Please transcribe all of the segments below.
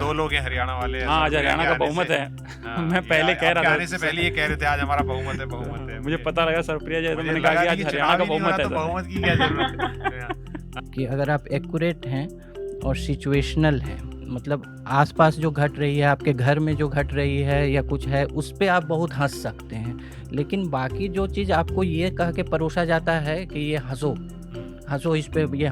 2 लोग हैं हरियाणा वाले। हाँ, आज हरियाणा का बहुमत है। मैं पहले कह रहा था, आने से पहले ये कह रहे थे आज हमारा बहुमत है। मुझे पता लगा सरप्रिया जी, तो मैंने कहा कि आज हरियाणा का बहुमत है। बहुमत की क्या जरूरत है। कि अगर आप एक्यूरेट हैं और सिचुएशनल हैं, मतलब आसपास जो घट रही है, आपके घर में जो घट रही है या कुछ है, उस पे आप बहुत हंस सकते हैं। लेकिन बाकी जो चीज़ आपको ये कह के परोसा जाता है कि ये हंसो इस पे, ये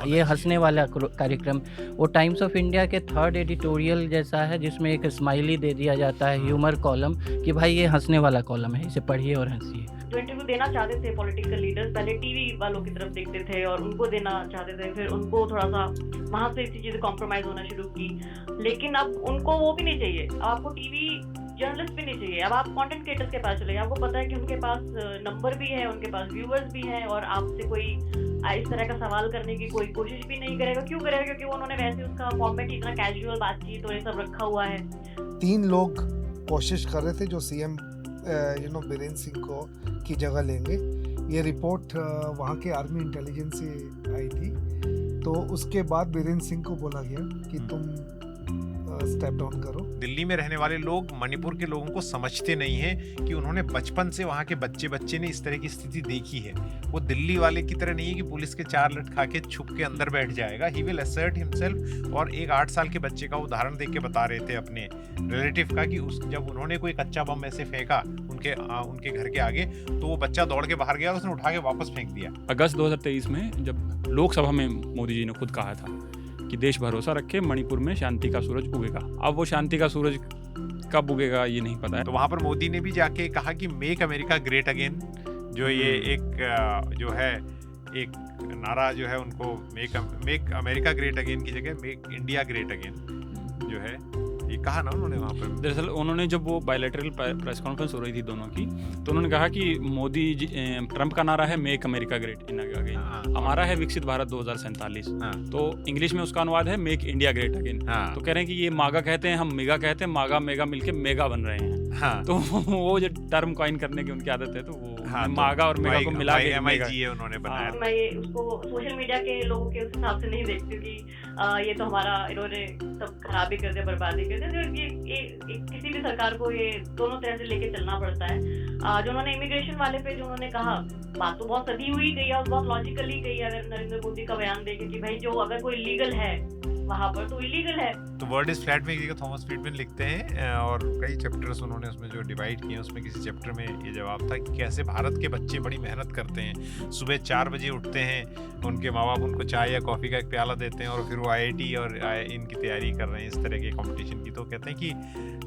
ये हंसने वाला कार्यक्रम, वो टाइम्स ऑफ इंडिया के 3rd एडिटोरियल जैसा है, जिसमें एक स्माइली दे दिया जाता है, ह्यूमर कॉलम, कि भाई ये हंसने वाला कॉलम है, इसे पढ़िए और हंसिए। जो इंटरव्यू देना चाहते थे पॉलिटिकल लीडर्स, पहले टीवी वालों की तरफ देखते थे और उनको देना चाहते थे, फिर उनको थोड़ा सा वहाँ से इसी चीज़ें कॉम्प्रोमाइज़ होना शुरू की। लेकिन अब उनको वो भी नहीं चाहिए, अब आपको टीवी जर्नलिस्ट भी नहीं चाहिए, अब आप कंटेंट क्रिएटर्स के पास चले जाइए। आपको पता है कि उनके पास नंबर भी है, उनके पास व्यूअर्स भी हैं, और आपसे कोई इस तरह का सवाल करने की कोई कोशिश भी नहीं करेगा। क्यों करेगा? क्योंकि उन्होंने वैसे उसका फॉर्मेट इतना कैजुअल बातचीत और ये सब रखा हुआ है। 3 लोग कोशिश कर रहे थे जो सीएम बीरेंद्र सिंह को की जगह लेंगे। ये रिपोर्ट वहाँ के आर्मी इंटेलिजेंस से आई थी। तो उसके बाद बीरेंद्र सिंह को बोला गया कि तुम स्टेप डाउन करो। दिल्ली में रहने वाले लोग मणिपुर के लोगों को समझते नहीं हैं कि उन्होंने बचपन से वहाँ के बच्चे ने इस तरह की स्थिति देखी है। वो दिल्ली वाले की तरह नहीं है कि पुलिस के 4 लट खा के छुप के अंदर बैठ जाएगा। He will assert himself. और एक 8 साल के बच्चे का उदाहरण देख के बता रहे थे अपने रिलेटिव का कि जब उन्होंने कोई कच्चा बम ऐसे फेंका उनके घर के आगे, तो वो बच्चा दौड़ के बाहर गया और उसने उठा के वापस फेंक दिया। अगस्त 2023 में जब लोकसभा में मोदी जी ने खुद कहा था कि देश भरोसा रखे, मणिपुर में शांति का सूरज उगेगा। अब वो शांति का सूरज कब उगेगा ये नहीं पता है। तो वहां पर मोदी ने भी जाके कहा कि मेक अमेरिका ग्रेट अगेन, जो ये एक जो है एक नारा जो है, उनको मेक अमेरिका ग्रेट अगेन की जगह मेक इंडिया ग्रेट अगेन जो है ये कहा ना उन्होंने वहाँ पर। दरअसल उन्होंने जब वो बायलैटरल प्रेस कॉन्फ्रेंस हो रही थी दोनों की, तो उन्होंने कहा कि मोदी जी, ट्रम्प का नारा है मेक अमेरिका ग्रेट अगेन, हमारा है विकसित भारत 2047। तो इंग्लिश में उसका अनुवाद है मेक इंडिया ग्रेट अगेन। तो कह रहे हैं कि ये मागा कहते हैं, हम मेगा कहते हैं, मागा मेगा मिलके मेगा बन रहे हैं। तो वो जो टर्म कॉइन करने की उनकी आदत है, तो वो मागा और मेगा को मिला के MIG उन्होंने बनाया। मैं ये उसको सोशल मीडिया के लोगों के उस हिसाब से नहीं देखती कि ये तो हमारा इन्होंने सब खराबी कर दिया, बर्बादी कर दिया। ये किसी भी सरकार को ये दोनों तरह से लेके चलना पड़ता है। जो उन्होंने इमिग्रेशन वाले पे जो उन्होंने कहा, बात तो बहुत सदी हुई गई है और बहुत लॉजिकली गई है। अगर नरेंद्र मोदी का बयान देखे कि भाई जो अगर कोई लीगल है वहाँ पर तो इलीगल है। तो वर्ड इज फ्लैट में थॉमस फ्रीडमैन लिखते हैं, और कई चैप्टर्स उन्होंने उसमें जो डिवाइड किए, उसमें किसी चैप्टर में ये जवाब था कि कैसे भारत के बच्चे बड़ी मेहनत करते हैं। सुबह 4 बजे उठते हैं, उनके माँ बाप उनको चाय या कॉफ़ी का एक प्याला देते हैं, और फिर वो IIT और इनकी तैयारी कर रहे हैं, इस तरह के कंपटीशन की। तो कहते हैं कि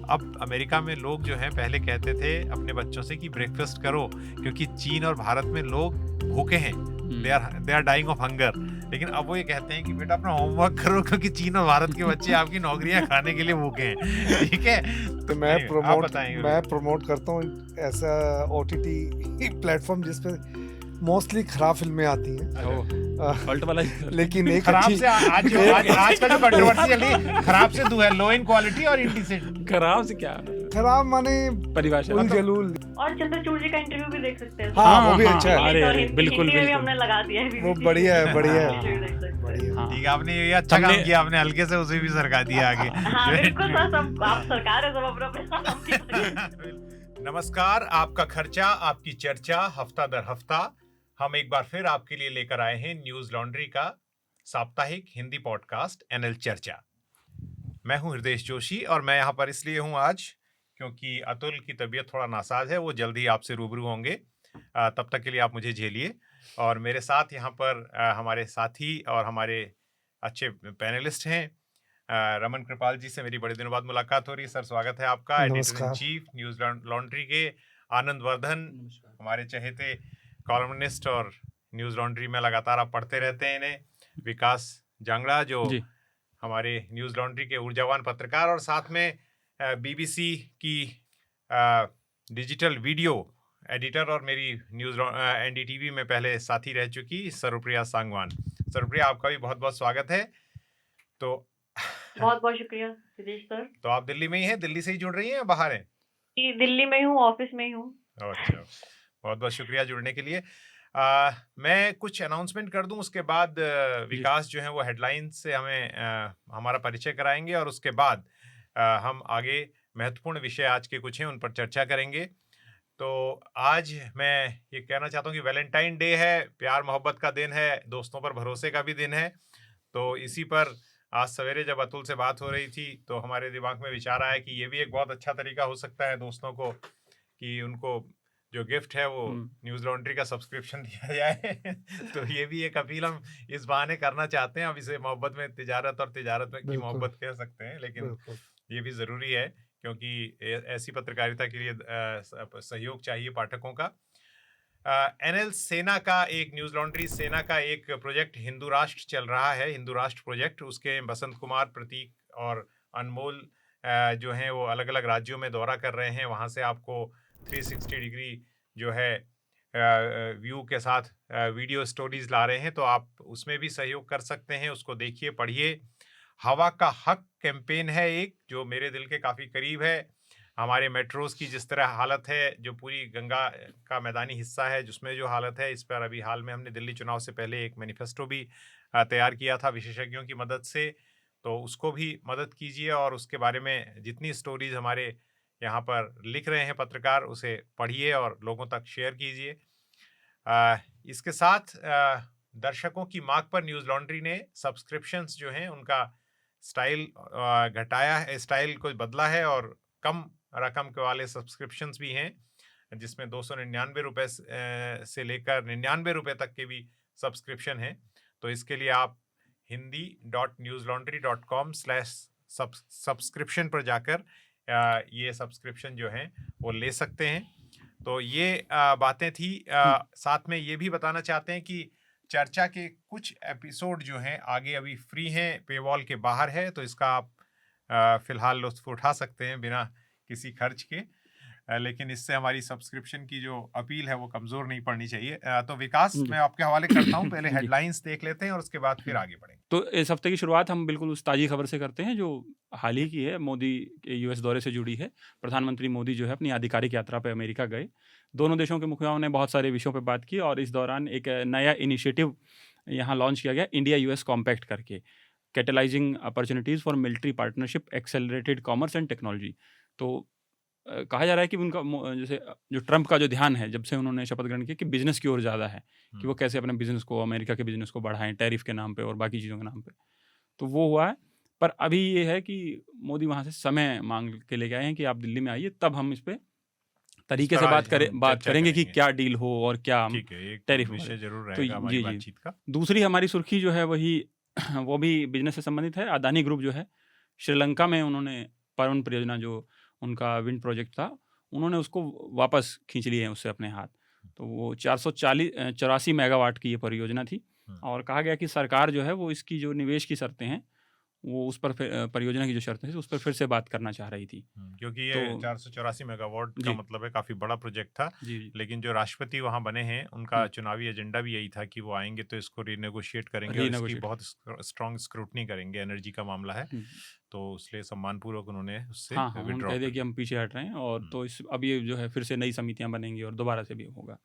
अब अमेरिका में लोग जो हैं पहले कहते थे अपने बच्चों से कि ब्रेकफास्ट करो, क्योंकि चीन और भारत में लोग भूखे हैं, they are dying of hunger. लेकिन अब वो ये कहते हैं कि बेटा अपना होमवर्क करो, क्योंकि चीन और भारत के बच्चे आपकी नौकरियां खाने के लिए भूखे हैं। ठीक है, तो मैं प्रमोट करता हूँ ऐसा OTT प्लेटफॉर्म जिसपे मोस्टली खराब फिल्में आती हैं। लेकिन एक खराब से आज का जो कंट्रोवर्सी चल रही है, खराब से 2 है, लो इन क्वालिटी और इंडिसेंट। खराब से क्या, खराब माने परिभाषा उलझुल। और चंद्रचूड़ जी का इंटरव्यू भी देख सकते हैं। हाँ, वो भी अच्छा है। अरे बिल्कुल हिंदी में भी हमने लगा दिया है। वो बढ़िया है। ठीक है, आपने ये अच्छा काम किया, आपने हल्के से उसे भी सरका दिया आगे। बिल्कुल सर, सब आप सरकार है, सब अपना। नमस्कार, आपका खर्चा आपकी चर्चा, हफ्ता दर हफ्ता हम एक बार फिर आपके लिए लेकर आए हैं न्यूज लॉन्ड्री का साप्ताहिक हिंदी पॉडकास्ट NL चर्चा। मैं हूं हृदय जोशी, और मैं यहाँ पर इसलिए हूं आज क्योंकि अतुल की तबीयत थोड़ा नासाज है। वो जल्द ही आपसे रूबरू होंगे, तब तक के लिए आप मुझे झेलिए। और मेरे साथ यहाँ पर हमारे साथी और हमारे अच्छे पैनलिस्ट हैं। रमन कृपाल जी से मेरी बड़े दिनों बाद मुलाकात हो रही है। सर, स्वागत है आपका। Editor in chief news laundry के आनंद वर्धन, हमारे चहेते कॉलमनिस्ट और न्यूज लॉन्ड्री में लगातार आप पढ़ते रहते हैं इन्हें। विकास जांगड़ा, जो हमारे न्यूज लॉन्ड्री के ऊर्जावान पत्रकार, और साथ में BBC की डिजिटल वीडियो एडिटर और मेरी न्यूज NDTV में पहले साथी रह चुकी सर्वप्रिया सांगवान। सर्वप्रिया, आपका भी बहुत बहुत स्वागत है। तो बहुत बहुत शुक्रिया सुदेश सर। तो आप दिल्ली में ही हैं? दिल्ली से ही जुड़ रही हैं या बाहर हैं? दिल्ली में हूँ, ऑफिस में ही हूँ। अच्छा, बहुत बहुत शुक्रिया जुड़ने के लिए। मैं कुछ अनाउंसमेंट कर दूं, उसके बाद विकास जो है वो हेडलाइंस से हमें हमारा परिचय कराएंगे और उसके बाद हम आगे महत्वपूर्ण विषय आज के कुछ हैं उन पर चर्चा करेंगे। तो आज मैं ये कहना चाहता हूँ कि वैलेंटाइन डे है, प्यार मोहब्बत का दिन है, दोस्तों पर भरोसे का भी दिन है। तो इसी पर आज सवेरे जब अतुल से बात हो रही थी तो हमारे दिमाग में विचार आया कि ये भी एक बहुत अच्छा तरीका हो सकता है दोस्तों को कि उनको जो गिफ्ट है वो न्यूज़ लॉन्ड्री का सब्सक्रिप्शन दिया जाए। तो ये भी एक अपील हम इस बहाने करना चाहते हैं। अब इसे मोहब्बत में तिजारत और तिजारत में की मोहब्बत कह सकते हैं, लेकिन ये भी ज़रूरी है क्योंकि ऐसी पत्रकारिता के लिए सहयोग चाहिए पाठकों का। एनएल सेना का एक न्यूज़ लॉन्ड्री सेना का एक प्रोजेक्ट हिंदू राष्ट्र चल रहा है, हिंदू राष्ट्र प्रोजेक्ट। उसके बसंत कुमार, प्रतीक और अनमोल जो हैं वो अलग अलग राज्यों में दौरा कर रहे हैं। वहाँ से आपको 360 डिग्री जो है व्यू के साथ वीडियो स्टोरीज ला रहे हैं, तो आप उसमें भी सहयोग कर सकते हैं। उसको देखिए, पढ़िए। हवा का हक कैंपेन है एक जो मेरे दिल के काफ़ी करीब है। हमारे मेट्रोज़ की जिस तरह हालत है, जो पूरी गंगा का मैदानी हिस्सा है जिसमें जो हालत है, इस पर अभी हाल में हमने दिल्ली चुनाव से पहले एक मैनिफेस्टो भी तैयार किया था विशेषज्ञों की मदद से। तो उसको भी मदद कीजिए और उसके बारे में जितनी स्टोरीज हमारे यहाँ पर लिख रहे हैं पत्रकार, उसे पढ़िए और लोगों तक शेयर कीजिए। इसके साथ दर्शकों की मांग पर न्यूज़ लॉन्ड्री ने सब्सक्रिप्शंस जो हैं उनका स्टाइल घटाया है, स्टाइल को बदला है और कम रकम के वाले सब्सक्रिप्शंस भी हैं जिसमें 299 रुपये से लेकर 99 रुपये तक के भी सब्सक्रिप्शन हैं। तो इसके लिए आप hindi.newslaundry.com/subscription पर जाकर ये सब्सक्रिप्शन जो हैं वो ले सकते हैं। तो ये बातें थी। साथ में ये भी बताना चाहते हैं कि चर्चा के कुछ एपिसोड जो हैं आगे अभी फ्री हैं, पेवॉल के बाहर है, तो इसका आप फ़िलहाल लुत्फ़ उठा सकते हैं बिना किसी खर्च के। लेकिन इससे हमारी सब्सक्रिप्शन की जो अपील है वो कमज़ोर नहीं पड़नी चाहिए। तो विकास, मैं आपके हवाले करता हूँ। पहले हेडलाइंस देख लेते हैं और उसके बाद फिर आगे बढ़ेंगे। तो इस हफ्ते की शुरुआत हम बिल्कुल उस ताज़ी खबर से करते हैं जो हाल ही की है, मोदी के यूएस दौरे से जुड़ी है। प्रधानमंत्री मोदी जो है अपनी आधिकारिक यात्रा पर अमेरिका गए। दोनों देशों के मुखियाओं ने बहुत सारे विषयों पर बात की और इस दौरान एक नया इनिशिएटिव यहाँ लॉन्च किया गया, इंडिया यूएस कॉम्पैक्ट करके, catalysing opportunities for military partnership, accelerated commerce and technology. तो कहा जा रहा है कि उनका जैसे जो ट्रंप का जो ध्यान है जब से उन्होंने शपथ ग्रहण किया कि बिजनेस की ओर ज़्यादा है, कि वो कैसे अपने बिजनेस को, अमेरिका के बिजनेस को बढ़ाएं टैरिफ के नाम पे और बाकी चीज़ों के नाम पे, तो वो हुआ है। पर अभी ये है कि मोदी वहाँ से समय मांग के लेके आए हैं कि आप दिल्ली में आइए, तब हम इस पर तरीके से बात करेंगे कि क्या डील हो और क्या टैरिफ विषय जरूर रहेगा हमारी बातचीत का। दूसरी हमारी सुर्खी जो है वो भी बिजनेस से संबंधित है। अदानी ग्रुप जो है श्रीलंका में उन्होंने परवन परियोजना जो उनका विंड प्रोजेक्ट था, उन्होंने उसको वापस खींच लिए हैं उससे अपने हाथ। तो वो 484 मेगावाट की ये परियोजना थी और कहा गया कि सरकार जो है वो इसकी जो निवेश की शर्तें हैं वो उस पर परियोजना की जो शर्तें थी उस पर फिर से बात करना चाह रही थी, क्योंकि ये 484 मेगावाट का मतलब है काफ़ी बड़ा प्रोजेक्ट था। लेकिन जो राष्ट्रपति वहाँ बने हैं उनका चुनावी एजेंडा भी यही था कि वो आएंगे तो इसको रीनेगोशिएट करेंगे और इसकी बहुत स्ट्रॉन्ग स्क्रूटनी करेंगे। एनर्जी का मामला है तो इसलिए सम्मानपूर्वक उन्होंने उससे कह दिया कि हम पीछे हट रहे हैं और तो अब ये जो है फिर से नई समितियाँ बनेंगी और दोबारा से भी होगा।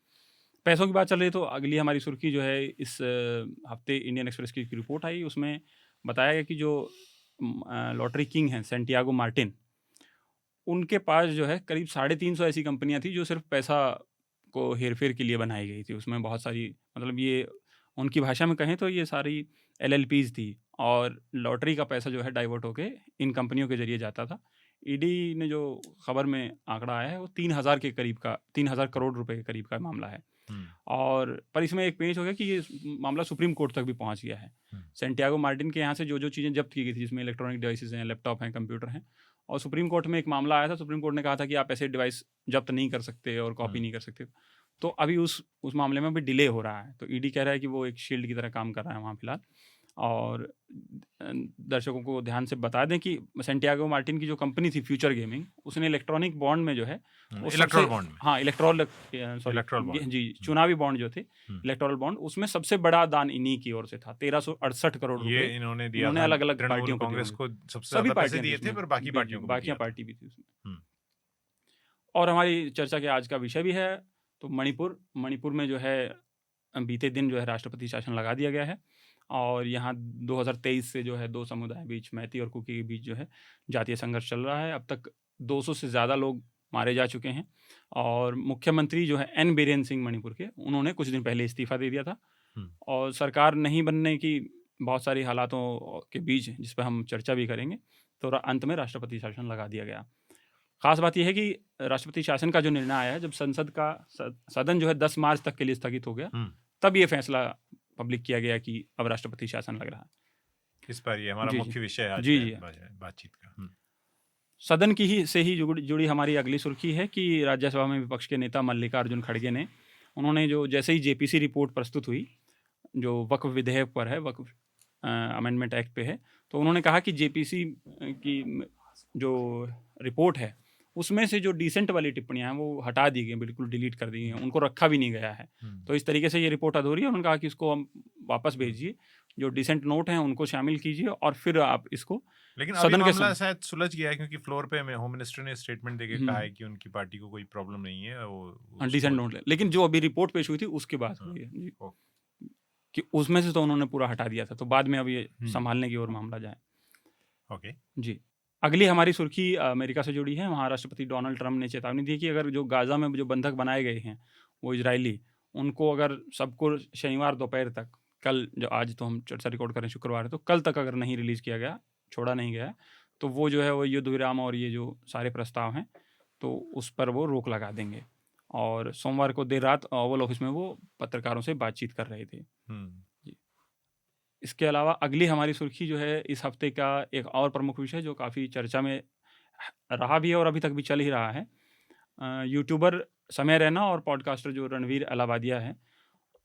पैसों की बात चल रही तो अगली हमारी सुर्खी जो है इस हफ्ते इंडियन एक्सप्रेस की रिपोर्ट आई, उसमें बताया गया कि जो लॉटरी किंग हैं सैंटियागो मार्टिन, उनके पास जो है करीब 350 ऐसी कंपनियां थी जो सिर्फ पैसा को हेरफेर के लिए बनाई गई थी। उसमें बहुत सारी, मतलब ये उनकी भाषा में कहें तो ये सारी LLPs थी और लॉटरी का पैसा जो है डाइवर्ट होके इन कंपनियों के जरिए जाता था। ईडी ने जो खबर में आंकड़ा आया है वो 3,000 करोड़ रुपए के करीब का मामला है। और पर इसमें एक पेश हो गया कि ये मामला सुप्रीम कोर्ट तक भी पहुंच गया है। सैंटियागो मार्टिन के यहाँ से जो चीज़ें जब्त की गई थी, जिसमें इलेक्ट्रॉनिक डिवाइसेस हैं, लैपटॉप हैं, कंप्यूटर हैं, और सुप्रीम कोर्ट में एक मामला आया था। सुप्रीम कोर्ट ने कहा था कि आप ऐसे डिवाइस जब्त नहीं कर सकते और कॉपी नहीं कर सकते। तो अभी उस मामले में भी डिले हो रहा है। तो ईडी कह रहा है कि वो एक शील्ड की तरह काम कर रहा है वहाँ फिलहाल। और दर्शकों को ध्यान से बता दें कि सैंटियागो मार्टिन की जो कंपनी थी फ्यूचर गेमिंग, उसने इलेक्ट्रॉनिक बॉन्ड में जो है चुनावी बॉन्ड जो थे, इलेक्टोरल बॉन्ड, उसमें सबसे बड़ा दान इन्हीं की ओर से था। 1368 करोड़ रुपए इन्होंने दिया। इन्होंने अलग अलग पार्टियों को, कांग्रेस को सबसे ज्यादा पैसे दिए थे, पर बाकी पार्टी भी थी उसमें। और हमारी चर्चा के आज का विषय भी है तो मणिपुर में जो है बीते दिन जो है राष्ट्रपति शासन लगा दिया गया है और यहाँ 2023 से जो है दो समुदाय बीच, मैती और कुकी के बीच जो है जातीय संघर्ष चल रहा है। अब तक 200 से ज़्यादा लोग मारे जा चुके हैं और मुख्यमंत्री जो है एन बीरेन सिंह मणिपुर के, उन्होंने कुछ दिन पहले इस्तीफा दे दिया था और सरकार नहीं बनने की बहुत सारी हालातों के बीच, जिस पर हम चर्चा भी करेंगे, तो अंत में राष्ट्रपति शासन लगा दिया गया। खास बात यह है कि राष्ट्रपति शासन का जो निर्णय आया है, जब संसद का सदन जो है 10 मार्च तक के लिए स्थगित हो गया, तब ये फैसला पब्लिक किया गया कि अब राष्ट्रपति शासन लग रहा है। इस पर ये हमारा मुख्य विषय आज बातचीत का। सदन की ही से ही जुड़ी हमारी अगली सुर्खी है कि राज्यसभा में विपक्ष के नेता मल्लिकार्जुन खड़गे ने, उन्होंने जो जैसे ही जेपीसी रिपोर्ट प्रस्तुत हुई जो वक्फ विधेयक पर है, वक्फ अमेंडमेंट एक्ट पे है, तो उन्होंने कहा कि जेपीसी की जो रिपोर्ट है उसमें से जो डिसेंट वाली टिप्पणियां हैं वो हटा दी गई, बिल्कुल डिलीट कर दी गई, उनको रखा भी नहीं गया है। तो इस तरीके से ये रिपोर्ट अधूरी है। उन्होंने कहा कि इसको हम वापस भेजिए, जो डिसेंट नोट हैं उनको शामिल कीजिए और फिर आप इसको लेकिन सदन के मामला शायद सुलझ गया है, क्योंकि फ्लोर पे होम मिनिस्टर ने स्टेटमेंट देके कहा है कि उनकी पार्टी को कोई प्रॉब्लम नहीं है वो डिसेंट नोट, लेकिन जो अभी रिपोर्ट पेश हुई थी उसके बाद हुई है जी, कि उसमें से तो उन्होंने पूरा हटा दिया था, तो बाद में अब ये संभालने की ओर मामला जाए। ओके जी, अगली हमारी सुर्खी अमेरिका से जुड़ी है। वहाँ राष्ट्रपति डोनाल्ड ट्रंप ने चेतावनी दी कि अगर जो गाजा में जो बंधक बनाए गए हैं वो इजरायली, उनको अगर सबको शनिवार दोपहर तक, कल जो आज तो हम चर्चा रिकॉर्ड करें शुक्रवार है, तो कल तक अगर नहीं रिलीज़ किया गया, छोड़ा नहीं गया, तो वो जो है वो युद्ध विराम और ये जो सारे प्रस्ताव हैं तो उस पर वो रोक लगा देंगे। और सोमवार को देर रात ओवल ऑफिस में वो पत्रकारों से बातचीत कर रहे थे। इसके अलावा अगली हमारी सुर्खी जो है इस हफ्ते का एक और प्रमुख विषय जो काफ़ी चर्चा में रहा भी है और अभी तक भी चल ही रहा है, यूट्यूबर समय रैना और पॉडकास्टर जो रणवीर अलावादिया है,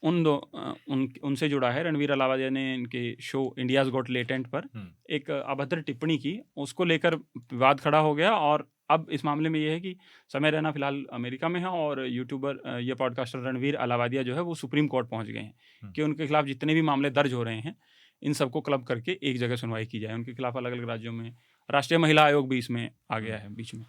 उनसे जुड़ा है। रणवीर अलावादिया ने इनके शो इंडियाज़ गॉट लेटेंट पर एक अभद्र टिप्पणी की, उसको लेकर विवाद खड़ा हो गया और अब इस मामले में ये है कि समय रैना फिलहाल अमेरिका में है और यूट्यूबर ये पॉडकास्टर रणवीर अलावादिया जो है वो सुप्रीम कोर्ट पहुंच गए हैं कि उनके खिलाफ जितने भी मामले दर्ज हो रहे हैं इन सबको क्लब करके एक जगह सुनवाई की जाए। उनके खिलाफ अलग अलग राज्यों में राष्ट्रीय महिला आयोग भी इसमें आ गया है बीच में।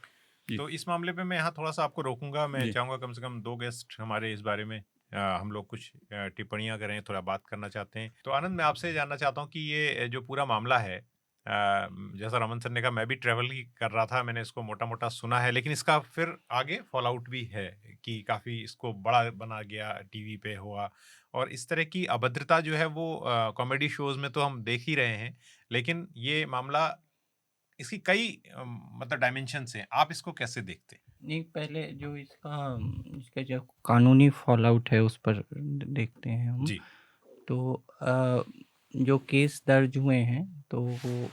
तो इस मामले पे मैं यहाँ थोड़ा सा आपको रोकूंगा। मैं चाहूँगा कम से कम 2 गेस्ट हमारे इस बारे में हम लोग कुछ टिप्पणियाँ करें, थोड़ा बात करना चाहते हैं। तो आनंद, मैं आपसे जानना चाहता हूँ कि ये जो पूरा मामला है, जैसा रमन सर ने कहा, मैं भी ट्रैवल ही कर रहा था, मैंने इसको मोटा मोटा सुना है, लेकिन इसका फिर आगे फॉल आउट भी है कि काफ़ी इसको बड़ा बना गया, टीवी पे हुआ, और इस तरह की अभद्रता जो है वो कॉमेडी शोज़ में तो हम देख ही रहे हैं, लेकिन ये मामला, इसकी कई मतलब डायमेंशंस हैं। आप इसको कैसे देखते हैं? नहीं, पहले जो इसका जो कानूनी फॉल आउट है उस पर देखते हैं हम जी। तो जो केस दर्ज हुए हैं तो वो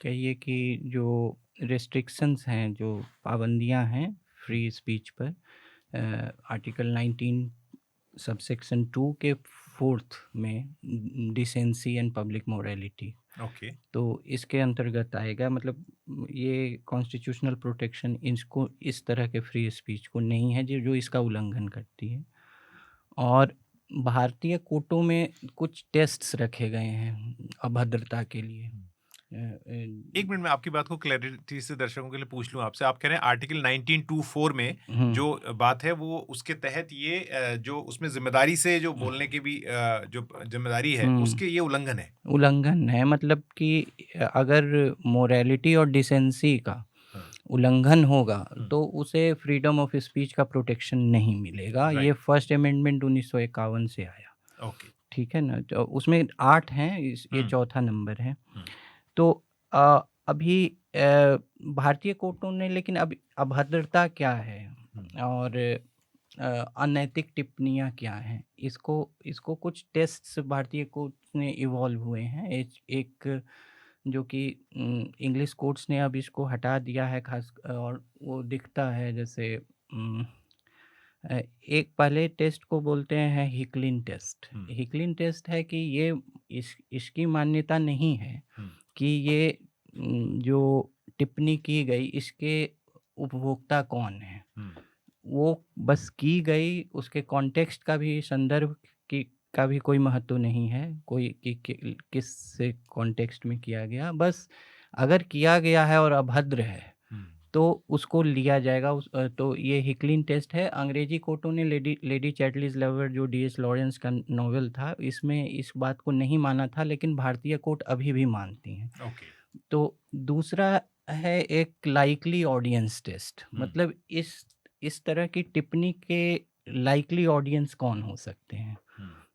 कहिए कि जो रेस्ट्रिक्शंस हैं, जो पाबंदियां हैं फ्री स्पीच पर, आर्टिकल 19 सबसेक्शन 2 के 4th में decency and public morality, okay, तो इसके अंतर्गत आएगा। मतलब ये कॉन्स्टिट्यूशनल प्रोटेक्शन इसको, इस तरह के फ्री स्पीच को नहीं है जो इसका उल्लंघन करती है। और भारतीय कोर्टों में कुछ टेस्ट्स रखे गए हैं अभद्रता के लिए। एक मिनट में आपकी बात को क्लैरिटी से दर्शकों के लिए पूछ लूं आपसे। आप कह रहे हैं आर्टिकल 1924 में जो बात है वो उसके तहत ये जो उसमें जिम्मेदारी से जो बोलने की भी जो जिम्मेदारी है उसके ये उल्लंघन है। मतलब कि अगर मोरालिटी और डिसेंसी का उल्लंघन होगा तो उसे फ्रीडम ऑफ स्पीच का प्रोटेक्शन नहीं मिलेगा। ये फर्स्ट अमेंडमेंट 1951 से आया। ओके, ठीक है ना, तो उसमें 8 हैं, ये चौथा नंबर है। तो अभी भारतीय कोर्टों ने, लेकिन अब अभद्रता क्या है और अनैतिक टिप्पणियां क्या हैं, इसको कुछ टेस्ट्स भारतीय कोर्ट ने इवॉल्व हुए हैं। एक जो कि इंग्लिश कोर्ट्स ने अब इसको हटा दिया है खास, और वो दिखता है जैसे एक पहले टेस्ट को बोलते हैं हिकलिन टेस्ट। हिकलिन टेस्ट है कि ये इसकी मान्यता नहीं है कि ये जो टिप्पणी की गई इसके उपभोक्ता कौन है, वो बस की गई, उसके कॉन्टेक्स्ट का भी, संदर्भ की का भी कोई महत्व नहीं है, कोई किस से कॉन्टेक्स्ट में किया गया। बस अगर किया गया है और अभद्र है तो उसको लिया जाएगा। तो ये हिकलिन टेस्ट है। अंग्रेजी कोर्टों ने लेडी चैटलिस लवर जो डी.एस. लॉरेंस का नॉवेल था, इसमें इस बात को नहीं माना था, लेकिन भारतीय कोर्ट अभी भी मानती हैं। ओके। तो दूसरा है एक लाइकली ऑडियंस टेस्ट, मतलब इस तरह की टिप्पणी के लाइकली ऑडियंस कौन हो सकते हैं,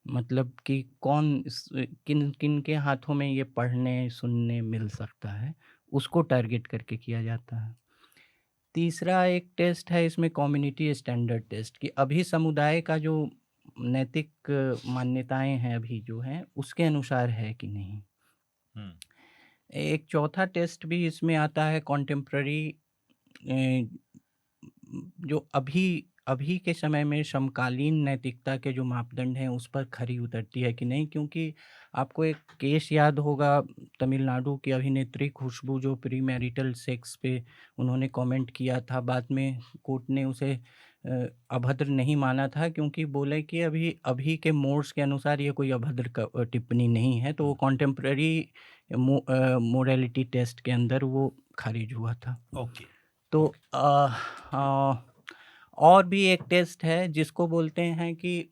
मतलब कि किन किन के हाथों में ये पढ़ने सुनने मिल सकता है, उसको टारगेट करके किया जाता है। तीसरा एक टेस्ट है इसमें कम्युनिटी स्टैंडर्ड टेस्ट, कि अभी समुदाय का जो नैतिक मान्यताएं हैं अभी जो हैं उसके अनुसार है कि नहीं। एक चौथा टेस्ट भी इसमें आता है कॉन्टेम्प्ररी, जो अभी के समय में समकालीन नैतिकता के जो मापदंड हैं उस पर खरी उतरती है कि नहीं। क्योंकि आपको एक केस याद होगा तमिलनाडु की अभिनेत्री खुशबू, जो प्री मैरिटल सेक्स पे उन्होंने कमेंट किया था, बाद में कोर्ट ने उसे अभद्र नहीं माना था, क्योंकि बोले कि अभी के मोड्स के अनुसार ये कोई अभद्र टिप्पणी नहीं है, तो वो कॉन्टेम्प्ररी मोरालिटी टेस्ट के अंदर वो खारिज हुआ था। ओके। तो और भी एक टेस्ट है जिसको बोलते हैं कि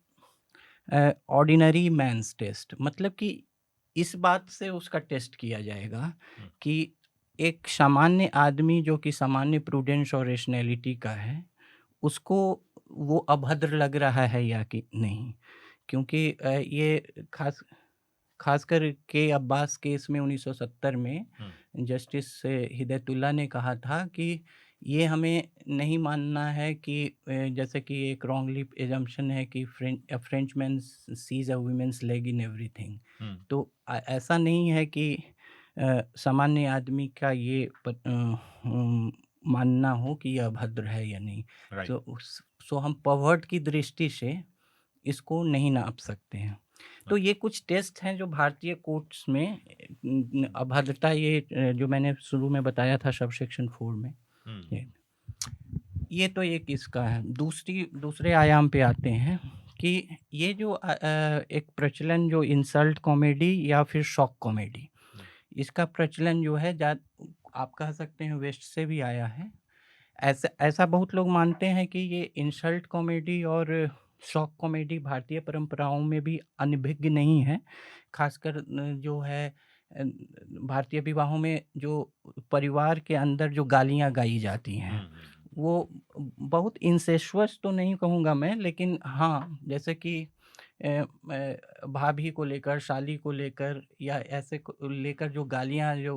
ऑर्डिनरी मैन्स टेस्ट, मतलब कि इस बात से उसका टेस्ट किया जाएगा कि एक सामान्य आदमी जो कि सामान्य प्रूडेंस और रेशनैलिटी का है, उसको वो अभद्र लग रहा है या कि नहीं। क्योंकि ये खासकर के अब्बास केस में 1970 में जस्टिस हिदायतुल्लाह ने कहा था कि ये हमें नहीं मानना है कि जैसे कि एक रॉन्गली एजम्पशन है कि French man sees a woman's leg in everything. तो ऐसा नहीं है कि सामान्य आदमी का ये मानना हो कि यह अभद्र है या नहीं। सो हम पर्वर्ट की दृष्टि से इसको नहीं नाप सकते हैं। तो ये कुछ टेस्ट हैं जो भारतीय कोर्ट्स में अभद्रता, ये जो मैंने शुरू में बताया था सब सेक्शन 4 में, ये तो एक इसका है। दूसरे आयाम पे आते हैं कि ये जो एक प्रचलन जो इंसल्ट कॉमेडी या फिर शॉक कॉमेडी, इसका प्रचलन जो है आप कह सकते हैं वेस्ट से भी आया है। ऐसा बहुत लोग मानते हैं कि ये इंसल्ट कॉमेडी और शॉक कॉमेडी भारतीय परंपराओं में भी अनभिज्ञ नहीं है। खासकर जो है भारतीय विवाहों में जो परिवार के अंदर जो गालियां गाई जाती हैं, वो बहुत इंसेस्चुअस तो नहीं कहूँगा मैं, लेकिन हाँ, जैसे कि भाभी को लेकर, साली को लेकर, या ऐसे लेकर जो गालियां जो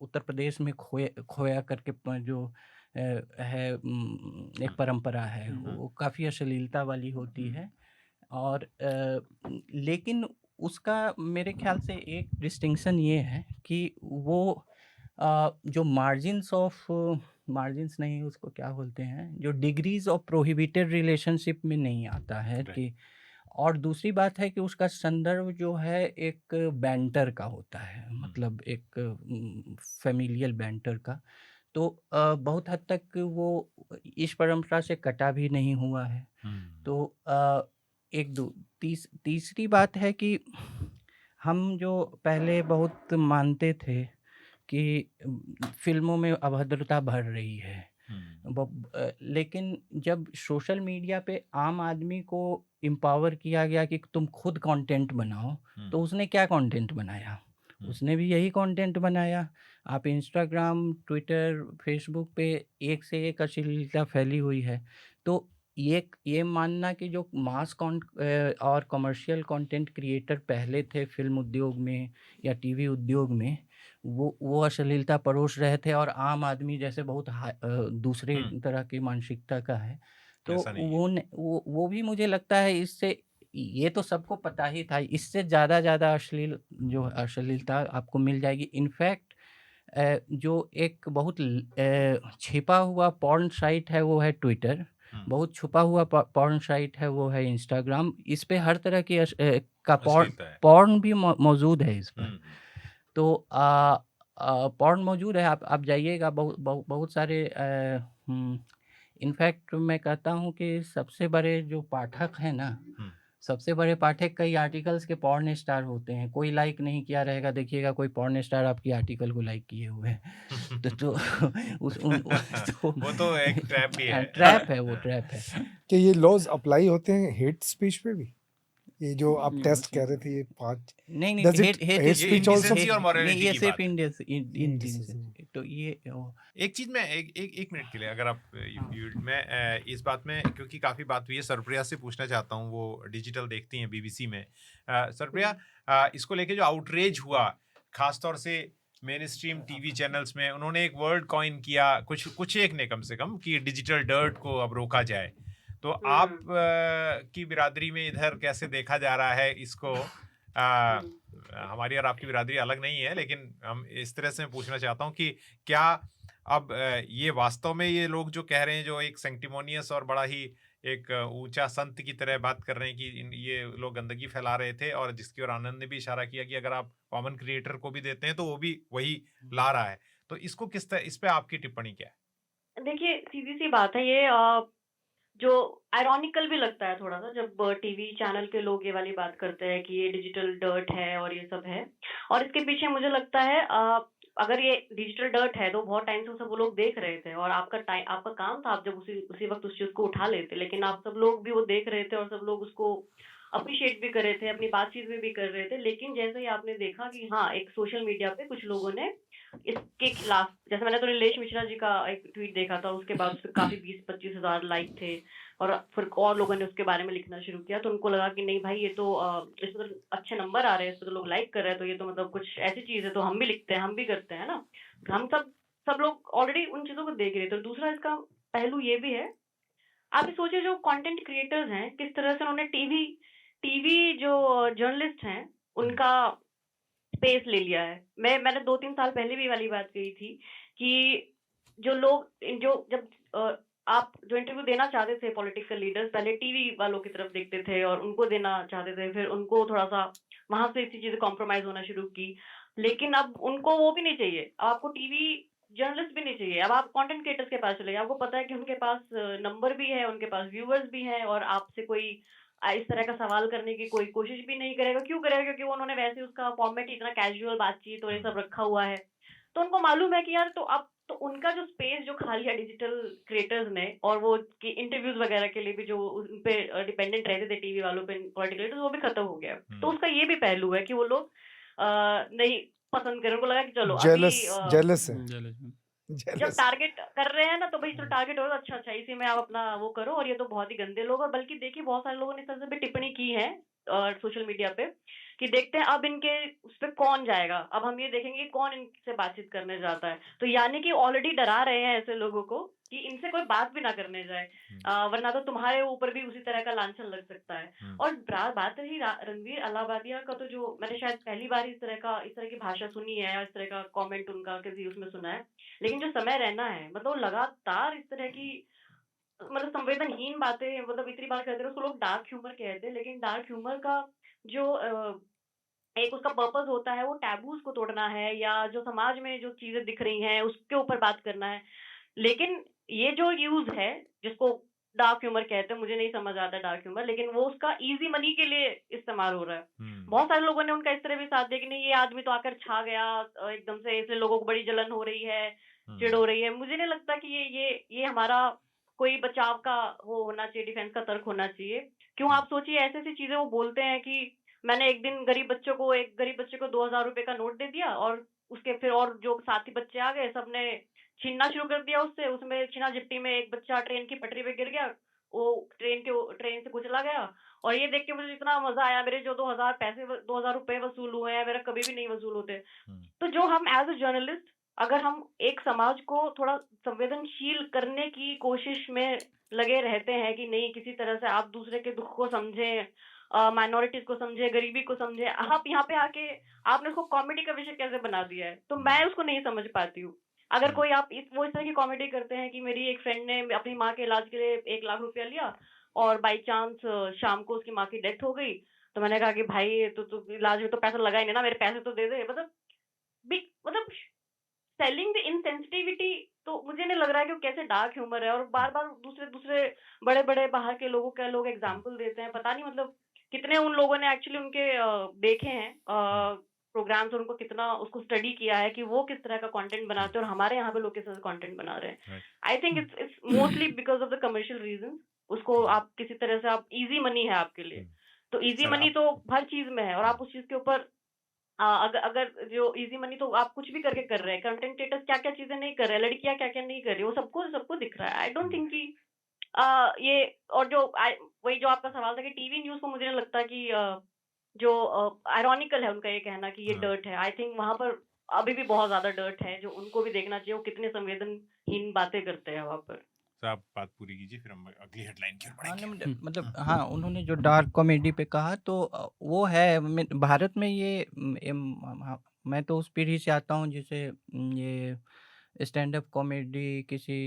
उत्तर प्रदेश में खोया करके जो है एक परंपरा है, वो काफ़ी अश्लीलता वाली होती है। और लेकिन उसका मेरे ख्याल से एक डिस्टिंक्शन ये है कि वो जो मार्जिन्स नहीं, उसको क्या बोलते हैं, जो डिग्रीज ऑफ प्रोहिबिटेड रिलेशनशिप में नहीं आता है कि। और दूसरी बात है कि उसका संदर्भ जो है एक बैंटर का होता है, मतलब एक फैमिलियल बैंटर का। तो बहुत हद तक वो इस परंपरा से कटा भी नहीं हुआ है। तो तीसरी बात है कि हम जो पहले बहुत मानते थे कि फिल्मों में अभद्रता भर रही है, लेकिन जब सोशल मीडिया पे आम आदमी को एम्पावर किया गया कि तुम खुद कंटेंट बनाओ, तो उसने क्या कंटेंट बनाया? उसने भी यही कंटेंट बनाया। आप इंस्टाग्राम, ट्विटर, फेसबुक पे एक से एक अश्लीलता फैली हुई है। तो ये मानना कि जो मास और कमर्शियल कंटेंट क्रिएटर पहले थे फिल्म उद्योग में या टीवी उद्योग में, वो अश्लीलता परोस रहे थे और आम आदमी जैसे बहुत दूसरे तरह की मानसिकता का है, तो वो भी मुझे लगता है इससे, ये तो सबको पता ही था, इससे ज़्यादा अश्लीलता आपको मिल जाएगी। इनफैक्ट जो एक बहुत छिपा हुआ पॉर्न साइट है वो है ट्विटर, बहुत छुपा हुआ पॉर्न साइट है वो है इंस्टाग्राम। इस पे हर तरह की का पॉर्न भी मौजूद है इस पर। तो पॉर्न मौजूद है, आप जाइएगा, बहुत सारे। इनफैक्ट मैं कहता हूँ कि सबसे बड़े जो पाठक हैं ना, सबसे बड़े पाठक कई आर्टिकल्स के पॉर्न स्टार होते हैं, कोई लाइक नहीं किया रहेगा, देखिएगा कोई पॉर्न स्टार आपकी आर्टिकल को लाइक किए हुए हैं। तो उस उन तो वो तो एक ट्रैप भी है। ट्रैप है, वो ट्रैप है। कि ये लॉज अप्लाई होते हैं हेट स्पीच पे भी? ये जो आप टेस्ट कह रहे थे, ये 5 नहीं Does it hate ये speech also? indecency और morality नहीं, ये की सिर्फ बात है। इंडियन तो ये एक चीज में एक मिनट के लिए अगर आप मैं इस बात में, क्योंकि काफी बात हुई है, सरप्रिया से पूछना चाहता हूँ, वो डिजिटल देखती हैं बीबीसी में। सरप्रिया, इसको लेके जो आउटरेज हुआ, खासतौर से मेन स्ट्रीम टीवी चैनल्स में, उन्होंने एक वर्ड कॉइन किया, कुछ एक ने कम से कम, कि डिजिटल डर्ट को अब रोका जाए। तो आप की बिरादरी में इधर कैसे देखा जा रहा है इसको? हमारी और आपकी बिरादरी अलग नहीं है, लेकिन हम इस तरह से पूछना चाहता हूँ कि क्या अब ये वास्तव में ये लोग जो कह रहे हैं, जो एक सेंटिमोनियस और बड़ा ही एक ऊंचा संत की तरह बात कर रहे हैं कि ये लोग गंदगी फैला रहे थे, और जिसकी ओर आनंद ने भी इशारा किया कि अगर आप कॉमन क्रिएटर को भी देते हैं तो वो भी वही ला रहा है, तो इसको इस पे आपकी टिप्पणी क्या है? देखिए, सीधी सी बात है, ये जो आयरॉनिकल भी लगता है थोड़ा सा, जब टीवी चैनल के लोग ये वाली बात करते हैं कि ये डिजिटल डर्ट है और ये सब है। और इसके पीछे मुझे लगता है अगर ये डिजिटल डर्ट है तो बहुत टाइम से सब वो लोग देख रहे थे, और आपका काम था, आप जब उसी वक्त उस चीज को उठा लेते, लेकिन आप सब लोग भी वो देख रहे थे और सब लोग उसको अप्रिशिएट भी कर रहे थे, अपनी बातचीत में भी कर रहे थे। लेकिन जैसे ही आपने देखा कि हाँ, एक सोशल मीडिया पे कुछ लोगों ने इसके खिलाफ, जैसे मैंने तो नीलेश मिश्रा जी का एक ट्वीट देखा था, उसके बाद उसपे काफी 20-25 हजार लाइक थे, और फिर और लोगों ने उसके बारे में लिखना शुरू किया, तो उनको लगा कि नहीं भाई, ये तो इसमें तो अच्छे नंबर आ रहे हैं, इस पे तो लोग लाइक कर रहे हैं, तो ये तो मतलब कुछ ऐसी चीज है, तो हम भी लिखते हैं, हम भी करते हैं ना। हम सब लोग ऑलरेडी उन चीजों को देख रहे थे। और दूसरा इसका पहलू ये भी है, आप ये सोचिए, जो कंटेंट क्रिएटर्स हैं, किस तरह से उन्होंने टीवी जो जर्नलिस्ट हैं उनका स्पेस ले लिया है। मैंने 2-3 साल पहले भी वाली बात कही थी कि जो लोग जब आप जो इंटरव्यू देना चाहते थे पॉलिटिकल लीडर्स, पहले टीवी वालों की तरफ देखते थे और उनको देना चाहते थे, फिर उनको थोड़ा सा वहां से इसी चीजें कॉम्प्रोमाइज होना शुरू की। लेकिन अब उनको वो भी नहीं चाहिए, अब आपको टीवी जर्नलिस्ट भी नहीं चाहिए, अब आप कंटेंट क्रिएटर्स के पास चले जाइए। आपको पता है कि उनके पास नंबर भी है, उनके पास व्यूअर्स भी हैं, और आपसे कोई इस तरह का सवाल करने की कोई कोशिश भी नहीं करेगा। क्यों करेगा? क्योंकि वो उन्होंने वैसे उसका फॉर्मेट इतना कैजुअल बातचीत और ये सब रखा हुआ है। तो उनको मालूम है कि यार, तो अब तो उनका जो स्पेस जो खा लिया डिजिटल क्रिएटर्स ने, और वो कि इंटरव्यूज वगैरह के लिए भी जो उन पे डिपेंडेंट रहते थे टीवी वालों पे पॉलिटिकल, वो भी खत्म हो गया। तो उसका ये भी पहलू है कि वो लोग नहीं पसंद करें, उनको लगा कि चलो जेलस है। जब टारगेट कर रहे हैं ना, तो भाई तो टारगेट होगा, अच्छा इसी में आप अपना वो करो। और ये तो बहुत ही गंदे लोग, और बल्कि देखिए बहुत सारे लोगों ने इस तरह से भी टिप्पणी की है सोशल मीडिया पे, कि देखते हैं अब इनके उस पर कौन जाएगा, अब हम ये देखेंगे कौन इनसे बातचीत करने जाता है। तो यानी कि ऑलरेडी डरा रहे हैं ऐसे लोगों को कि इनसे कोई बात भी ना करने जाए, वरना तो तुम्हारे ऊपर भी उसी तरह का लांछन लग सकता है। और बात रही रणवीर अलाहाबादिया का, तो जो मैंने शायद पहली बार इस तरह की भाषा सुनी है, या इस तरह का कॉमेंट उनका किसी उसमें सुना है। लेकिन जो समय रहना है, मतलब लगातार इस तरह की मतलब संवेदनहीन बातें, मतलब इतनी बार कहते हैं, उसको लोग डार्क ह्यूमर कहते हैं। लेकिन डार्क ह्यूमर का जो एक उसका पर्पस होता है, वो टैबूज को तोड़ना है, या जो समाज में जो चीजें दिख रही हैं उसके ऊपर बात करना है। लेकिन ये जो यूज है, जिसको डार्क ह्यूमर कहते हैं, मुझे नहीं समझ आता डार्क ह्यूमर, लेकिन वो उसका इजी मनी के लिए इस्तेमाल हो रहा है। बहुत सारे लोगों ने उनका इस तरह भी साथ दिया कि नहीं, ये आदमी तो आकर छा गया एकदम से, इसलिए लोगों को बड़ी जलन हो रही है, चिढ़ हो रही है। मुझे नहीं लगता कि ये हमारा कोई बचाव का वो होना चाहिए, डिफेंस का तर्क होना चाहिए। क्यों? आप सोचिए, ऐसी ऐसी चीजें वो बोलते हैं कि मैंने एक दिन एक गरीब बच्चे को 2000 रुपए का नोट दे दिया, और उसके फिर और जो साथी बच्चे आ गए, सबने छीनना शुरू कर दिया उससे। उसमें छीना झपटी में एक बच्चा ट्रेन की पटरी पे गिर गया, वो ट्रेन से कुचला गया। और ये देख के मुझे इतना मजा आया, मेरे जो 2000 रुपए वसूल हुए हैं, मेरा कभी भी नहीं वसूल होते। तो जो हम एज अ जर्नलिस्ट, अगर हम एक समाज को थोड़ा संवेदनशील करने की कोशिश में लगे रहते हैं कि नहीं, किसी तरह से आप दूसरे के दुख को समझें, माइनॉरिटीज को समझे, गरीबी को समझे, आप यहाँ पे आके आपने उसको कॉमेडी का विषय कैसे बना दिया है? तो मैं उसको नहीं समझ पाती हूँ। अगर कोई आप इस तरह की कॉमेडी करते हैं कि मेरी एक फ्रेंड ने अपनी माँ के इलाज के लिए 1 लाख रुपया लिया, और बाई चांस शाम को उसकी माँ की डेथ हो गई, तो मैंने कहा कि भाई तो इलाज में तो पैसा लगा ही नहीं ना, मेरे पैसे तो दे दे। मतलब सेलिंग द इनसेंसिटिविटी। तो मुझे नहीं लग रहा है कि वो कैसे डार्क ह्यूमर है। और बार बार दूसरे बड़े बड़े बाहर के लोग एग्जाम्पल देते हैं, पता नहीं मतलब कितने उन लोगों ने एक्चुअली उनके देखे हैं प्रोग्राम्स और उनको कितना उसको स्टडी किया है कि वो किस तरह का कंटेंट बनाते हैं और हमारे यहाँ पे लोग किस तरह का कंटेंट बना रहे हैं। I think it's mostly because of the commercial reason. उसको आप किसी तरह से आप इजी मनी है आपके लिए, तो इजी सर, मनी तो हर चीज में है और आप उस चीज के ऊपर अगर अगर जो इजी मनी तो आप कुछ भी करके कर रहे हैं। कंटेंट क्रिएटर्स क्या क्या चीजें नहीं कर रहे हैं, लड़कियां क्या क्या नहीं कर रही, वो सबको सबको दिख रहा है। आई डोंट थिंक कि ये और जो वही जो आपका सवाल था कि टीवी न्यूज को मुझे नहीं लगता कि जो आयरॉनिकल है उनका ये कहना कि ये डर्ट है। आई थिंक वहां पर अभी भी बहुत ज्यादा डर्ट है जो उनको भी देखना चाहिए। वो कितने संवेदनहीन बातें करते हैं वहां पर। तो आप बात पूरी कीजिए, फिर हम अगली हेडलाइन की ओर हाँ बढ़ेंगे। नहीं, मतलब हाँ उन्होंने जो डार्क कॉमेडी पे कहा तो वो है भारत में ये हाँ, मैं तो उस पीढ़ी से आता हूँ जिसे ये स्टैंड अप कॉमेडी किसी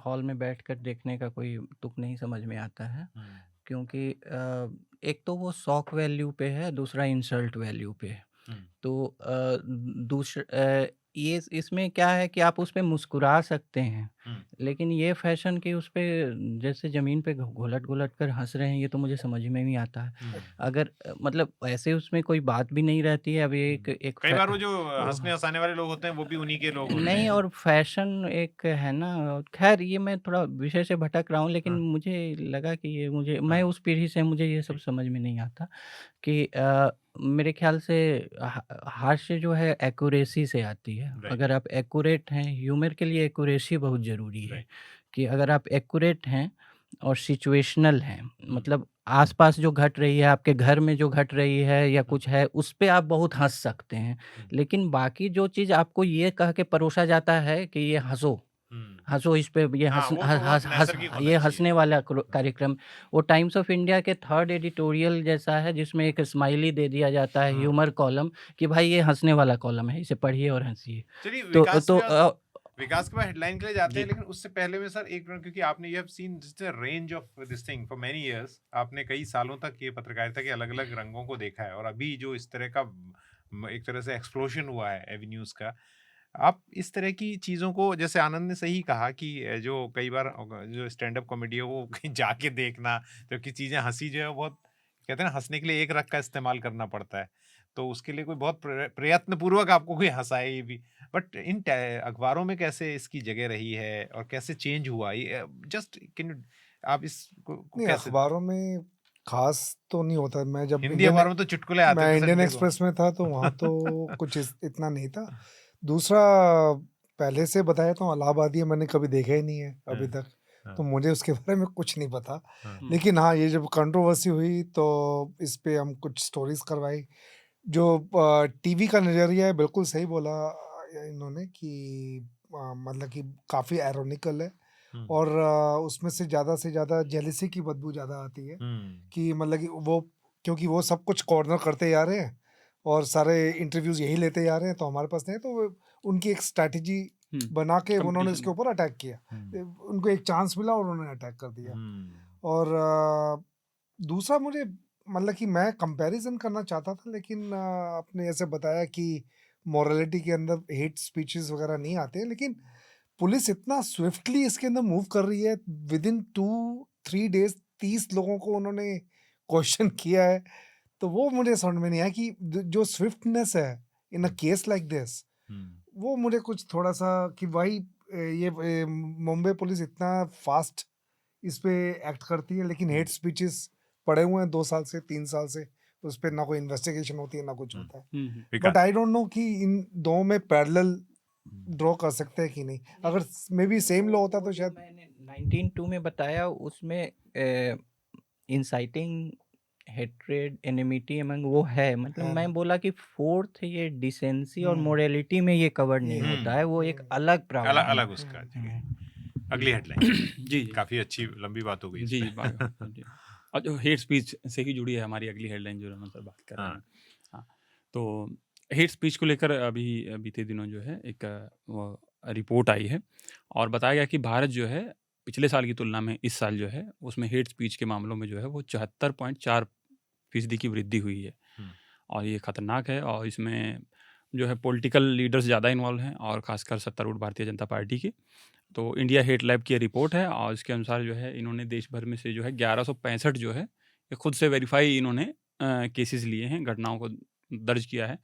हॉल में बैठकर देखने का कोई तुक नहीं समझ में आता है, क्योंकि एक तो वो शॉक वैल्यू पे है, दूसरा इंसल्ट वैल्यू पे है। तो ये इसमें क्या है कि आप उस पे मुस्कुरा सकते हैं, लेकिन ये फैशन कि उस पे जैसे ज़मीन पे घुलट-घुलट कर हँस रहे हैं, ये तो मुझे समझ में नहीं आता है। अगर मतलब ऐसे उसमें कोई बात भी नहीं रहती है। अब ये एक कई बार वो जो हंसने हंसाने वाले लोग होते हैं वो भी उन्हीं के लोग होते नहीं, हैं। और फैशन एक है ना, खैर ये मैं थोड़ा विषय से भटक रहा हूँ, लेकिन मुझे लगा कि ये मैं उस पीढ़ी से, मुझे ये सब समझ में नहीं आता कि मेरे ख्याल से हास्य जो है एक्यूरेसी से आती है। अगर आप एक्यूरेट हैं, ह्यूमर के लिए एक्यूरेसी बहुत ज़रूरी है कि अगर आप एक्यूरेट हैं और सिचुएशनल हैं, मतलब आसपास जो घट रही है, आपके घर में जो घट रही है या कुछ है, उस पे आप बहुत हँस सकते हैं। लेकिन बाकी जो चीज़ आपको ये कह के परोसा जाता है कि ये हँसो, हँसो इस पे, ये हाँ, वो तो बहुत नैसर्गिक होना ये चाहिए। हँसने वाला कार्यक्रम। वो टाइम्स ऑफ इंडिया के 3rd एडिटोरियल जैसा है, जिसमें एक स्माइली दे दिया जाता है, ह्यूमर कॉलम, कि भाई ये हँसने वाला कॉलम है, इसे पढ़िए और हँसिए। चलिए तो विकास के बाद हेडलाइन के लिए जाते हैं, लेकिन उससे पहले में सर एक मिनट, क्योंकि आपने you have seen range of this thing for many years. आपने कई सालों तक ये पत्रकारिता के अलग अलग रंगों को देखा है, और अभी जो इस तरह का एक तरह से एक्सप्लोजन हुआ है एवेन्यूज का, आप इस तरह की चीज़ों को, जैसे आनंद ने सही कहा कि जो कई बार जो स्टैंड अप कॉमेडी है वो कहीं जाके देखना, जबकि चीज़ें हंसी जो है बहुत, कहते हैं ना, हंसने के लिए एक रग का इस्तेमाल करना पड़ता है, तो उसके लिए कोई बहुत प्रयत्न पूर्वक आपको कोई हंसाए ये भी। बट इन अखबारों में कैसे इसकी जगह रही है और कैसे चेंज हुआ ये, जस्ट कैन यू, आप इसको नहीं, कैसे? अखबारों में खास तो नहीं होता। मैं जब हिंदी अखबारों में तो चुटकुले आते थे मैं इंडियन संडे को। एक्सप्रेस में था तो वहाँ तो कुछ इतना नहीं था। दूसरा, पहले से बताया तो इलाहाबादी मैंने कभी देखा ही नहीं है अभी तक, तो मुझे उसके बारे में कुछ नहीं पता। लेकिन हाँ, ये जब कंट्रोवर्सी हुई तो इस पे हम कुछ स्टोरीज करवाई। जो टीवी का नज़रिया है, बिल्कुल सही बोला इन्होंने कि मतलब कि काफ़ी आयरॉनिकल है, और उसमें से ज़्यादा जेलिसी की बदबू ज़्यादा आती है कि मतलब कि वो, क्योंकि वो सब कुछ कॉर्नर करते जा रहे हैं और सारे इंटरव्यूज यही लेते जा रहे हैं, तो हमारे पास नहीं है, तो उनकी एक स्ट्रैटेजी बना के उन्होंने इसके ऊपर अटैक किया। उनको एक चांस मिला और उन्होंने अटैक कर दिया। और दूसरा, मुझे मतलब कि मैं कंपैरिजन करना चाहता था, लेकिन आपने ऐसे बताया कि मॉरलिटी के अंदर हेट स्पीचेस वगैरह नहीं आते हैं, लेकिन पुलिस इतना स्विफ्टली इसके अंदर मूव कर रही है। विद इन 2-3 डेज 30 लोगों को उन्होंने क्वेश्चन किया है, तो वो मुझे समझ में नहीं आया कि जो स्विफ्टनेस है इन अ केस लाइक दिस, वो मुझे कुछ थोड़ा सा कि भाई ये मुंबई पुलिस इतना फास्ट इस पे एक्ट करती है, लेकिन हेट स्पीचेस पड़े हुए हैं 2 साल से 3 साल से, उस पर ना कोई इन्वेस्टिगेशन होती है ना कुछ होता है। बट आई डोंट नो कि इन दो में पैरेलल ड्रॉ कर सकते हैं कि नहीं। अगर मे बी सेम लॉ होता तो शायद। मैंने 19.2 में बताया, उसमें इंसाइटिंग हेट्रेड एनिमिटी अमंग वो है, मतलब मैं बोला कि 4th ये डिसेंसी और मोरालिटी में ये कवर नहीं होता है, वो एक अलग प्रावधान है। अलग उसका अगली हेडलाइन। जी काफी अच्छी लंबी बात हो गई जी जी। और जो हेट स्पीच से ही जुड़ी है हमारी अगली हेडलाइन जो रमन सर बात कर रहे हैं। हाँ, तो हेट स्पीच को लेकर अभी बीते दिनों जो है एक रिपोर्ट आई है और बताया गया कि भारत जो है पिछले साल की तुलना में इस साल जो है उसमें हेट स्पीच के मामलों में जो है वो 74.4% की वृद्धि हुई है। और ये खतरनाक है, और इसमें जो है पॉलिटिकल लीडर्स ज़्यादा इन्वॉल्व हैं, और खासकर सत्तारूढ़ भारतीय जनता पार्टी के। तो इंडिया हेट लैब की रिपोर्ट है, और इसके अनुसार जो है इन्होंने देश भर में से जो है 1165 जो है ये खुद से वेरीफाई इन्होंने केसेस लिए हैं, घटनाओं को दर्ज किया है,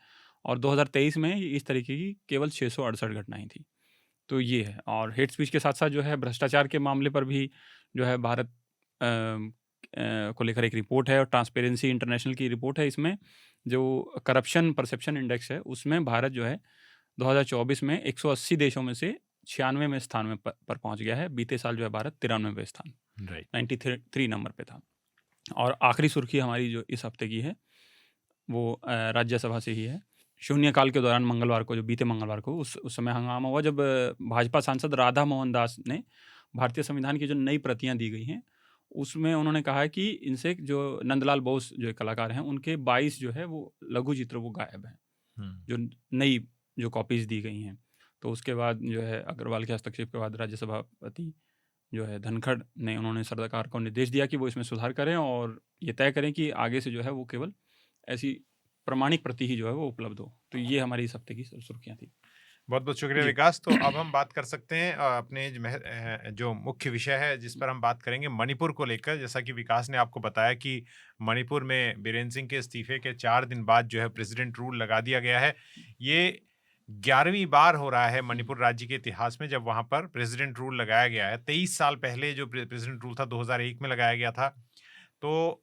और 2023 में इस तरीके की केवल 668 घटनाएं थी। तो ये है। और हेट स्पीच के साथ साथ जो है भ्रष्टाचार के मामले पर भी जो है भारत को लेकर एक रिपोर्ट है, और ट्रांसपेरेंसी इंटरनेशनल की रिपोर्ट है। इसमें जो करप्शन परसेप्शन इंडेक्स है उसमें भारत जो है 2024 में 180 देशों में से 96वें स्थान में पर पहुंच गया है। बीते साल जो है भारत 93वें स्थान, 93 नंबर पे था। और आखिरी सुर्खी हमारी जो इस हफ्ते की है वो राज्यसभा से ही है। शून्यकाल के दौरान मंगलवार को, जो बीते मंगलवार को, उस समय हंगामा हुआ जब भाजपा सांसद राधा मोहन दास ने भारतीय संविधान की जो नई प्रतियां दी गई हैं उसमें उन्होंने कहा है कि इनसे जो नंदलाल बोस जो कलाकार हैं उनके 22 जो है वो लघु चित्र वो गायब हैं, जो नई जो कॉपीज दी गई हैं। तो उसके बाद जो है अग्रवाल के हस्तक्षेप के बाद राज्यसभापति जो है धनखड़ ने, उन्होंने सरकार को निर्देश दिया कि वो इसमें सुधार करें और ये तय करें कि आगे से जो है वो केवल ऐसी प्रमाणिक प्रति ही जो है वो उपलब्ध हो। तो ये हमारी इस हफ्ते की सुर्खियाँ थी। बहुत बहुत शुक्रिया विकास। तो अब हम बात कर सकते हैं अपने जो मुख्य विषय है जिस पर हम बात करेंगे, मणिपुर को लेकर। जैसा कि विकास ने आपको बताया कि मणिपुर में बीरेन्द्र सिंह के इस्तीफे के 4 दिन बाद जो है प्रेसिडेंट रूल लगा दिया गया है। ये 11वीं बार हो रहा है मणिपुर राज्य के इतिहास में जब वहाँ पर प्रेसिडेंट रूल लगाया गया है। 23 साल पहले जो प्रेसिडेंट रूल था 2001 में लगाया गया था। तो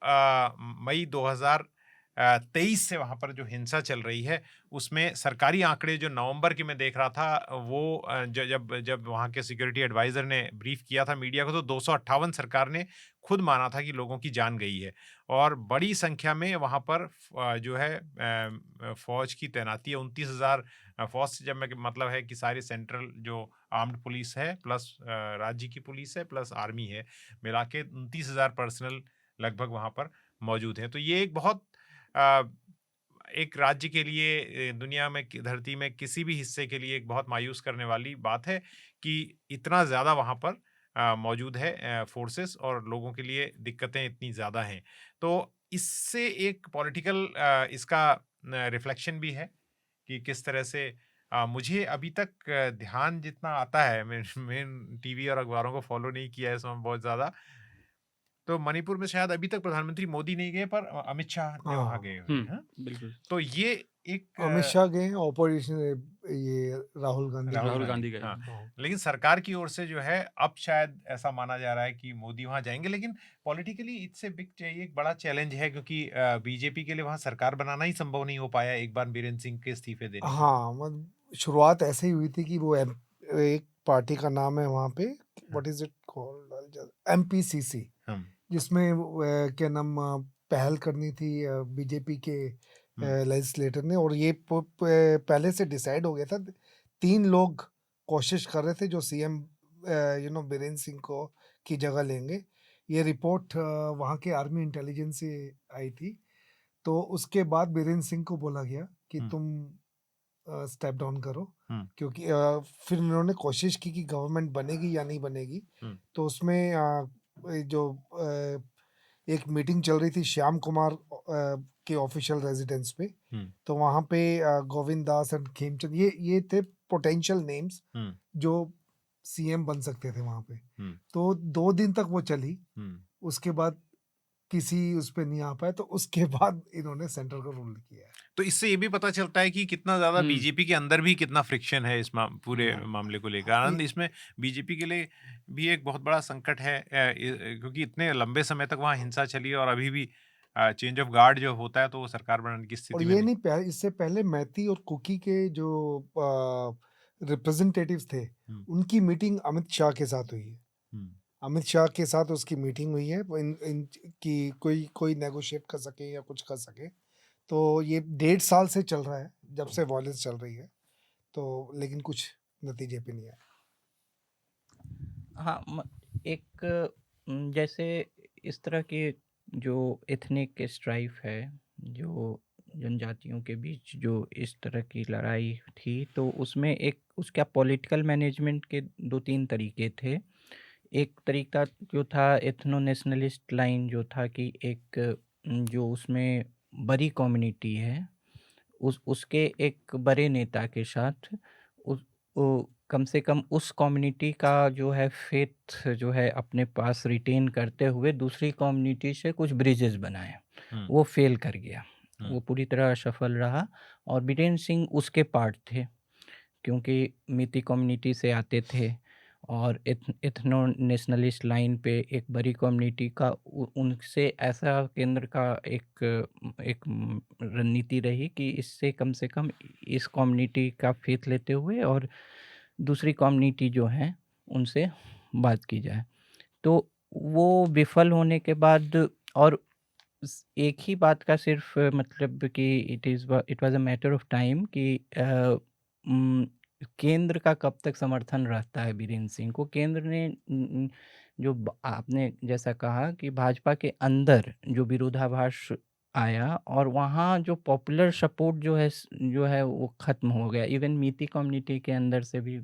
मई 2023 से वहाँ पर जो हिंसा चल रही है उसमें सरकारी आंकड़े जो नवंबर के मैं देख रहा था वो जब वहाँ के सिक्योरिटी एडवाइज़र ने ब्रीफ किया था मीडिया को, तो 258 सरकार ने खुद माना था कि लोगों की जान गई है। और बड़ी संख्या में वहाँ पर जो है फौज की तैनाती है। 29,000 फौज से जब मैं मतलब है कि सारी सेंट्रल जो आर्म्ड पुलिस है प्लस राज्य की पुलिस है प्लस आर्मी है, मिला के 29,000 पर्सनल लगभग वहाँ पर मौजूद हैं। तो ये एक बहुत एक राज्य के लिए, दुनिया में धरती में किसी भी हिस्से के लिए एक बहुत मायूस करने वाली बात है कि इतना ज़्यादा वहाँ पर मौजूद है फोर्सेस और लोगों के लिए दिक्कतें इतनी ज़्यादा हैं। तो इससे एक पॉलिटिकल इसका रिफ्लेक्शन भी है कि किस तरह से मुझे अभी तक ध्यान जितना आता है, मैं टीवी और अखबारों को फॉलो नहीं किया है इस समय बहुत ज़्यादा, तो मणिपुर में शायद अभी तक प्रधानमंत्री मोदी नहीं गए पर अमित शाह ने वहाँ गए हुए हैं। बिल्कुल। तो ये एक अमित शाह गए, ऑपोजिशन ये राहुल गांधी गए। हाँ। लेकिन सरकार की ओर से जो है अब शायद ऐसा माना जा रहा है कि मोदी वहाँ जाएंगे, लेकिन पॉलिटिकली इससे बिग चाहिए, एक बड़ा चैलेंज है क्योंकि बीजेपी के लिए वहाँ सरकार बनाना ही संभव नहीं हो पाया एक बार बीरेन्द्र सिंह के इस्तीफे देने। हाँ, मतलब शुरुआत ऐसे ही हुई थी कि वो एक पार्टी का नाम है वहाँ पे, what is it called, MPCC, जिसमें क्या नाम पहल करनी थी बीजेपी के लेजिस्लेटर ने, और ये पहले से डिसाइड हो गया था। 3 लोग कोशिश कर रहे थे जो सीएम बीरेन्द्र सिंह को की जगह लेंगे। ये रिपोर्ट वहाँ के आर्मी इंटेलिजेंस से आई थी। तो उसके बाद बीरेन्द्र सिंह को बोला गया कि तुम स्टेप डाउन करो, क्योंकि फिर उन्होंने कोशिश की कि गवर्नमेंट बनेगी या नहीं बनेगी। तो उसमें जो एक मीटिंग चल रही थी श्याम कुमार के ऑफिशियल रेजिडेंस पे, तो वहाँ पे गोविंद दास एंड खेमचंद ये थे पोटेंशियल नेम्स जो सीएम बन सकते थे वहाँ पे। तो 2 दिन तक वो चली, उसके बाद किसी उस पे नहीं आ पाया, तो उसके बाद इन्होंने सेंटर को रूल किया है। तो इससे ये भी पता चलता है कि कितना ज़्यादा बीजेपी के अंदर भी कितना फ्रिक्शन है इस पूरे मामले को लेकर। आनंद, इसमें बीजेपी के लिए भी एक बहुत बड़ा संकट है क्योंकि इतने लंबे समय तक वहाँ हिंसा चली और अभी भी चेंज ऑफ गार्ड जो होता है तो वो सरकार बनाने की स्थिति में नहीं। इससे पहले मैती और कुकी के जो रिप्रेजेंटेटिव्स थे उनकी मीटिंग अमित शाह के साथ हुई है। अमित शाह के साथ उसकी मीटिंग हुई है कि कोई नेगोशिएट कर सके या कुछ कर सके। तो ये 1.5 साल से चल रहा है जब से वॉयलेंस चल रही है, तो लेकिन कुछ नतीजे पे नहीं आया। हाँ, एक जैसे इस तरह के जो एथनिक स्ट्राइफ है, जो जनजातियों के बीच जो इस तरह की लड़ाई थी, तो उसमें एक उसका पॉलिटिकल मैनेजमेंट के 2-3 तरीके थे। एक तरीका जो था एथनो नेशनलिस्ट लाइन जो था कि एक जो उसमें बड़ी कम्युनिटी है उसके एक बड़े नेता के साथ कम से कम उस कम्युनिटी का जो है फेथ जो है अपने पास रिटेन करते हुए दूसरी कम्युनिटी से कुछ ब्रिजेस बनाए। वो फेल कर गया, वो पूरी तरह असफल रहा। और बीरेन्द्र सिंह उसके पार्ट थे, क्योंकि मिती कम्युनिटी से आते थे और एथनो नेशनलिस्ट लाइन पे एक बड़ी कम्युनिटी का उनसे ऐसा केंद्र का एक रणनीति रही कि इससे कम से कम इस कम्युनिटी का फेथ लेते हुए और दूसरी कम्युनिटी जो है उनसे बात की जाए। तो वो विफल होने के बाद और एक ही बात का सिर्फ मतलब कि it was a matter of time कि केंद्र का कब तक समर्थन रहता है बीरेन्द्र सिंह को। केंद्र ने जो आपने जैसा कहा कि भाजपा के अंदर जो विरोधाभास आया और वहाँ जो पॉपुलर सपोर्ट जो है वो ख़त्म हो गया। इवन मिती कम्युनिटी के अंदर से भी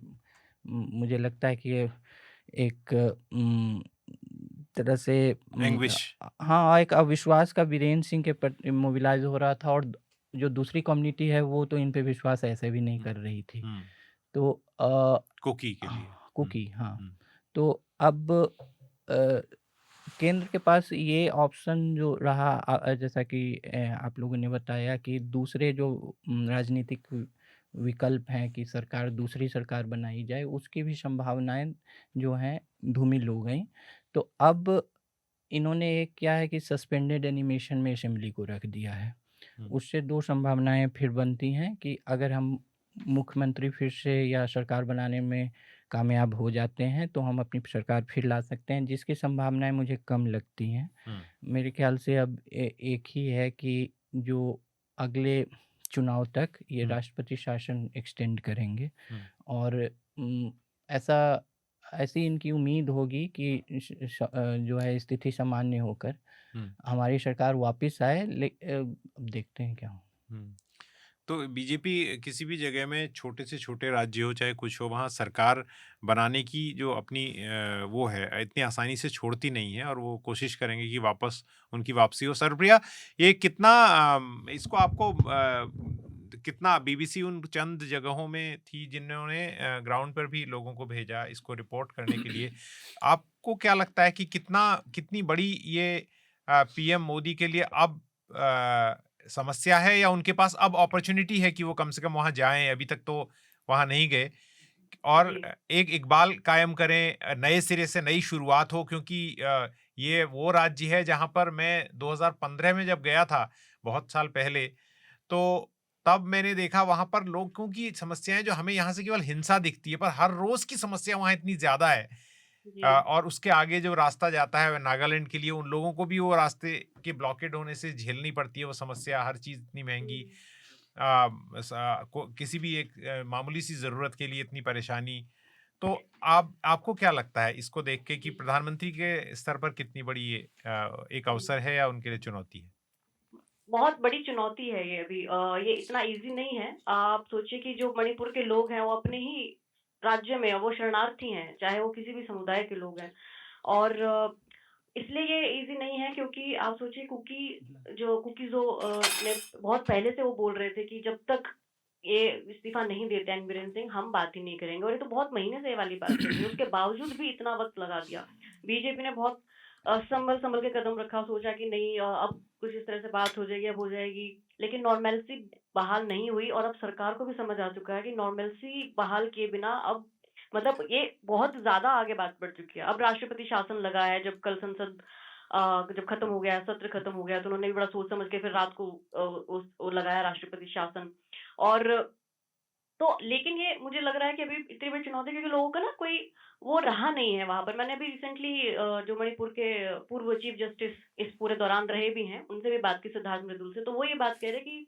मुझे लगता है कि ये एक तरह से एंग्विश, हाँ, एक अविश्वास का बीरेन्द्र सिंह के प्रति मोबिलाइज हो रहा था और जो दूसरी कम्युनिटी है वो तो इन पे विश्वास ऐसे भी नहीं कर रही थी। तो कुकी के लिए कुकी, हाँ। तो अब केंद्र के पास ये ऑप्शन जो रहा, जैसा कि आप लोगों ने बताया कि दूसरे जो राजनीतिक विकल्प हैं कि दूसरी सरकार बनाई जाए, उसकी भी संभावनाएं जो हैं धूमिल हो गई। तो अब इन्होंने एक क्या है कि सस्पेंडेड एनिमेशन में असेंबली को रख दिया है। उससे दो संभावनाएं फिर बनती हैं कि अगर हम मुख्यमंत्री फिर से या सरकार बनाने में कामयाब हो जाते हैं तो हम अपनी सरकार फिर ला सकते हैं, जिसकी संभावनाएं मुझे कम लगती हैं। मेरे ख्याल से अब एक ही है कि जो अगले चुनाव तक ये राष्ट्रपति शासन एक्सटेंड करेंगे और ऐसी इनकी उम्मीद होगी कि जो है स्थिति सामान्य होकर हमारी सरकार वापस आए। अब देखते हैं क्या हो। तो बीजेपी किसी भी जगह में छोटे से छोटे राज्य हो चाहे कुछ हो, वहाँ सरकार बनाने की जो अपनी वो है इतनी आसानी से छोड़ती नहीं है और वो कोशिश करेंगे कि वापस उनकी वापसी हो। सर्वप्रिया, ये कितना इसको आपको कितना बीबीसी उन चंद जगहों में थी जिन्होंने ग्राउंड पर भी लोगों को भेजा इसको रिपोर्ट करने के लिए। आपको क्या लगता है कि कितनी बड़ी ये पीएम मोदी के लिए अब समस्या है या उनके पास अब अपॉर्चुनिटी है कि वो कम से कम वहां जाएं, अभी तक तो वहां नहीं गए, और एक इकबाल कायम करें, नए सिरे से नई शुरुआत हो? क्योंकि ये वो राज्य है जहां पर मैं 2015 में जब गया था, बहुत साल पहले, तो तब मैंने देखा वहां पर लोगों की समस्याएं जो हमें यहाँ से केवल हिंसा दिखती है, पर हर रोज की समस्या वहां इतनी ज्यादा है। और उसके आगे जो रास्ता जाता है नागालैंड के लिए, उन लोगों को भी वो रास्ते के ब्लॉकेड होने से झेलनी पड़ती है वो समस्या। हर चीज इतनी महंगी, किसी भी एक मामूली सी जरूरत के लिए इतनी परेशानी। तो आपको क्या लगता है इसको देख के कि प्रधानमंत्री के स्तर पर कितनी बड़ी ये एक अवसर है या उनके लिए चुनौती है? बहुत बड़ी चुनौती है ये अभी। ये इतना इजी नहीं है। आप सोचिए कि जो मणिपुर के लोग हैं वो अपने ही राज्य में वो शरणार्थी हैं, चाहे वो किसी भी समुदाय के लोग हैं। और इसलिए ये इजी नहीं है क्योंकि आप सोचिए कुकी जो ने बहुत पहले से वो बोल रहे थे कि जब तक ये इस्तीफा नहीं देते हैं बीरेन्द्र सिंह, हम बात ही नहीं करेंगे। और ये तो बहुत महीने से ये वाली बात चल रही है, उसके बावजूद भी इतना वक्त लगा दिया। बीजेपी ने बहुत संभल के कदम रखा, सोचा कि नहीं अब कुछ इस तरह से बात हो जाएगी, अब हो जाएगी, लेकिन नॉर्मलसी बहाल नहीं हुई। और अब सरकार को भी समझ आ चुका है कि नॉर्मलसी बहाल किए बिना अब मतलब ये बहुत ज्यादा आगे बात बढ़ चुकी है। अब राष्ट्रपति शासन लगा है, जब कल संसद जब खत्म हो गया, सत्र खत्म हो गया, तो उन्होंने भी बड़ा सोच समझ के फिर रात को वो लगाया राष्ट्रपति शासन। और तो लेकिन ये मुझे लग रहा है कि अभी इतनी बड़ी चुनौती, क्योंकि लोगों का ना कोई वो रहा नहीं है वहां पर। मैंने अभी रिसेंटली जो मणिपुर के पूर्व चीफ जस्टिस इस पूरे दौरान रहे भी हैं, उनसे भी बात की, सिद्धार्थ मृदुल से। तो वो ये बात कह रहे कि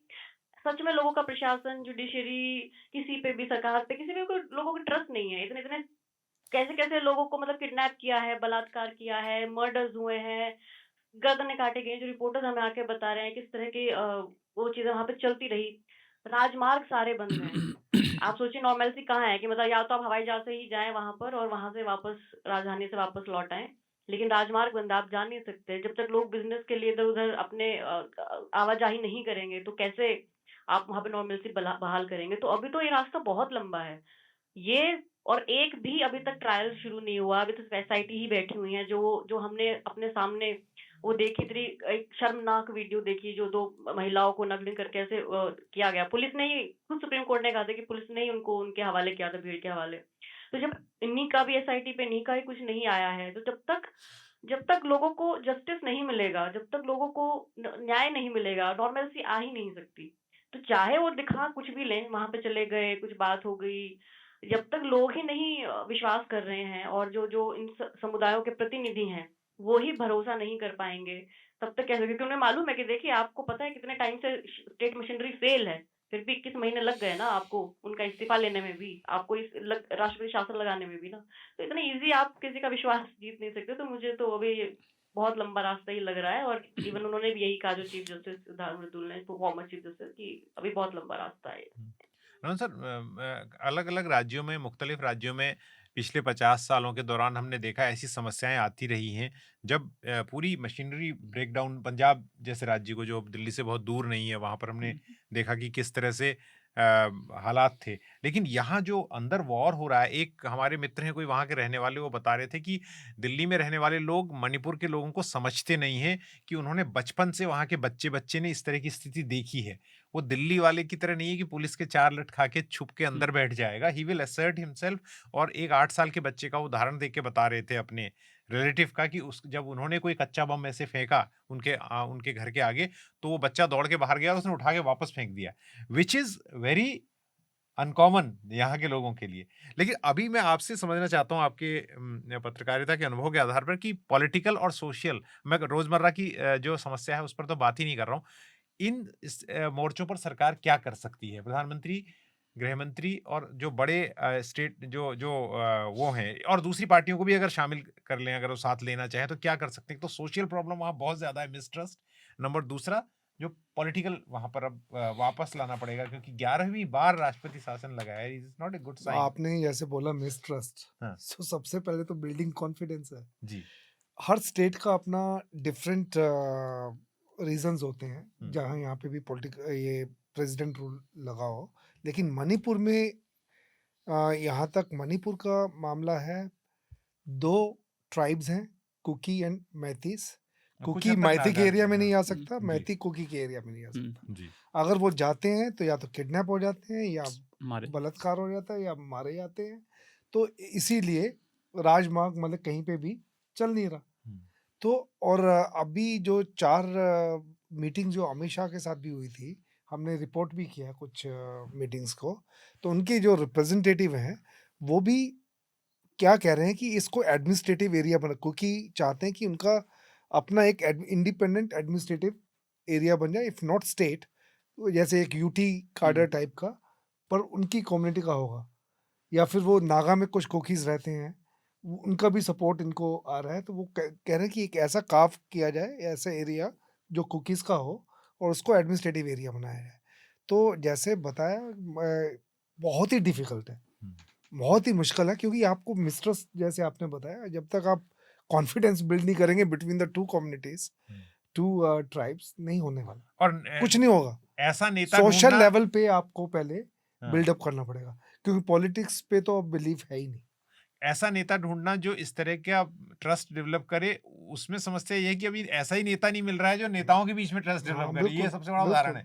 सच में लोगों का प्रशासन, जुडिशरी, किसी पे भी, सरकार पे, किसी पे कोई लोगों को ट्रस्ट नहीं है। इतने इतने कैसे लोगों को मतलब किडनैप किया है, बलात्कार किया है, मर्डर्स हुए हैं, गर्दनें काटे गए। जो रिपोर्टर्स हमें आके बता रहे हैं किस तरह की वो चीजें वहां पे चलती रही। राजमार्ग सारे बंद हैं। आप सोचिए नॉर्मलसी कहाँ है कि मतलब या तो आप हवाई जहाज से ही जाएं वहां पर और वहां से वापस राजधानी से वापस लौट आएं, लेकिन राजमार्ग बंद, आप जा नहीं सकते। जब तक लोग बिजनेस के लिए इधर उधर अपने आवाजाही नहीं करेंगे तो कैसे आप वहां पे नॉर्मलसी बहाल करेंगे? तो अभी तो ये रास्ता बहुत लंबा है ये, और एक भी अभी तक ट्रायल शुरू नहीं हुआ। अभी तो एसआईटी ही बैठी हुई है जो हमने अपने सामने वो देखी इतनी एक शर्मनाक वीडियो देखी जो 2 महिलाओं को नग्न करके ऐसे किया गया। पुलिस ने ही खुद सुप्रीम कोर्ट ने कहा था कि पुलिस ने ही उनको उनके हवाले किया था, भीड़ के हवाले। तो जब इन्हीं का भी एसआईटी पे इन्हीं का ही कुछ नहीं आया है, तो जब तक लोगों को जस्टिस नहीं मिलेगा, जब तक लोगों को न्याय नहीं मिलेगा, नॉर्मलसी आ ही नहीं सकती। तो चाहे वो दिखा कुछ भी लें, वहां पे चले गए, कुछ बात हो गई, जब तक लोग ही नहीं विश्वास कर रहे हैं और जो जो इन समुदायों के प्रतिनिधि हैं वो ही भरोसा नहीं कर पाएंगे, तब तक कैसे? क्योंकि उन्हें मालूम है कि देखिए आपको पता है कितने टाइम से स्टेट मशीनरी फेल है, फिर भी 21 महीने लग गए ना आपको उनका इस्तीफा लेने में भी, आपको राष्ट्रपति शासन लगाने में भी ना। तो इतना इजी आप किसी का विश्वास जीत नहीं सकते। तो मुझे तो अभी बहुत लंबा रास्ता ही लग रहा है, और इवन उन्होंने भी यही कहा जो चीफ जस्टिस सिद्धार्थ मृदुल ने, फॉर्मर चीफ जस्टिस, की अभी बहुत लंबा रास्ता है। रमन सर, अलग अलग राज्यों में, मुख्तलिफ राज्यों में पिछले 50 सालों के दौरान हमने देखा ऐसी समस्याएं आती रही हैं जब पूरी मशीनरी ब्रेकडाउन, पंजाब जैसे राज्य को जो दिल्ली से बहुत दूर नहीं है, वहाँ पर हमने देखा कि किस तरह से हालात थे। लेकिन यहाँ जो अंदर वॉर हो रहा है, एक हमारे मित्र हैं कोई वहाँ के रहने वाले, वो बता रहे थे कि दिल्ली में रहने वाले लोग मणिपुर के लोगों को समझते नहीं हैं कि उन्होंने बचपन से वहाँ के बच्चे बच्चे ने इस तरह की स्थिति देखी है। वो दिल्ली वाले की तरह नहीं है कि पुलिस के 4 लठ खा के छुप के अंदर बैठ जाएगा। He will assert himself. और एक 8 साल के बच्चे का उदाहरण देके बता रहे थे अपने रिलेटिव का कि उस जब उन्होंने कोई कच्चा बम ऐसे फेंका उनके घर के आगे, तो वो बच्चा दौड़ के बाहर गया और उसने उठा के वापस फेंक दिया, विच इज वेरी अनकॉमन यहाँ के लोगों के लिए। लेकिन अभी मैं आपसे समझना चाहता हूँ आपके पत्रकारिता के अनुभव के आधार पर कि पॉलिटिकल और सोशल, मैं रोजमर्रा की जो समस्या है उस पर तो बात ही नहीं कर रहा हूँ, इन मोर्चों पर सरकार क्या कर सकती है? प्रधानमंत्री, गृह मंत्री और जो बड़े स्टेट जो जो वो हैं, और दूसरी पार्टियों को भी अगर शामिल कर लें, अगर वो साथ लेना चाहे तो क्या कर सकते हैं? तो सोशल प्रॉब्लम वहाँ बहुत ज्यादा है, मिसट्रस्ट नंबर, दूसरा जो पॉलिटिकल वहां पर अब वापस लाना पड़ेगा क्योंकि 11वीं बार राष्ट्रपति शासन लगाया है। Is not a good sign. आपने जैसे बोला मिसट्रस्ट, हाँ। तो सबसे पहले तो बिल्डिंग कॉन्फिडेंस है जी। हर स्टेट का अपना डिफरेंट रीजंस होते हैं जहाँ यहाँ पे भी ये प्रेसिडेंट रूल लगा हो, लेकिन मणिपुर में यहाँ तक मणिपुर का मामला है, 2 ट्राइब्स हैं, कुकी एंड मैतीस। कुकी मैती के एरिया में नहीं आ सकता, मैती कुकी के एरिया में नहीं आ सकता। जी। अगर वो जाते हैं तो या तो किडनैप हो जाते हैं या मारे बलात्कार हो जाता है या मारे जाते हैं। तो इसीलिए राजमार्ग मतलब कहीं पे भी चल नहीं रहा। तो और अभी जो 4 मीटिंग जो अमित शाह के साथ भी हुई थी, हमने रिपोर्ट भी किया कुछ मीटिंग्स को, तो उनके जो रिप्रेजेंटेटिव हैं वो भी क्या कह रहे हैं कि इसको एडमिनिस्ट्रेटिव एरिया बना, क्योंकि चाहते हैं कि उनका अपना एक इंडिपेंडेंट एडमिनिस्ट्रेटिव एरिया बन जाए, इफ नॉट स्टेट, जैसे एक यूटी कार्डर टाइप का, पर उनकी कम्युनिटी का होगा। या फिर वो नागा में कुछ कोकीज रहते हैं, उनका भी सपोर्ट इनको आ रहा है, तो वो कह रहे हैं कि एक ऐसा काफ किया जाए, ऐसा एरिया जो कुकीज़ का हो और उसको एडमिनिस्ट्रेटिव एरिया बनाया जाए। तो जैसे बताया बहुत ही डिफ़िकल्ट है, बहुत ही मुश्किल है, क्योंकि आपको मिस्ट्रस्ट, जैसे आपने बताया, जब तक आप कॉन्फिडेंस बिल्ड नहीं करेंगे बिटवीन द 2 कम्युनिटीज, 2 ट्राइब्स, नहीं होने वाला और कुछ नहीं होगा। ऐसा नेता सोशल लेवल पे आपको पहले बिल्डअप करना पड़ेगा, क्योंकि पॉलिटिक्स पे तो अब बिलीव है ही नहीं। ऐसा नेता ढूंढना जो इस तरह का ट्रस्ट डेवलप करे, उसमें समस्या ये है कि अभी ऐसा ही नेता नहीं मिल रहा है जो नेताओं के बीच में ट्रस्ट डेवलप करे। ये सबसे बड़ा उदाहरण है,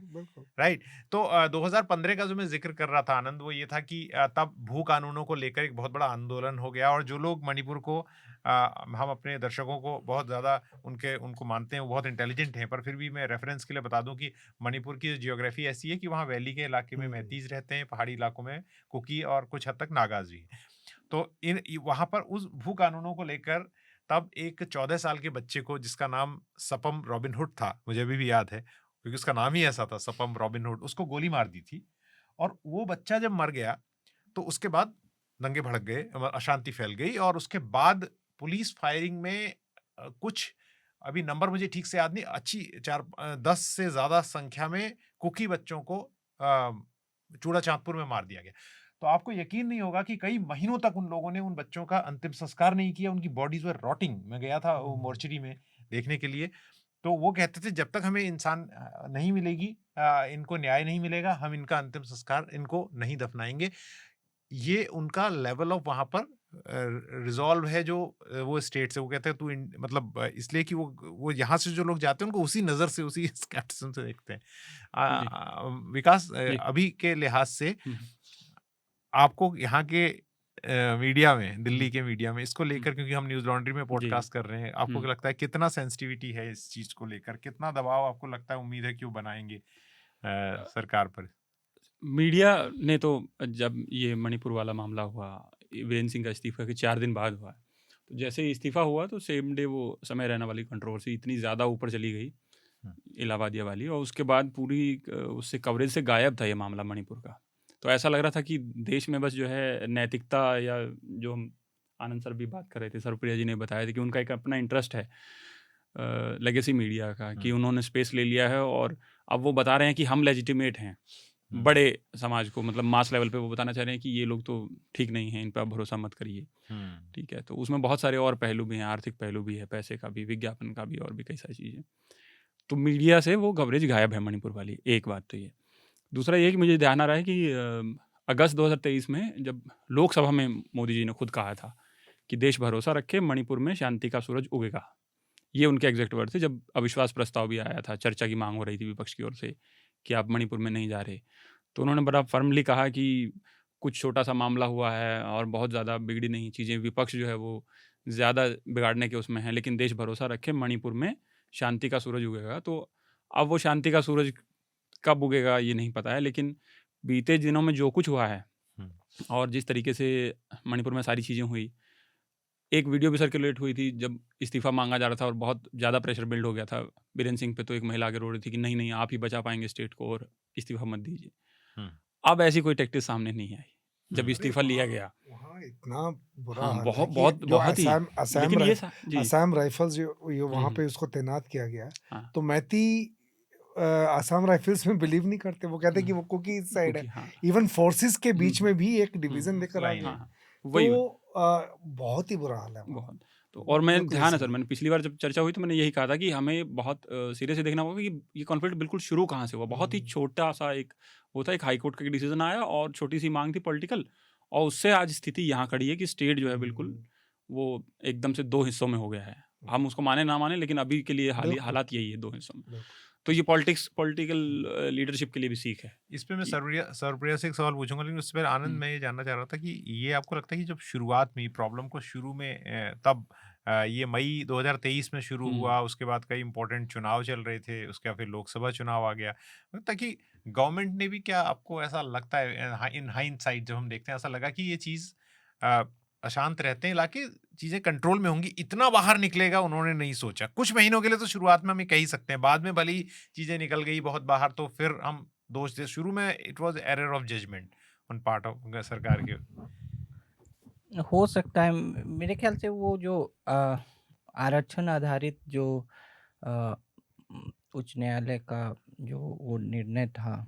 राइट। तो 2015 का जो मैं जिक्र कर रहा था आनंद, वो ये था कि तब भू कानूनों को लेकर एक बहुत बड़ा आंदोलन हो गया, और जो लोग मणिपुर को हम अपने दर्शकों को बहुत ज़्यादा उनको मानते हैं, वो बहुत इंटेलिजेंट हैं, पर फिर भी मैं रेफरेंस के लिए बता दूं कि मणिपुर की जियोग्राफी ऐसी है कि वहाँ वैली के इलाके में मैतीज रहते हैं, पहाड़ी इलाकों में कुकी और कुछ हद तक नागाज भी। तो वहां पर उस भू कानूनों को लेकर तब एक 14 साल के बच्चे को, जिसका नाम सपम रॉबिनहुड था, मुझे अभी भी याद है क्योंकि उसका नाम ही ऐसा था, सपम रॉबिनहुड, उसको गोली मार दी थी। और वो बच्चा जब मर गया तो उसके बाद दंगे भड़क गए, अशांति फैल गई, और उसके बाद पुलिस फायरिंग में कुछ, अभी नंबर मुझे ठीक से याद नहीं, अच्छी 4-10 से ज्यादा संख्या में कुकी बच्चों को चूड़ा चांदपुर में मार दिया गया। तो आपको यकीन नहीं होगा कि कई महीनों तक उन लोगों ने उन बच्चों का अंतिम संस्कार नहीं किया, उनकी बॉडीज वर रॉटिंग। मैं गया था वो मोर्चरी में देखने के लिए, तो वो कहते थे जब तक हमें इंसान नहीं मिलेगी, इनको न्याय नहीं मिलेगा, हम इनका अंतिम संस्कार, इनको नहीं दफनाएंगे। ये उनका लेवल ऑफ वहां पर रिजॉल्व है जो वो स्टेट से, वो कहते हैं तू मतलब इसलिए कि वो यहाँ से जो लोग जाते हैं उनको उसी नज़र से, उसी स्केप्टिसिज्म से देखते हैं। विकास, अभी के लिहाज से आपको यहाँ के मीडिया में, दिल्ली के मीडिया में इसको लेकर, क्योंकि हम न्यूज़ लॉन्ड्री में पॉडकास्ट कर रहे हैं, आपको क्या लगता है कितना सेंसिटिविटी है इस चीज़ को लेकर, कितना दबाव आपको लगता है, उम्मीद है कि वो बनाएंगे सरकार पर? मीडिया ने तो जब ये मणिपुर वाला मामला हुआ, वीरेंद्र सिंह का इस्तीफा के 4 दिन बाद हुआ, तो जैसे ही इस्तीफा हुआ तो सेम डे वो समय रैना वाली कंट्रोवर्सी इतनी ज़्यादा ऊपर चली गई, इलाहाबादिया वाली, और उसके बाद पूरी उससे कवरेज से गायब था ये मामला मणिपुर का। तो ऐसा लग रहा था कि देश में बस जो है नैतिकता, या जो हम आनंद सर भी बात कर रहे थे, सरप्रिया जी ने बताया था कि उनका एक अपना इंटरेस्ट है लेगेसी मीडिया का, कि उन्होंने स्पेस ले लिया है और अब वो बता रहे हैं कि हम लेजिटिमेट हैं बड़े समाज को, मतलब मास लेवल पे वो बताना चाह रहे हैं कि ये लोग तो ठीक नहीं हैं, इन पर आप भरोसा मत करिए। ठीक है, तो उसमें बहुत सारे और पहलू भी हैं, आर्थिक पहलू भी है, पैसे का भी, विज्ञापन का भी, और भी कई सारी चीज़ें। तो मीडिया से वो कवरेज गायब है मणिपुर वाली, एक बात तो ये। दूसरा ये कि मुझे ध्यान आ रहा है कि अगस्त 2023 में जब लोकसभा में मोदी जी ने खुद कहा था कि देश भरोसा रखे, मणिपुर में शांति का सूरज उगेगा, ये उनके एग्जैक्ट वर्ड थे। जब अविश्वास प्रस्ताव भी आया था, चर्चा की मांग हो रही थी विपक्ष की ओर से कि आप मणिपुर में नहीं जा रहे, तो उन्होंने बड़ा फर्मली कहा कि कुछ छोटा सा मामला हुआ है और बहुत ज़्यादा बिगड़ी नहीं चीज़ें, विपक्ष जो है वो ज़्यादा बिगाड़ने के उसमें है, लेकिन देश भरोसा रखे, मणिपुर में शांति का सूरज उगेगा। तो अब वो शांति का सूरज कब उगेगा ये नहीं पता है, लेकिन बीते दिनों में जो कुछ हुआ है और जिस तरीके से मणिपुर में सारी चीज़ें हुई, एक वीडियो भी सर्कुलेट हुई थी जब इस्तीफा मांगा जा रहा था और बहुत ज़्यादा प्रेशर बिल्ड हो गया था बीरेंद्र सिंह पे, तो एक महिला आगे रो रही थी कि नहीं नहीं, आप ही बचा पाएंगे स्टेट को और इस्तीफा मत दीजिए। अब ऐसी कोई टैक्टिस सामने नहीं आई जब इस्तीफा लिया गया। वहाँ इतना बुरा हाँ, हाल बहुत है बहुत कि जो बहुत ही, लेकिन ये असम राइफल्स जो वहाँ पे उसको तैनात किया गया, हाँ, तो मैती असम राइफल्स में बिलीव नहीं करते, वो कहते हैं कि वो कुकी साइड है। हाँ, इवन फोर्सेस के बीच में भी एक डिवीजन लेकर आ गए, हाँ, वही तो बहुत ही बुरा हाल है वहाँ। बहुत। तो और मैं बिल्कुल ध्यान है ऐसे सर, मैंने पिछली बार जब चर्चा हुई तो मैंने यही कहा था कि हमें बहुत सीरियसली देखना होगा कि ये कॉन्फ्लिक्ट बिल्कुल शुरू कहाँ से हुआ। बहुत ही छोटा सा एक वो था, एक हाई कोर्ट का डिसीजन आया और छोटी सी मांग थी पॉलिटिकल, और उससे आज स्थिति यहाँ खड़ी है कि स्टेट जो है बिल्कुल वो एकदम से 2 हिस्सों में हो गया है। हम उसको माने ना माने, लेकिन अभी के लिए हालात यही है 2 हिस्सों में। तो ये पॉलिटिकल लीडरशिप के लिए भी सीख है। इस पे मैं सरप्रिया से एक सवाल पूछूंगा, लेकिन उससे पहले आनंद, मैं ये जानना चाह रहा था कि ये आपको लगता है कि जब शुरुआत में प्रॉब्लम को शुरू में तब ये मई 2023 में शुरू हुआ, उसके बाद कई इंपॉर्टेंट चुनाव चल रहे थे, उसके बाद फिर लोकसभा चुनाव आ गया, ताकि गवर्नमेंट ने भी, क्या आपको ऐसा लगता है इन हाइंडसाइट जब हम देखते हैं, ऐसा लगा कि ये चीज़ अशांत रहते हैं इलाके, चीज़ें कंट्रोल में होंगी, इतना बाहर निकलेगा उन्होंने नहीं सोचा। कुछ महीनों के लिए तो शुरुआत में हम कह ही सकते हैं, बाद में भली चीज़ें निकल गई बहुत बाहर तो फिर हम दोष दे, शुरू में it was error of judgement on part of सरकार के। हो सकता है, मेरे ख्याल से वो जो आरक्षण आधारित जो उच्च न्यायालय का जो वो निर्णय था,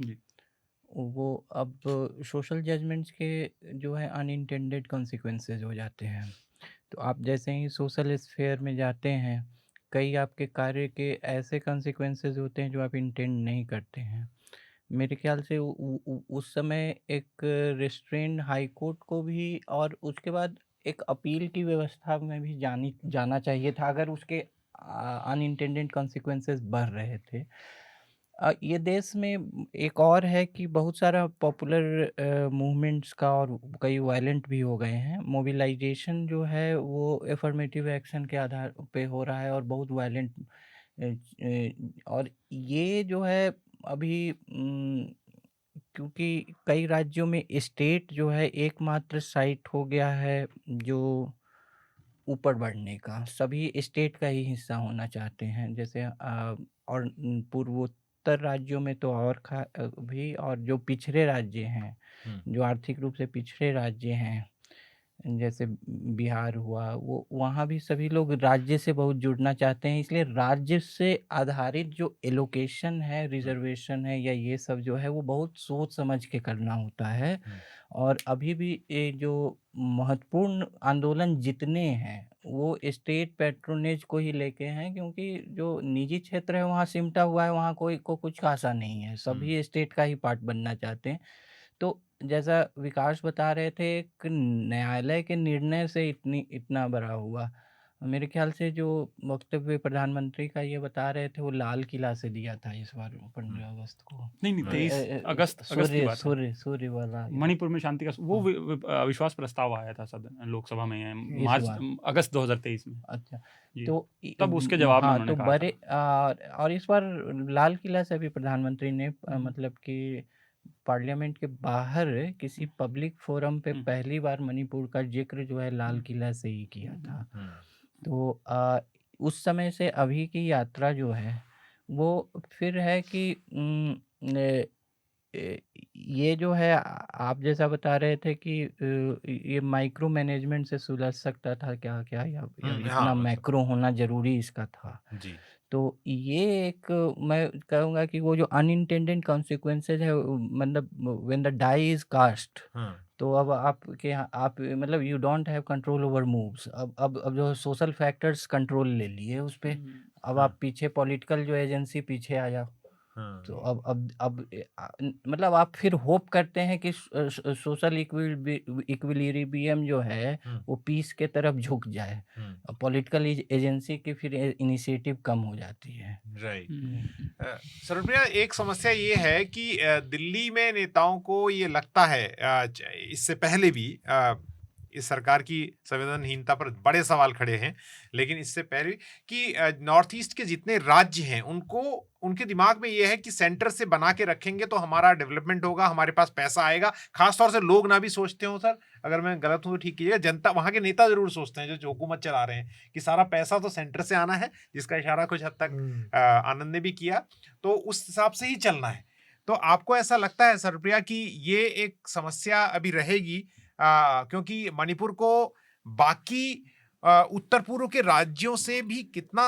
वो अब सोशल जजमेंट्स के जो है अनइंटेंडेड कॉन्सिक्वेंसेस हो जाते हैं। तो आप जैसे ही सोशल स्फेयर में जाते हैं, कई आपके कार्य के ऐसे कॉन्सिक्वेंसेस होते हैं जो आप इंटेंड नहीं करते हैं। मेरे ख्याल से उस समय एक रेस्ट्रेंड हाई कोर्ट को भी और उसके बाद एक अपील की व्यवस्था में भी जाना चाहिए था, अगर उसके अनइंटेंडेड कॉन्सिक्वेंसेस बढ़ रहे थे। ये देश में एक और है कि बहुत सारा पॉपुलर मूवमेंट्स का और कई वायलेंट भी हो गए हैं। मोबिलाइजेशन जो है वो अफर्मेटिव एक्शन के आधार पे हो रहा है और बहुत वायलेंट, और ये जो है अभी क्योंकि कई राज्यों में स्टेट जो है एकमात्र साइट हो गया है जो ऊपर बढ़ने का, सभी स्टेट का ही हिस्सा होना चाहते हैं। जैसे और पूर्वोत्तर राज्यों में तो और भी, और जो पिछड़े राज्य हैं, जो आर्थिक रूप से पिछड़े राज्य हैं, जैसे बिहार हुआ, वो वहाँ भी सभी लोग राज्य से बहुत जुड़ना चाहते हैं। इसलिए राज्य से आधारित जो एलोकेशन है, रिजर्वेशन है, या ये सब जो है वो बहुत सोच समझ के करना होता है। और अभी भी ये जो महत्वपूर्ण आंदोलन जितने हैं वो स्टेट पैट्रोनेज को ही लेके हैं, क्योंकि जो निजी क्षेत्र है वहाँ सिमटा हुआ है, वहाँ कोई को कुछ खासा नहीं है, सभी स्टेट का ही पार्ट बनना चाहते हैं। तो जैसा विकास बता रहे थे, एक न्यायालय के निर्णय से इतना बड़ा हुआ। मेरे ख्याल से जो वक्तव्य प्रधानमंत्री का ये बता रहे थे, वो लाल किला से दिया था इस बार 15 अगस्त को। नहीं, 23 अगस्त की सूर्य बात है। सूर्य वाला मणिपुर में शांति का वो अविश्वास प्रस्ताव आया था सदन लोकसभा में मार्च अगस्त 2023 में। अच्छा, जी। तो तब उसके जवाब में हाँ, उन्होंने तो कहा बड़े और इस बार लाल किला से भी प्रधानमंत्री ने मतलब कि पार्लियामेंट के बाहर किसी पब्लिक फोरम पे पहली बार मणिपुर का जिक्र जो है लाल किला से ही किया था। तो उस समय से अभी की यात्रा जो है वो फिर है कि ये जो है आप जैसा बता रहे थे कि ये माइक्रो मैनेजमेंट से सुलझ सकता था क्या क्या, या इतना मैक्रो होना जरूरी इसका था जी। तो ये एक मैं कहूँगा कि वो जो अनइंटेंडेड कॉन्सिक्वेंसेज है, मतलब when the die is cast, तो अब आपके यहाँ आप मतलब you don't have control over moves. अब जो सोशल फैक्टर्स कंट्रोल ले लिए उस पे। अब आप पीछे पॉलिटिकल जो एजेंसी पीछे आ जाओ। तो अब मतलब आप फिर होप करते हैं कि सोशल इक्विलिब्रियम जो है वो पीस के तरफ झुक जाए। पॉलिटिकल एजेंसी की फिर इनिशिएटिव कम हो जाती है। राइट। सर्वप्रिया, एक समस्या ये है कि दिल्ली में नेताओं को ये लगता है, इससे पहले भी इस सरकार की संवेदनहीनता पर बड़े सवाल खड़े हैं, लेकिन इससे पहले कि नॉर्थ ईस्ट के जितने राज्य हैं उनके दिमाग में ये है कि सेंटर से बना के रखेंगे तो हमारा डेवलपमेंट होगा, हमारे पास पैसा आएगा। खासतौर से लोग ना भी सोचते हो सर, अगर मैं गलत हूँ तो ठीक कीजिएगा, जनता, वहाँ के नेता जरूर सोचते हैं जो हुकूमत चला रहे हैं कि सारा पैसा तो सेंटर से आना है, जिसका इशारा कुछ हद तक आनंद ने भी किया, तो उस हिसाब से ही चलना है। तो आपको ऐसा लगता है सर्वप्रिया कि ये एक समस्या अभी रहेगी, क्योंकि मणिपुर को बाकी उत्तर पूर्व के राज्यों से भी कितना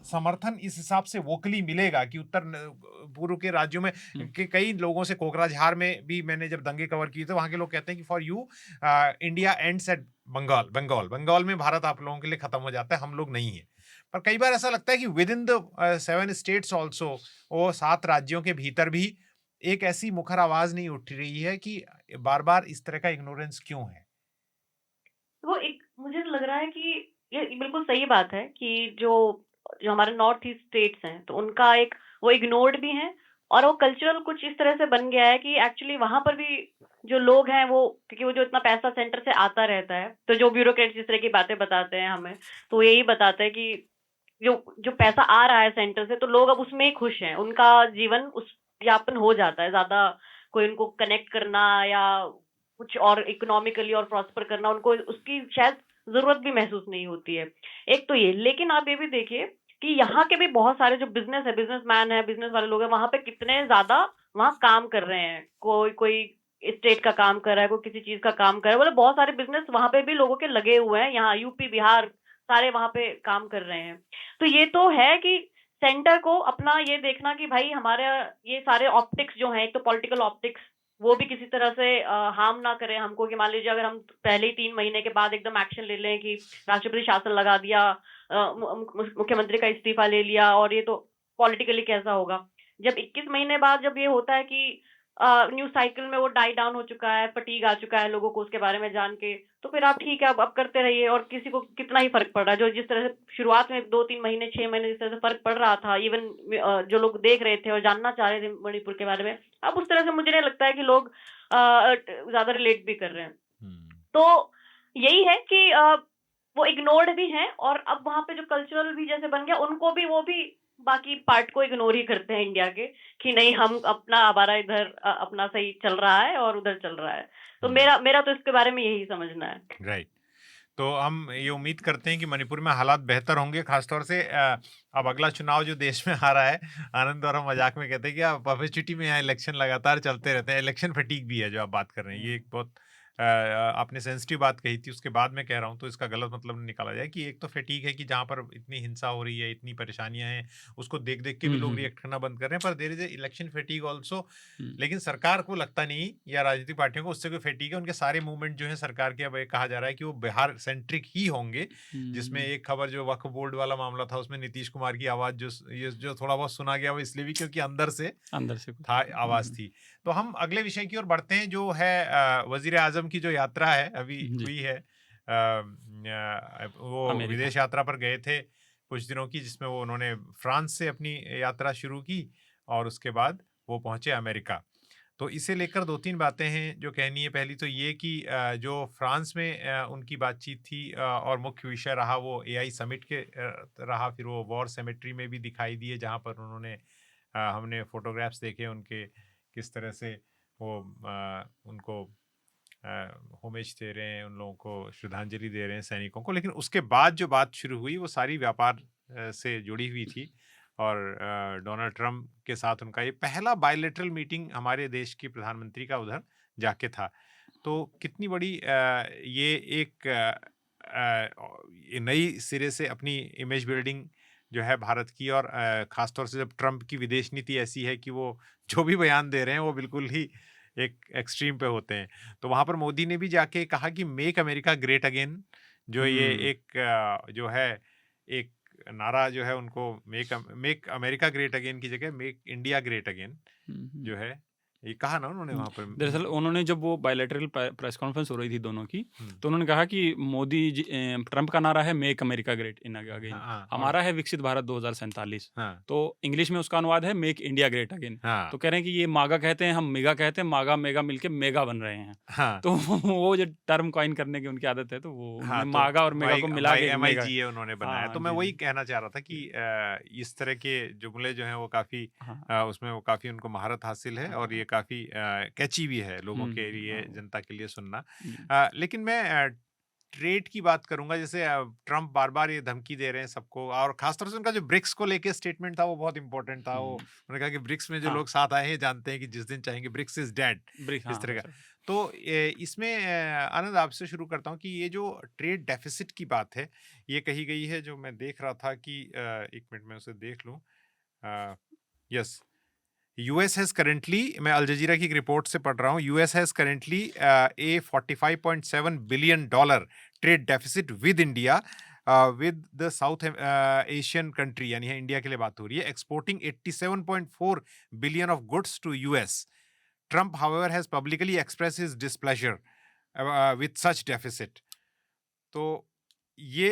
समर्थन इस हिसाब से वोकली मिलेगा कि उत्तर पूर्व के राज्यों में के कई लोगों से, कोकराझार में भी मैंने जब दंगे कवर किए थे, वहां के लोग कहते हैं कि for you India ends at Bengal में भारत आप लोगों के लिए खत्म हो जाता है, हम लोग नहीं है। पर कई बार ऐसा लगता है कि with in the 7 states also, वो 7 राज्यों के भीतर भी एक ऐसी मुखर आवाज नहीं उठ रही है कि बार बार इस तरह का इग्नोरेंस क्यों है? वो एक मुझे लग रहा है कि ये बिल्कुल सही बात है कि जो हमारे नॉर्थ ईस्ट स्टेट्स हैं तो उनका एक वो इग्नोर्ड भी हैं, और वो कल्चरल कुछ इस तरह से बन गया है कि एक्चुअली वहां पर भी जो लोग हैं वो, क्योंकि वो जो इतना पैसा सेंटर से आता रहता है, तो जो ब्यूरोक्रेट्स जिस तरह की बातें बताते हैं हमें, तो यही बताते हैं कि जो पैसा आ रहा है सेंटर से, तो लोग अब उसमें ही खुश हैं, उनका जीवन उस यापन हो जाता है। ज्यादा कोई उनको कनेक्ट करना या कुछ और इकोनॉमिकली और प्रॉस्पर करना, उनको उसकी शायद जरूरत भी महसूस नहीं होती है। एक तो ये, लेकिन आप ये भी देखिए कि यहाँ के भी बहुत सारे जो बिजनेसमैन है, बिजनेस वाले लोग हैं, वहां पे कितने ज्यादा वहां काम कर रहे हैं। कोई स्टेट का काम कर रहा है, कोई किसी चीज का काम कर रहा है, मतलब बहुत सारे बिजनेस वहां पे भी लोगों के लगे हुए हैं। यहाँ यूपी, बिहार सारे वहां पे काम कर रहे हैं। तो ये तो है कि सेंटर को अपना ये देखना कि भाई हमारे ये सारे ऑप्टिक्स जो हैं, एक तो पॉलिटिकल ऑप्टिक्स, वो भी किसी तरह से हार्म ना करें हमको। कि मान लीजिए अगर हम पहले ही 3 महीने के बाद एकदम एक्शन ले लें कि राष्ट्रपति शासन लगा दिया, मुख्यमंत्री का इस्तीफा ले लिया, और ये तो पॉलिटिकली कैसा होगा। जब 21 महीने बाद जब ये होता है कि न्यूज साइकिल में वो डाई डाउन हो चुका है, फटीग आ चुका है लोगों को उसके बारे में जान के, तो फिर आप ठीक है, अब करते रहिए, और किसी को कितना ही फर्क पड़ रहा है। जो जिस तरह से शुरुआत में 2-3 महीने, 6 महीने जिस तरह से फर्क पड़ रहा था, इवन जो लोग देख रहे थे और जानना चाह रहे थे मणिपुर के बारे में, अब उस तरह से मुझे नहीं लगता है कि लोग ज्यादा रिलेट भी कर रहे हैं। तो यही है कि वो इग्नोर्ड भी हैं, और अब वहां पे जो कल्चरल भी जैसे बन गया, उनको भी, वो भी बाकी पार्ट को इग्नोर ही करते हैं इंडिया के, कि नहीं हम हमारा इधर अपना सही चल रहा है और उधर चल रहा है। तो मेरा तो इसके बारे में यही समझना है। राइट। तो हम ये उम्मीद करते हैं कि मणिपुर में हालात बेहतर होंगे, खासतौर से अब अगला चुनाव जो देश में आ रहा है, आनंद और हम मजाक में कहते हैं कि पब्लिसिटी में यहाँ इलेक्शन लगातार चलते रहते हैं। इलेक्शन फटीक भी है जो आप बात कर रहे हैं, ये एक बहुत आपने सेंसिटिव बात कही थी, उसके बाद में कह रहा हूँ, तो इसका गलत मतलब निकाला जाए कि एक तो फटीक है कि जहाँ पर इतनी हिंसा हो रही है, इतनी परेशानियां हैं, उसको देख देख के भी लोग रिएक्ट करना बंद कर रहे हैं, पर there is election fatigue also. लेकिन सरकार को लगता नहीं, या राजनीतिक पार्टियों को उससे कोई फटीक है। उनके सारे मूवमेंट जो है सरकार के, अब कहा जा रहा है कि वो बिहार सेंट्रिक ही होंगे, जिसमें एक खबर जो वक्फ बोर्ड वाला मामला था, उसमें नीतीश कुमार की आवाज जो थोड़ा बहुत सुना गया, वो इसलिए भी क्योंकि अंदर से था आवाज थी। तो हम अगले विषय की ओर बढ़ते हैं, जो है वजीर आजम की जो यात्रा है अभी जी। हुई है। वो अमेरिका। विदेश यात्रा पर गए थे कुछ दिनों की, जिसमें वो उन्होंने फ्रांस से अपनी यात्रा शुरू की और उसके बाद वो पहुंचे अमेरिका। तो इसे लेकर दो तीन बातें हैं जो कहनी है। पहली तो ये कि जो फ्रांस में उनकी बातचीत थी और मुख्य विषय रहा वो एआई समिट के रहा। फिर वो वॉर सेमेट्री में भी दिखाई दिए, जहाँ पर उन्होंने हमने फोटोग्राफ्स देखे उनके, किस तरह से वो उनको होमेज दे रहे हैं, उन लोगों को श्रद्धांजलि दे रहे हैं, सैनिकों को। लेकिन उसके बाद जो बात शुरू हुई वो सारी व्यापार से जुड़ी हुई थी और डोनाल्ड ट्रंप के साथ उनका ये पहला बायलैटरल मीटिंग हमारे देश के प्रधानमंत्री का उधर जाके था। तो कितनी बड़ी ये एक नई सिरे से अपनी इमेज बिल्डिंग जो है भारत की, और ख़ासतौर से जब ट्रंप की विदेश नीति ऐसी है कि वो जो भी बयान दे रहे हैं वो बिल्कुल ही एक एक्सट्रीम पे होते हैं। तो वहाँ पर मोदी ने भी जाके कहा कि मेक अमेरिका ग्रेट अगेन, जो ये एक जो है एक नारा जो है उनको मेक अमेरिका ग्रेट अगेन की जगह मेक इंडिया ग्रेट अगेन जो है ये कहा ना उन्होंने वहाँ पर। दरअसल उन्होंने जब वो बायलैटरल प्रेस कॉन्फ्रेंस हो रही थी दोनों की, तो उन्होंने कहा कि मोदी जी, ट्रंप का नारा है मेक अमेरिका ग्रेट अगेन, हमारा है विकसित भारत 2047। तो इंग्लिश में उसका अनुवाद है मेक इंडिया ग्रेट अगेन। तो कह रहे हैं कि ये मागा कहते हैं, हम मेगा कहते हैं, मागा मेगा मिलके मेगा बन रहे हैं। तो वो जो टर्म कॉइन करने की उनकी आदत है, तो वो मागा और मेगा को मिला के MIGA उन्होंने बनाया। तो मैं वही कहना चाह रहा था कि इस तरह के जुमले जो हैं वो काफ़ी उसमें वो काफ़ी उनको महारत हासिल है और ये काफ़ी कैची भी है लोगों के लिए, जनता के लिए सुनना। लेकिन मैं ट्रेड की बात करूंगा। जैसे ट्रंप बार बार ये धमकी दे रहे हैं सबको, और खासतौर से उनका जो ब्रिक्स को लेके स्टेटमेंट था वो बहुत इंपॉर्टेंट था। वो उन्होंने कहा कि ब्रिक्स में जो लोग साथ आए हैं जानते हैं कि जिस दिन चाहेंगे ब्रिक्स इज डेड, इस तरह का। तो इसमें आनंद आपसे शुरू करता हूँ कि ये जो ट्रेड डेफिसिट की बात है ये कही गई है, जो मैं देख रहा था कि एक मिनट में उसे देख लूँ। यस, US has currently, मैं अल जजीरा की एक रिपोर्ट से पढ़ रहा हूँ, US has currently a $45.7 billion trade deficit with India, with the South Asian country, यानी है इंडिया के लिए बात हो रही है, exporting 87.4 billion of goods to US. Trump, however, has publicly expressed his displeasure with such deficit. तो ये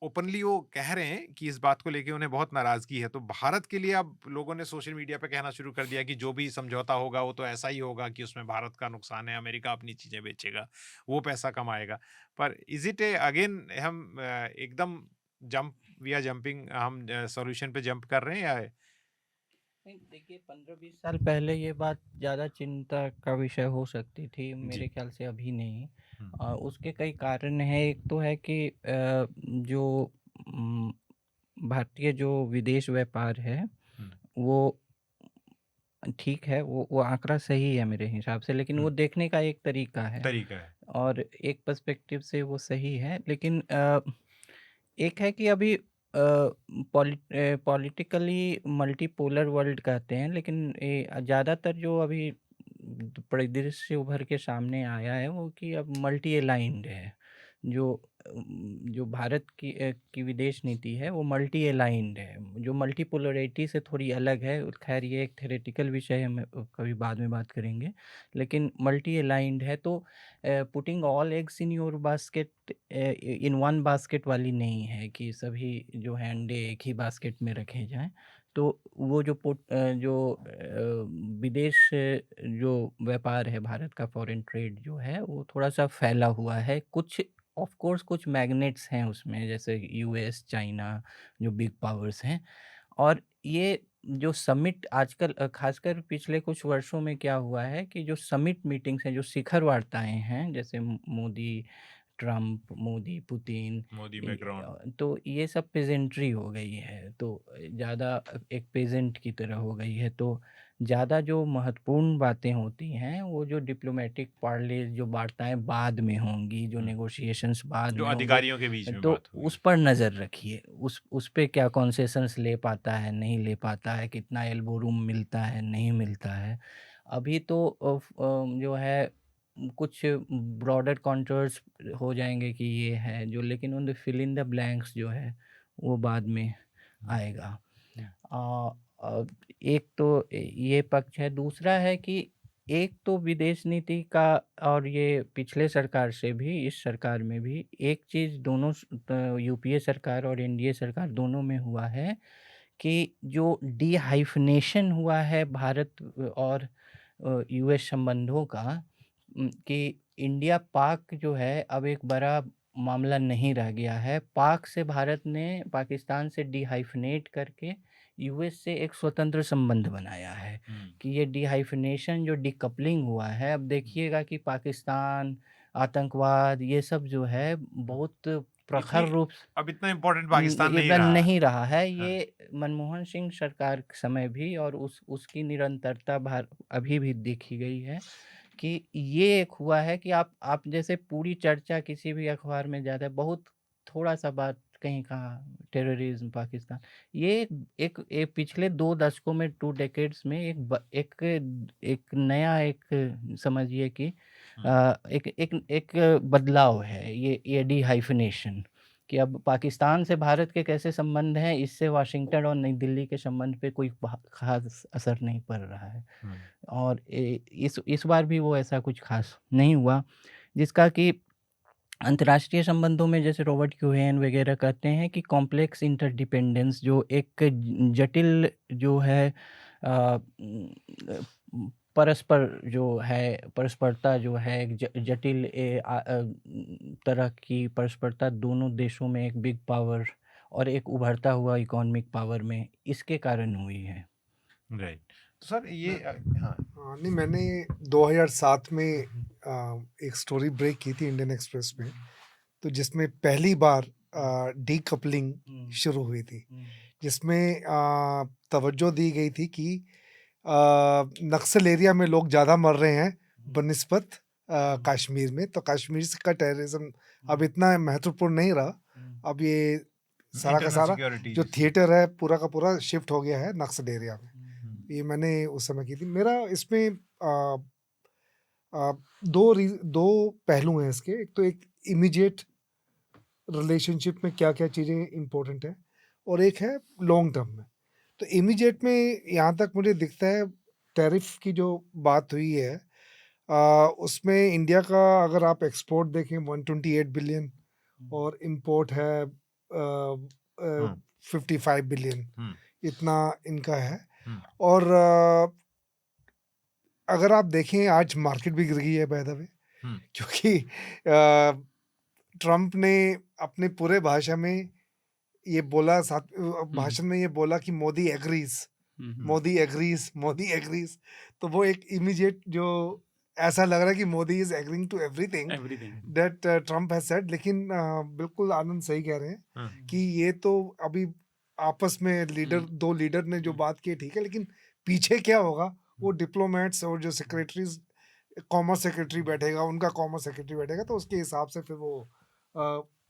ओपनली वो कह रहे हैं कि इस बात को लेके उन्हें बहुत नाराजगी है। तो भारत के लिए अब लोगों ने सोशल मीडिया पे कहना शुरू कर दिया कि जो भी समझौता होगा वो तो ऐसा ही होगा कि उसमें भारत का नुकसान है, अमेरिका अपनी चीजें बेचेगा, वो पैसा कमाएगा। पर इज इट अगेन हम एकदम जंपिंग हम सॉल्यूशन पे जंप कर रहे हैं या नहीं? देखिए 15-20 साल पहले ये बात ज़्यादा चिंता का विषय हो सकती थी, मेरे ख्याल से अभी नहीं। उसके कई कारण हैं। एक तो है कि जो भारतीय जो विदेश व्यापार है वो ठीक है, वो आंकड़ा सही है मेरे हिसाब से, लेकिन वो देखने का एक तरीका है और एक पर्सपेक्टिव से वो सही है। लेकिन एक है कि अभी पॉलिटिकली मल्टीपोलर वर्ल्ड कहते हैं, लेकिन ज़्यादातर जो अभी परिदृश्य उभर के सामने आया है वो कि अब मल्टी अलाइंड है। जो भारत की विदेश नीति है वो मल्टी अलाइंड है, जो मल्टीपोलरिटी से थोड़ी अलग है। खैर ये एक थ्योरेटिकल विषय है, हम कभी बाद में बात करेंगे, लेकिन मल्टी अलाइंड है। तो putting all eggs in your basket in one basket वाली नहीं है कि सभी जो है अंडे एक ही बास्केट में रखे जाएं। तो वो जो विदेश जो व्यापार है भारत का, फॉरेन ट्रेड जो है वो थोड़ा सा फैला हुआ है। कुछ ऑफ कोर्स कुछ मैग्नेट्स हैं उसमें, जैसे US, चाइना, जो बिग पावर्स हैं। और ये जो समिट आजकल खासकर पिछले कुछ वर्षों में क्या हुआ है कि जो समिट मीटिंग्स हैं, जो शिखर वार्ताएं हैं, जैसे Modi Trump, Modi Putin, Modi Macron, तो ये सब पेजेंट्री हो गई है। तो ज़्यादा एक पेजेंट की तरह हो गई है। तो ज़्यादा जो महत्वपूर्ण बातें होती हैं वो जो डिप्लोमेटिक पार्ले जो वार्ताएं बाद में होंगी, जो नेगोशिएशंस बाद जो में होंगे, अधिकारियों के बीच में तो बात होगी, उस पर नज़र रखिए। उस पे क्या कॉन्सेशंस ले पाता है, नहीं ले पाता है, कितना एल्बो रूम मिलता है, नहीं मिलता है। अभी तो जो है कुछ ब्रॉडर कॉन्टूर्स हो जाएंगे कि ये है जो, लेकिन उन फिल इन द ब्लैंक्स जो है वो बाद में आएगा। एक तो ये पक्ष है, दूसरा है कि एक तो विदेश नीति का और ये पिछले सरकार से भी इस सरकार में भी एक चीज़ दोनों यूपीए सरकार और एनडीए सरकार दोनों में हुआ है कि जो डीहाइफनेशन हुआ है भारत और यूएस संबंधों का, कि इंडिया पाक जो है अब एक बड़ा मामला नहीं रह गया है। पाक से भारत ने पाकिस्तान से डीहाइफनेट करके यूएस से एक स्वतंत्र संबंध बनाया है कि ये डीहाइफनेशन जो डीकपलिंग हुआ है, अब देखिएगा कि पाकिस्तान, आतंकवाद, ये सब जो है बहुत प्रखर रूप अब इतना इम्पोर्टेंट पाकिस्तान नहीं इतना रहा नहीं रहा है। ये मनमोहन सिंह सरकार के समय भी और उसकी निरंतरता अभी भी देखी गई है कि ये एक हुआ है कि आप जैसे पूरी चर्चा किसी भी अखबार में ज़्यादा बहुत थोड़ा सा बात कहीं कहा टेररिज्म पाकिस्तान, ये एक पिछले 2 दशकों में 2 डेकेड्स में एक नया एक समझिए कि एक बदलाव है ये डीहाइफनेशन, कि अब पाकिस्तान से भारत के कैसे संबंध हैं, इससे वाशिंगटन और नई दिल्ली के संबंध पे कोई खास असर नहीं पड़ रहा है। और इस बार भी वो ऐसा कुछ खास नहीं हुआ, जिसका कि अंतर्राष्ट्रीय संबंधों में जैसे रॉबर्ट क्यूहेन वगैरह कहते हैं कि कॉम्प्लेक्स इंटरडिपेंडेंस, जो एक जटिल जो है परस्परता जो है, एक जटिल तरह की परस्परता दोनों देशों में, एक बिग पावर और एक उभरता हुआ इकोनॉमिक पावर में, इसके कारण हुई है। राइट। तो सर ये हाँ नहीं, मैंने 2007 में एक स्टोरी ब्रेक की थी इंडियन एक्सप्रेस में, तो जिसमें पहली बार डीकपलिंग शुरू हुई थी, जिसमें तवज्जो दी गई थी कि नक्सल एरिया में लोग ज़्यादा मर रहे हैं बनिस्बत कश्मीर में, तो कश्मीर का टेररिज्म अब इतना महत्वपूर्ण नहीं रहा। अब ये सारा का सारा जो थिएटर है पूरा का पूरा शिफ्ट हो गया है नक्सल एरिया में। ये मैंने उस समय की थी। मेरा इसमें दो पहलू हैं इसके। एक तो एक इमीडिएट रिलेशनशिप में क्या क्या चीज़ें इम्पोर्टेंट है, और एक है लॉन्ग टर्म में। तो इमीडिएट में यहाँ तक मुझे दिखता है टैरिफ की जो बात हुई है, उसमें इंडिया का अगर आप एक्सपोर्ट देखें 128 बिलियन और इंपोर्ट है 55 बिलियन, इतना इनका है। और अगर आप देखें आज मार्केट भी गिर गई है बाय द वे, क्योंकि ट्रम्प ने अपने पूरे भाषण में ये बोला, भाषण में ये बोला कि Modi agrees, Modi agrees, Modi agrees. तो वो एक इमीडिएट जो ऐसा लग रहा है कि Modi is agreeing to everything that Trump has said. लेकिन बिल्कुल आनंद सही कह रहे हैं कि ये तो अभी आपस में दो लीडर ने जो बात की ठीक है, लेकिन पीछे क्या होगा वो डिप्लोमेट्स और जो सेक्रेटरीज, कॉमर्स सेक्रेटरी बैठेगा, उनका कॉमर्स सेक्रेटरी बैठेगा, तो उसके हिसाब से फिर वो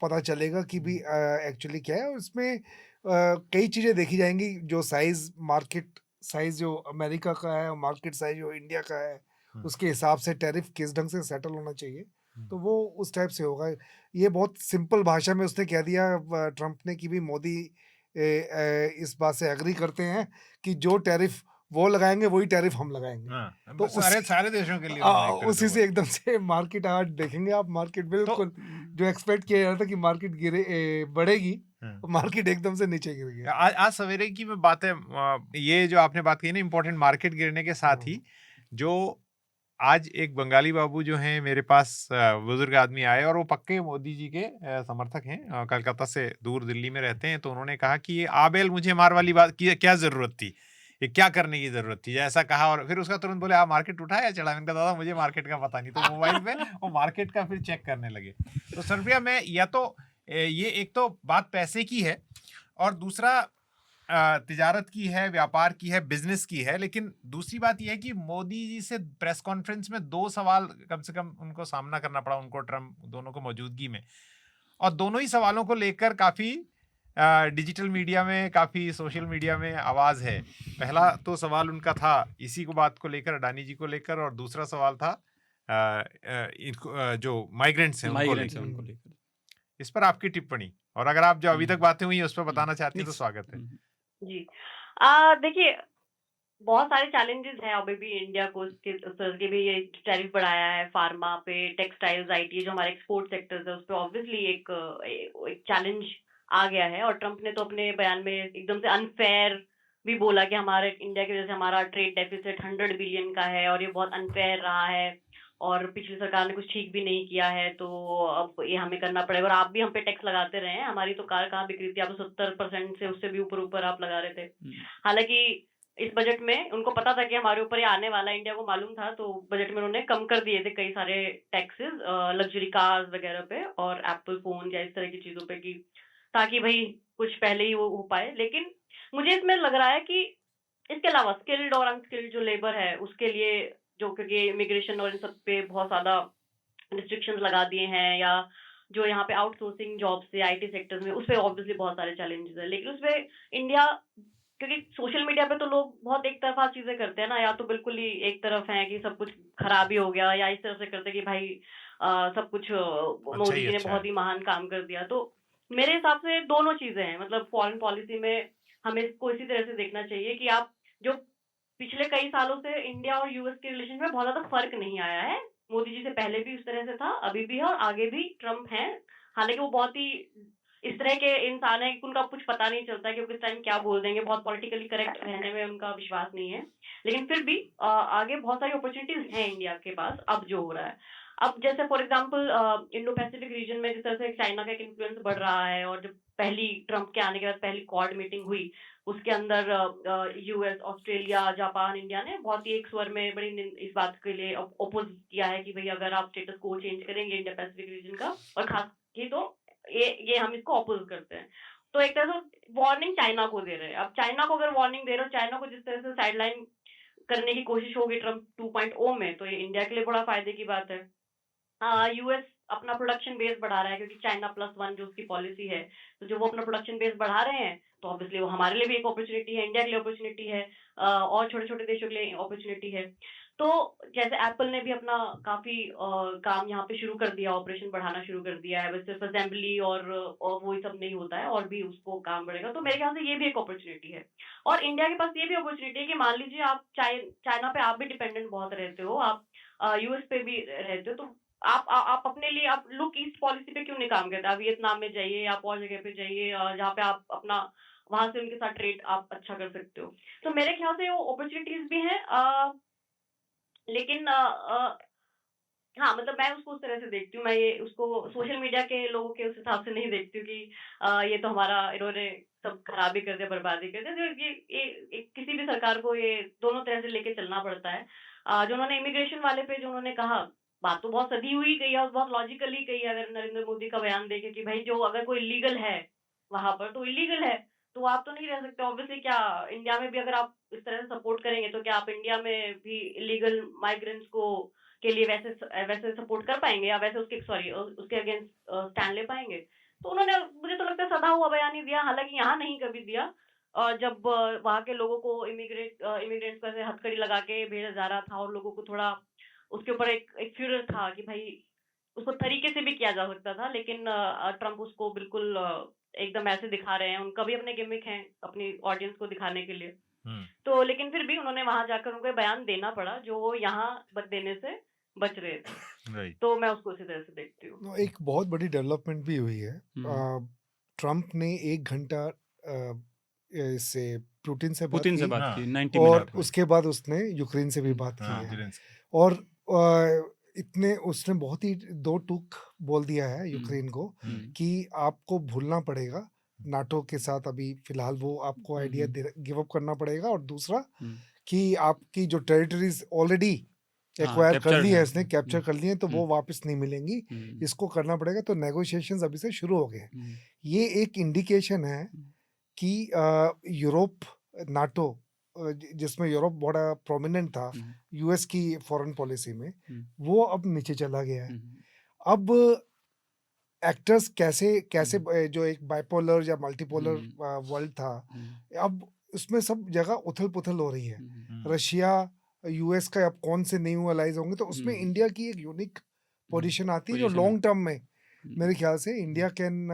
पता चलेगा कि भी एक्चुअली क्या है। और इसमें कई चीज़ें देखी जाएंगी, जो साइज, मार्केट साइज जो अमेरिका का है, मार्केट साइज जो इंडिया का है, उसके हिसाब से टैरिफ किस ढंग से सेटल होना चाहिए, तो वो उस टाइप से होगा। ये बहुत सिंपल भाषा में उसने कह दिया ट्रम्प ने कि भी मोदी इस बात से एग्री करते हैं कि जो टैरिफ वो लगाएंगे वही टैरिफ हम लगाएंगे। तो सारे देशों के लिए उसी से एकदम से मार्केट आज देखेंगे आप, मार्केट बिल्कुल जो एक्सपेक्ट किया जा रहा था कि मार्केट बढ़ेगी, मार्केट एकदम से नीचे गिर गया। आज सवेरे की मैं बात है, ये जो आपने बात की ना इम्पोर्टेंट मार्केट गिरने के साथ ही, जो आज एक बंगाली बाबू जो हैं मेरे पास, बुजुर्ग आदमी आए और वो पक्के मोदी जी के समर्थक हैं, कलकत्ता से दूर दिल्ली में रहते हैं। तो उन्होंने कहा कि ये आबेल मुझे मार वाली बात की क्या जरूरत थी, ये क्या करने की जरूरत थी, ऐसा कहा। और फिर उसका तुरंत बोले आप मार्केट उठा या चढ़ा? मैंने कहा दादा मुझे मार्केट का पता नहीं। तो मोबाइल पे वो मार्केट का फिर चेक करने लगे। तो सरप्रिया में या तो ये एक तो बात पैसे की है और दूसरा तिजारत की है, व्यापार की है, बिजनेस की है। लेकिन दूसरी बात यह है कि मोदी जी से प्रेस कॉन्फ्रेंस में 2 सवाल कम से कम उनको सामना करना पड़ा, उनको ट्रम्प दोनों को मौजूदगी में। और दोनों ही सवालों को लेकर काफ़ी डिजिटल मीडिया में, काफ़ी सोशल मीडिया में आवाज़ है। पहला तो सवाल उनका था इसी को बात को लेकर, अडानी जी को लेकर, और दूसरा सवाल था जो माइग्रेंट्स हैं उनको लेकर। इस पर आपकी टिप्पणी, और अगर आप जो अभी तक बातें हुई हैं उस पर बताना चाहती हैं तो स्वागत है। जी, देखिए, बहुत सारे चैलेंजेस हैं अभी भी इंडिया को, उसके उस तरह के भी। ये टैरिफ बढ़ाया है फार्मा पे, टेक्सटाइल्स, आईटी, जो हमारे एक्सपोर्ट सेक्टर्स है उस पे ऑब्वियसली एक चैलेंज आ गया है। और ट्रम्प ने तो अपने बयान में एकदम से अनफेयर भी बोला कि हमारे इंडिया की वजह से हमारा ट्रेड डेफिसिट 100 बिलियन का है और ये बहुत अनफेयर रहा है और पिछली सरकार ने कुछ ठीक भी नहीं किया है, तो अब ये हमें करना पड़ेगा। और आप भी हम पे टैक्स लगाते रहे हैं, हमारी तो कार कहाँ बिक रही थी, आप 70% से उससे भी ऊपर आप लगा रहे थे। हालांकि इस बजट में उनको पता था कि हमारे ऊपर ये आने वाला है, इंडिया को मालूम था, तो बजट में उन्होंने कम कर दिए थे कई सारे टैक्सेस लग्जरी कार्स वगैरह पे और एप्पल फोन या इस तरह की चीजों पे, कि ताकि भाई कुछ पहले ही वो हो पाए। लेकिन मुझे इसमें लग रहा है कि इसके अलावा स्किल्ड और अनस्किल्ड जो लेबर है उसके लिए, जो क्योंकि इमिग्रेशन और इन सब पे बहुत ज्यादा रिस्ट्रिक्शंस लगा दिए हैं, या जो यहाँ पे आउटसोर्सिंग जॉब से आईटी सेक्टर्स में, उस पे ऑब्वियसली बहुत सारे चैलेंजेस है। लेकिन उसपे इंडिया, क्योंकि सोशल मीडिया पे तो लोग बहुत एक तरफा चीजें करते हैं ना, या तो बिल्कुल ही एक तरफ है कि सब कुछ खराब ही हो गया, या इस तरफ से करते हैं कि भाई सब कुछ मोदी जी ने बहुत ही महान काम कर दिया। तो मेरे हिसाब से दोनों चीजें हैं। मतलब फॉरेन पॉलिसी में हमें इसको इसी तरह से देखना चाहिए कि आप जो पिछले कई सालों से इंडिया और यूएस के रिलेशन में बहुत ज्यादा फर्क नहीं आया है। मोदी जी से पहले भी उस तरह से था, अभी भी है और आगे भी ट्रम्प हैं। हालांकि वो बहुत ही इस तरह के इंसान है कि उनका कुछ पता नहीं चलता है कि वो किस टाइम क्या बोल देंगे, बहुत पॉलिटिकली करेक्ट रहने में उनका विश्वास नहीं है। लेकिन फिर भी आगे बहुत सारी अपॉर्चुनिटीज हैं इंडिया के पास अब जो हो रहा है। अब जैसे for example Indo Pacific region में जिस तरह से चाइना का एक इन्फ्लुएंस बढ़ रहा है, और जब पहली ट्रम्प के आने के बाद पहली क्वाड मीटिंग हुई, उसके अंदर यूएस, ऑस्ट्रेलिया, जापान, इंडिया ने बहुत ही एक स्वर में बड़ी इस बात के लिए ओपोज किया है कि भाई अगर आप स्टेटस को चेंज करेंगे इंडिया पैसिफिक रीजन का, और खास की तो ये हम इसको अपोज करते हैं। तो एक तरह से वार्निंग चाइना को दे रहे हैं। अब चाइना को अगर वार्निंग दे रहे हो, चाइना को जिस तरह से साइडलाइन करने की कोशिश होगी ट्रम्प 2.0 में, तो ये इंडिया के लिए बड़ा फायदे की बात है। यूएस अपना प्रोडक्शन बेस बढ़ा रहा है क्योंकि चाइना प्लस वन जो उसकी पॉलिसी है, तो जो वो अपना प्रोडक्शन बेस बढ़ा रहे हैं, तो ऑब्वियसली वो हमारे लिए भी एक अपॉर्चुनिटी है, इंडिया के लिए अपॉर्चुनिटी है, और छोटे छोटे देशों के लिए अपॉर्चुनिटी है। तो जैसे एप्पल ने भी अपना काफी काम यहाँ पे शुरू कर दिया, ऑपरेशन बढ़ाना शुरू कर दिया है। बस सिर्फ असेंबली और वो ही सब नहीं होता है, और भी उसको काम बढ़ेगा। तो मेरे ख्याल से ये भी एक अपॉर्चुनिटी है। और इंडिया के पास ये भी अपॉर्चुनिटी है कि मान लीजिए आप चाइना पे आप भी डिपेंडेंट बहुत रहते हो, आप यूएस पे भी रहते हो, तो आप अपने लिए आप लुक ईस्ट पॉलिसी पे क्यों नहीं काम करते? आप वियतनाम में जाइए, आप और जगह पे जाइए, जहाँ पे आप अपना वहां से उनके साथ ट्रेड आप अच्छा कर सकते हो। तो मेरे ख्याल से वो अपॉर्चुनिटीज भी हैं, लेकिन हाँ, मतलब मैं उसको उस तरह से देखती हूँ। मैं ये उसको सोशल मीडिया के लोगों के उस हिसाब से नहीं देखती हूँ कि ये तो हमारा, इन्होंने सब खराब ही कर दिया, बर्बादी कर दिया। तो ये किसी भी सरकार को ये दोनों तरह से लेके चलना पड़ता है। जो उन्होंने इमिग्रेशन वाले पे जो उन्होंने कहा, बात तो बहुत सदी हुई गई है और बहुत लॉजिकली गई है। अगर नरेंद्र मोदी का बयान देखे कि भाई जो अगर कोई इलीगल है वहां पर, तो इलीगल है, तो आप तो नहीं रह सकते ऑब्वियसली। क्या इंडिया में भी अगर आप इस तरह से सपोर्ट करेंगे, तो क्या आप इंडिया में भी इलीगल माइग्रेंट्स को के लिए वैसे सपोर्ट कर पाएंगे, या वैसे उसके अगेंस्ट स्टैंड ले पाएंगे? तो उन्होंने, मुझे तो लगता है, सदा हुआ बयान ही दिया। हालांकि यहाँ नहीं कभी दिया, और जब वहाँ के लोगों को इमिग्रेंट्स को ऐसे हथकड़ी लगा के भेजा जा रहा था, और लोगों को थोड़ा उसके ऊपर एक फ्यूरर था कि भाई उसको तरीके से भी किया जा सकता था। लेकिन ट्रम्प उसको बिल्कुल एकदम ऐसे दिखा रहे हैं। उनका भी अपने गिमिक हैं अपनी ऑडियंस को दिखाने के लिए। तो लेकिन फिर भी उन्होंने वहां जाकर उनको बयान देना पड़ा जो वो यहाँ देने से बच रहे थे। तो मैं उसको उसी तरह से देखती हूँ। एक बहुत बड़ी डेवलपमेंट भी हुई है। ट्रम्प ने 1 घंटा इससे पुतिन से बात की, 90 और मिनट उसके बाद उसने यूक्रेन से भी बात की है। और इतने उसने बहुत ही 2 टूक बोल दिया है यूक्रेन को कि आपको भूलना पड़ेगा नाटो के साथ अभी फिलहाल, वो आपको आइडिया गिव अप करना पड़ेगा। और दूसरा कि आपकी जो टेरिटरीज ऑलरेडी एक्वायर कर ली है, इसने कैप्चर कर ली है, तो वो वापस नहीं मिलेंगी, इसको करना पड़ेगा। तो नेगोशिएशंस अभी से शुरू हो गए। ये एक इंडिकेशन है कि यूरोप, नाटो, जिसमें यूरोप बड़ा प्रोमिनेंट था यूएस की फॉरेन पॉलिसी में, वो अब नीचे चला गया है। अब एक्टर्स कैसे जो एक बाइपोलर या मल्टीपोलर वर्ल्ड था, अब उसमें सब जगह उथल पुथल हो रही है। रशिया, यूएस का अब कौन से न्यू अलाइज होंगे, तो उसमें इंडिया की एक यूनिक पोजीशन आती है जो लॉन्ग टर्म में मेरे ख्याल से इंडिया कैन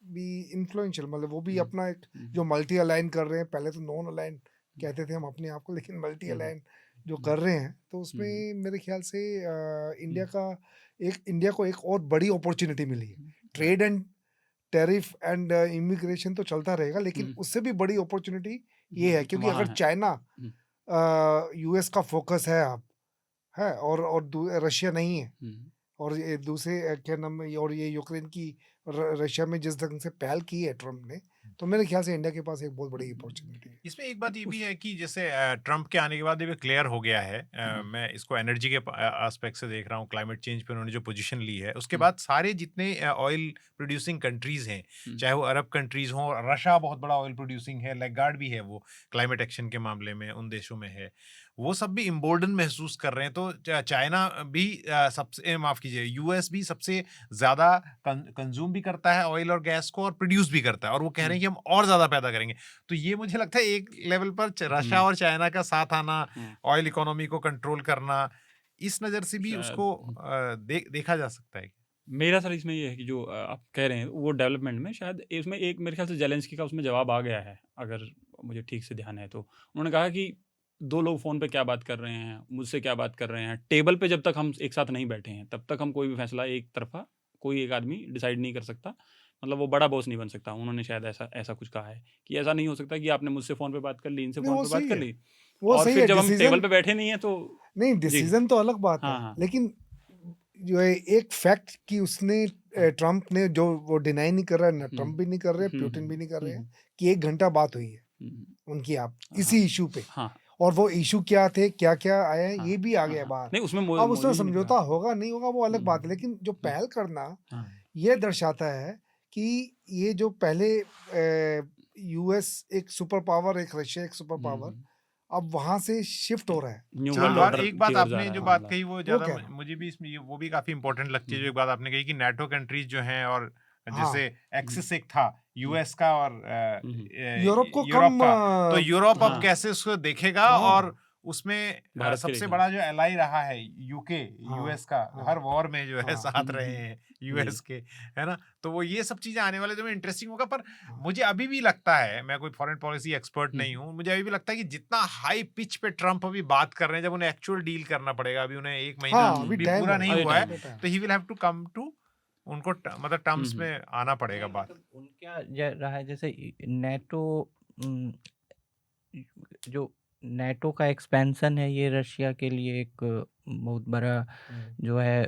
बी इन्फ्लुएंशियल, मतलब वो भी हम्म, अपना एक जो मल्टी अलाइन कर रहे हैं, पहले तो नॉन अलाइन कहते थे हम अपने आप को, लेकिन मल्टी अलाइन जो कर रहे हैं, तो उसमें मेरे ख्याल से इंडिया को एक और बड़ी अपॉर्चुनिटी मिली है। Trade and tariff and immigration तो चलता रहेगा, लेकिन उससे भी बड़ी अपॉर्चुनिटी ये है, क्योंकि वहाँ अगर है। चाइना यूएस का फोकस है अब, है, और रशिया नहीं है, और ये दूसरे क्या नाम है, और ये यूक्रेन की रशिया में जिस ढंग से पहल की है ट्रम्प ने, तो मेरे ख्याल से इंडिया के पास एक बहुत बड़ी अपॉर्चुनिटी है। इसमें एक बात ये भी है कि जैसे ट्रम्प के आने के बाद ये भी क्लियर हो गया है, मैं इसको एनर्जी के एस्पेक्ट से देख रहा हूँ, क्लाइमेट चेंज पे उन्होंने जो पोजीशन ली है, उसके बाद सारे जितने ऑयल प्रोड्यूसिंग कंट्रीज हैं, चाहे वो अरब कंट्रीज हों, रशिया बहुत बड़ा ऑयल प्रोड्यूसिंग है, लैगार्ड भी है वो क्लाइमेट एक्शन के मामले में उन देशों में है, वो सब भी इम्बोर्डन महसूस कर रहे हैं। तो चाइना भी सबसे, माफ कीजिए, यूएस भी सबसे ज्यादा कंज्यूम भी करता है ऑयल और गैस को, और प्रोड्यूस भी करता है, और वो कह रहे हैं कि हम और ज्यादा पैदा करेंगे। तो ये मुझे लगता है एक लेवल पर रशिया और चाइना का साथ आना, ऑयल इकोनॉमी को कंट्रोल करना, इस नजर से भी उसको देखा जा सकता है। मेरा सर इसमें ये है कि जो आप कह रहे हैं वो डेवलपमेंट में शायद इसमें एक मेरे ख्याल से जेलेंस्की का उसमें जवाब आ गया है, अगर मुझे ठीक से ध्यान है तो। उन्होंने कहा कि दो लोग फ़ोन पे क्या बात कर रहे हैं, मुझसे क्या बात कर रहे हैं, टेबल पे जब तक हम एक साथ नहीं बैठे हैं तब तक हम कोई भी फैसला एक तरफा कोई एक आदमी डिसाइड नहीं कर सकता, मतलब वो बड़ा बॉस नहीं बन सकता। उन्होंने शायद ऐसा ऐसा कुछ कहा है कि ऐसा नहीं हो सकता कि आपने मुझसे फ़ोन पे बात कर ली, इनसे नहीं, फ़ोन वो पे बात सही कर है, ली, वो और सही फिर है जब हम टेबल डिसीजन। पे बैठे नहीं है तो नहीं, जी। डिसीजन तो अलग बात हाँ, है, हाँ। लेकिन जो है एक फैक्ट कि उसने ट्रम्प ने जो वो डिनाई नहीं कर रहा है, ना ट्रम्प भी नहीं कर रहे, पुतिन भी नहीं कर रहे हैं, कि 1 घंटा बात हुई है उनकी आप इसी इशू पे, हाँ, और वो इशू क्या थे, क्या क्या आया है, हाँ, ये भी आ हाँ, गया हाँ। बाहर। नहीं उसमें अब उसमें मोदी जी ने समझौता कहा। होगा नहीं होगा वो अलग बात है, लेकिन जो पहल करना ये दर्शाता है कि ये जो पहले यूएस एक सुपर पावर, एक रशिया एक सुपर पावर, अब वहां से शिफ्ट हो रहा है। न्यू चल वर्ल्ड रहा और ऑर्डर एक बात की ओर जा आपने रहा जो है बात मामला। कही वो वो ज्यादा कह रहा हूँ। मुझे भी इसमें वो भी काफी इंपॉर्टेंट लगती है, जो एक बात आपने कही कि नाटो कंट्रीज जो हैं, और हाँ, जैसे एक्सिस एक था यूएस का और यूरोप को यूरोप कम का, तो यूरोप अब हाँ। कैसे उसको देखेगा, हाँ, और उसमें भारत के सबसे देखेंगे। बड़ा जो एलाई रहा है यूके, हाँ, यूएस का हाँ, हर वॉर में जो है हाँ, साथ रहे हैं यूएस के, है ना, तो वो ये सब चीजें आने वाले जो में इंटरेस्टिंग होगा। पर मुझे अभी भी लगता है, मैं कोई फॉरेन पॉलिसी एक्सपर्ट नहीं हूँ, मुझे अभी भी लगता है कि जितना हाई पिच पे ट्रम्प अभी बात कर रहे हैं, जब उन्हें एक्चुअल डील करना पड़ेगा, अभी उन्हें 1 महीना हाँ, अभी भी टाइम पूरा है, नहीं अभी हुआ है, टाइम है। तो he will have to come to उनको मतलब टर्म्स में आना पड़ेगा बात। मतलब उनका रहा है जैसे नेटो, जो नेटो का एक्सपेंशन है, ये रशिया के लिए एक बहुत बड़ा जो है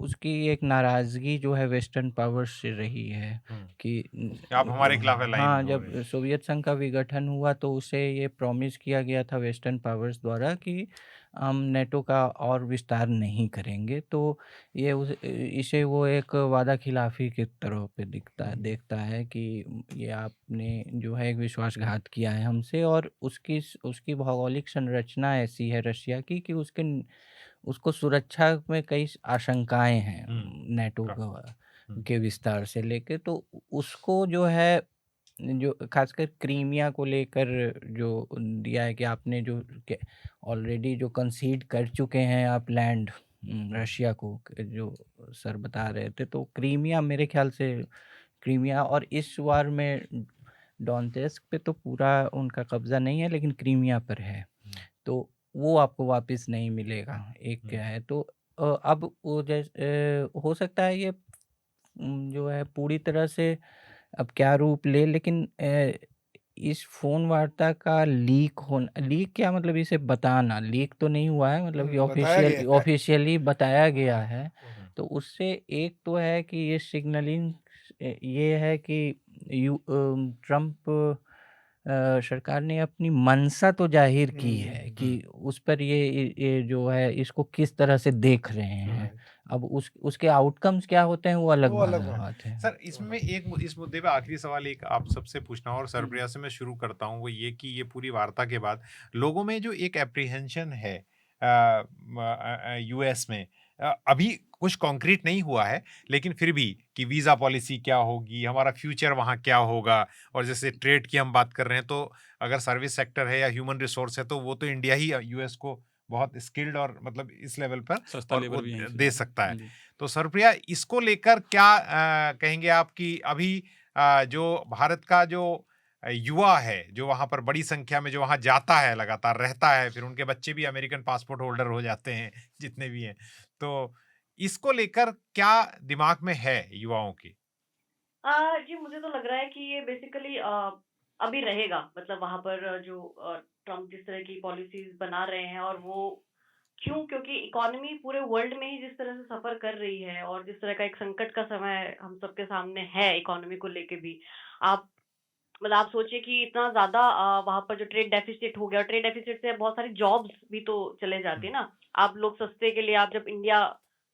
उसकी एक नाराज़गी जो है वेस्टर्न पावर्स से रही है कि आप हमारे खिलाफ अलाइन हाँ, हो जब रहे हैं। सोवियत संघ का विघटन हुआ तो उसे ये प्रॉमिस किया गया था वेस्टर्न पावर्स द्वारा कि हम नेटो का और विस्तार नहीं करेंगे, तो ये इसे वो एक वादा खिलाफी के तरह पे देखता है कि ये आपने जो है एक विश्वासघात किया है हमसे, और उसकी भौगोलिक संरचना ऐसी है रशिया की कि उसको सुरक्षा में कई आशंकाएं हैं नेटो के विस्तार से लेके, तो उसको जो है जो खासकर क्रीमिया को लेकर जो दिया है कि आपने जो ऑलरेडी जो कंसीड कर चुके हैं आप लैंड रशिया को, जो सर बता रहे थे, तो क्रीमिया मेरे ख्याल से क्रीमिया, और इस वार में डोनेत्स्क पे तो पूरा उनका कब्जा नहीं है लेकिन क्रीमिया पर है, तो वो आपको वापस नहीं मिलेगा। एक क्या है तो अब वो हो सकता है ये जो है पूरी तरह से अब क्या रूप ले, लेकिन इस फ़ोन वार्ता का लीक क्या मतलब इसे बताना, लीक तो नहीं हुआ है, मतलब कि बताया गया है। ऑफ़िशियली बताया गया है। तो उससे एक तो है कि ये सिग्नलिंग ये है कि ट्रम्प सरकार ने अपनी मंशा तो ज़ाहिर की है कि उस पर ये जो है इसको किस तरह से देख रहे हैं। अब उसके आउटकम्स क्या होते हैं वो अलग बात है। सर इसमें इस मुद्दे पे आखिरी सवाल एक आप सबसे पूछना, और सरप्रिया से मैं शुरू करता हूँ, वो ये कि ये पूरी वार्ता के बाद लोगों में जो एक एप्रीहेंशन है यूएस में, अभी कुछ कॉन्क्रीट नहीं हुआ है, लेकिन फिर भी कि वीज़ा पॉलिसी क्या होगी, हमारा फ्यूचर वहाँ क्या होगा, और जैसे ट्रेड की हम बात कर रहे हैं, तो अगर सर्विस सेक्टर है या ह्यूमन रिसोर्स है, तो वो तो इंडिया ही यूएस को बहुत स्किल्ड और मतलब इस लेवल पर सस्ता और लेबर वो भी यहीं से दे है। सकता है। जी। तो सर्वप्रिया, इसको लेकर क्या कहेंगे आप कि अभी जो भारत का जो युवा है, जो वहां पर बड़ी संख्या में जो वहां जाता है, लगातार रहता है, फिर उनके बच्चे भी अमेरिकन पासपोर्ट होल्डर हो जाते हैं जितने भी हैं, तो इसको लेकर क्या दिमाग में है युवाओं के? जी, मुझे तो लग रहा है कि ये बेसिकली अभी रहेगा, मतलब वहां पर जो ट्रम्प जिस तरह की पॉलिसीज बना रहे हैं, और वो क्यों, क्योंकि इकोनॉमी पूरे वर्ल्ड में ही जिस तरह से सफर कर रही है और जिस तरह का एक संकट का समय हम सबके सामने है इकोनॉमी को लेके भी, आप मतलब आप सोचिए कि इतना ज्यादा वहां पर जो ट्रेड डेफिसिट हो गया, और ट्रेड डेफिसिट से बहुत सारी जॉब्स भी तो चले जाती है ना। आप लोग सस्ते के लिए, आप जब इंडिया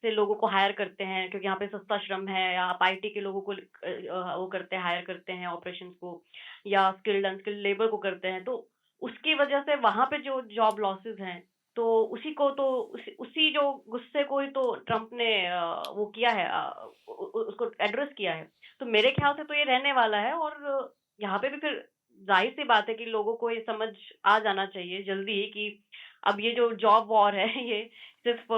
से लोगों को हायर करते हैं क्योंकि यहाँ पे सस्ता श्रम है, या आप आईटी के लोगों को वो करते हैं, हायर करते हैं ऑपरेशंस को, या स्किल्ड अनस्किल्ड लेबर को करते हैं, तो उसकी वजह से वहां पे जो जॉब लॉसेस हैं, तो उसी को तो उसी जो गुस्से को ही तो ट्रम्प ने वो किया है, उसको एड्रेस किया है। तो मेरे ख्याल से तो ये रहने वाला है, और यहाँ पे भी फिर जाहिर सी बात है कि लोगों को ये समझ आ जाना चाहिए जल्दी ही कि अब ये जो जॉब वॉर है ये सिर्फ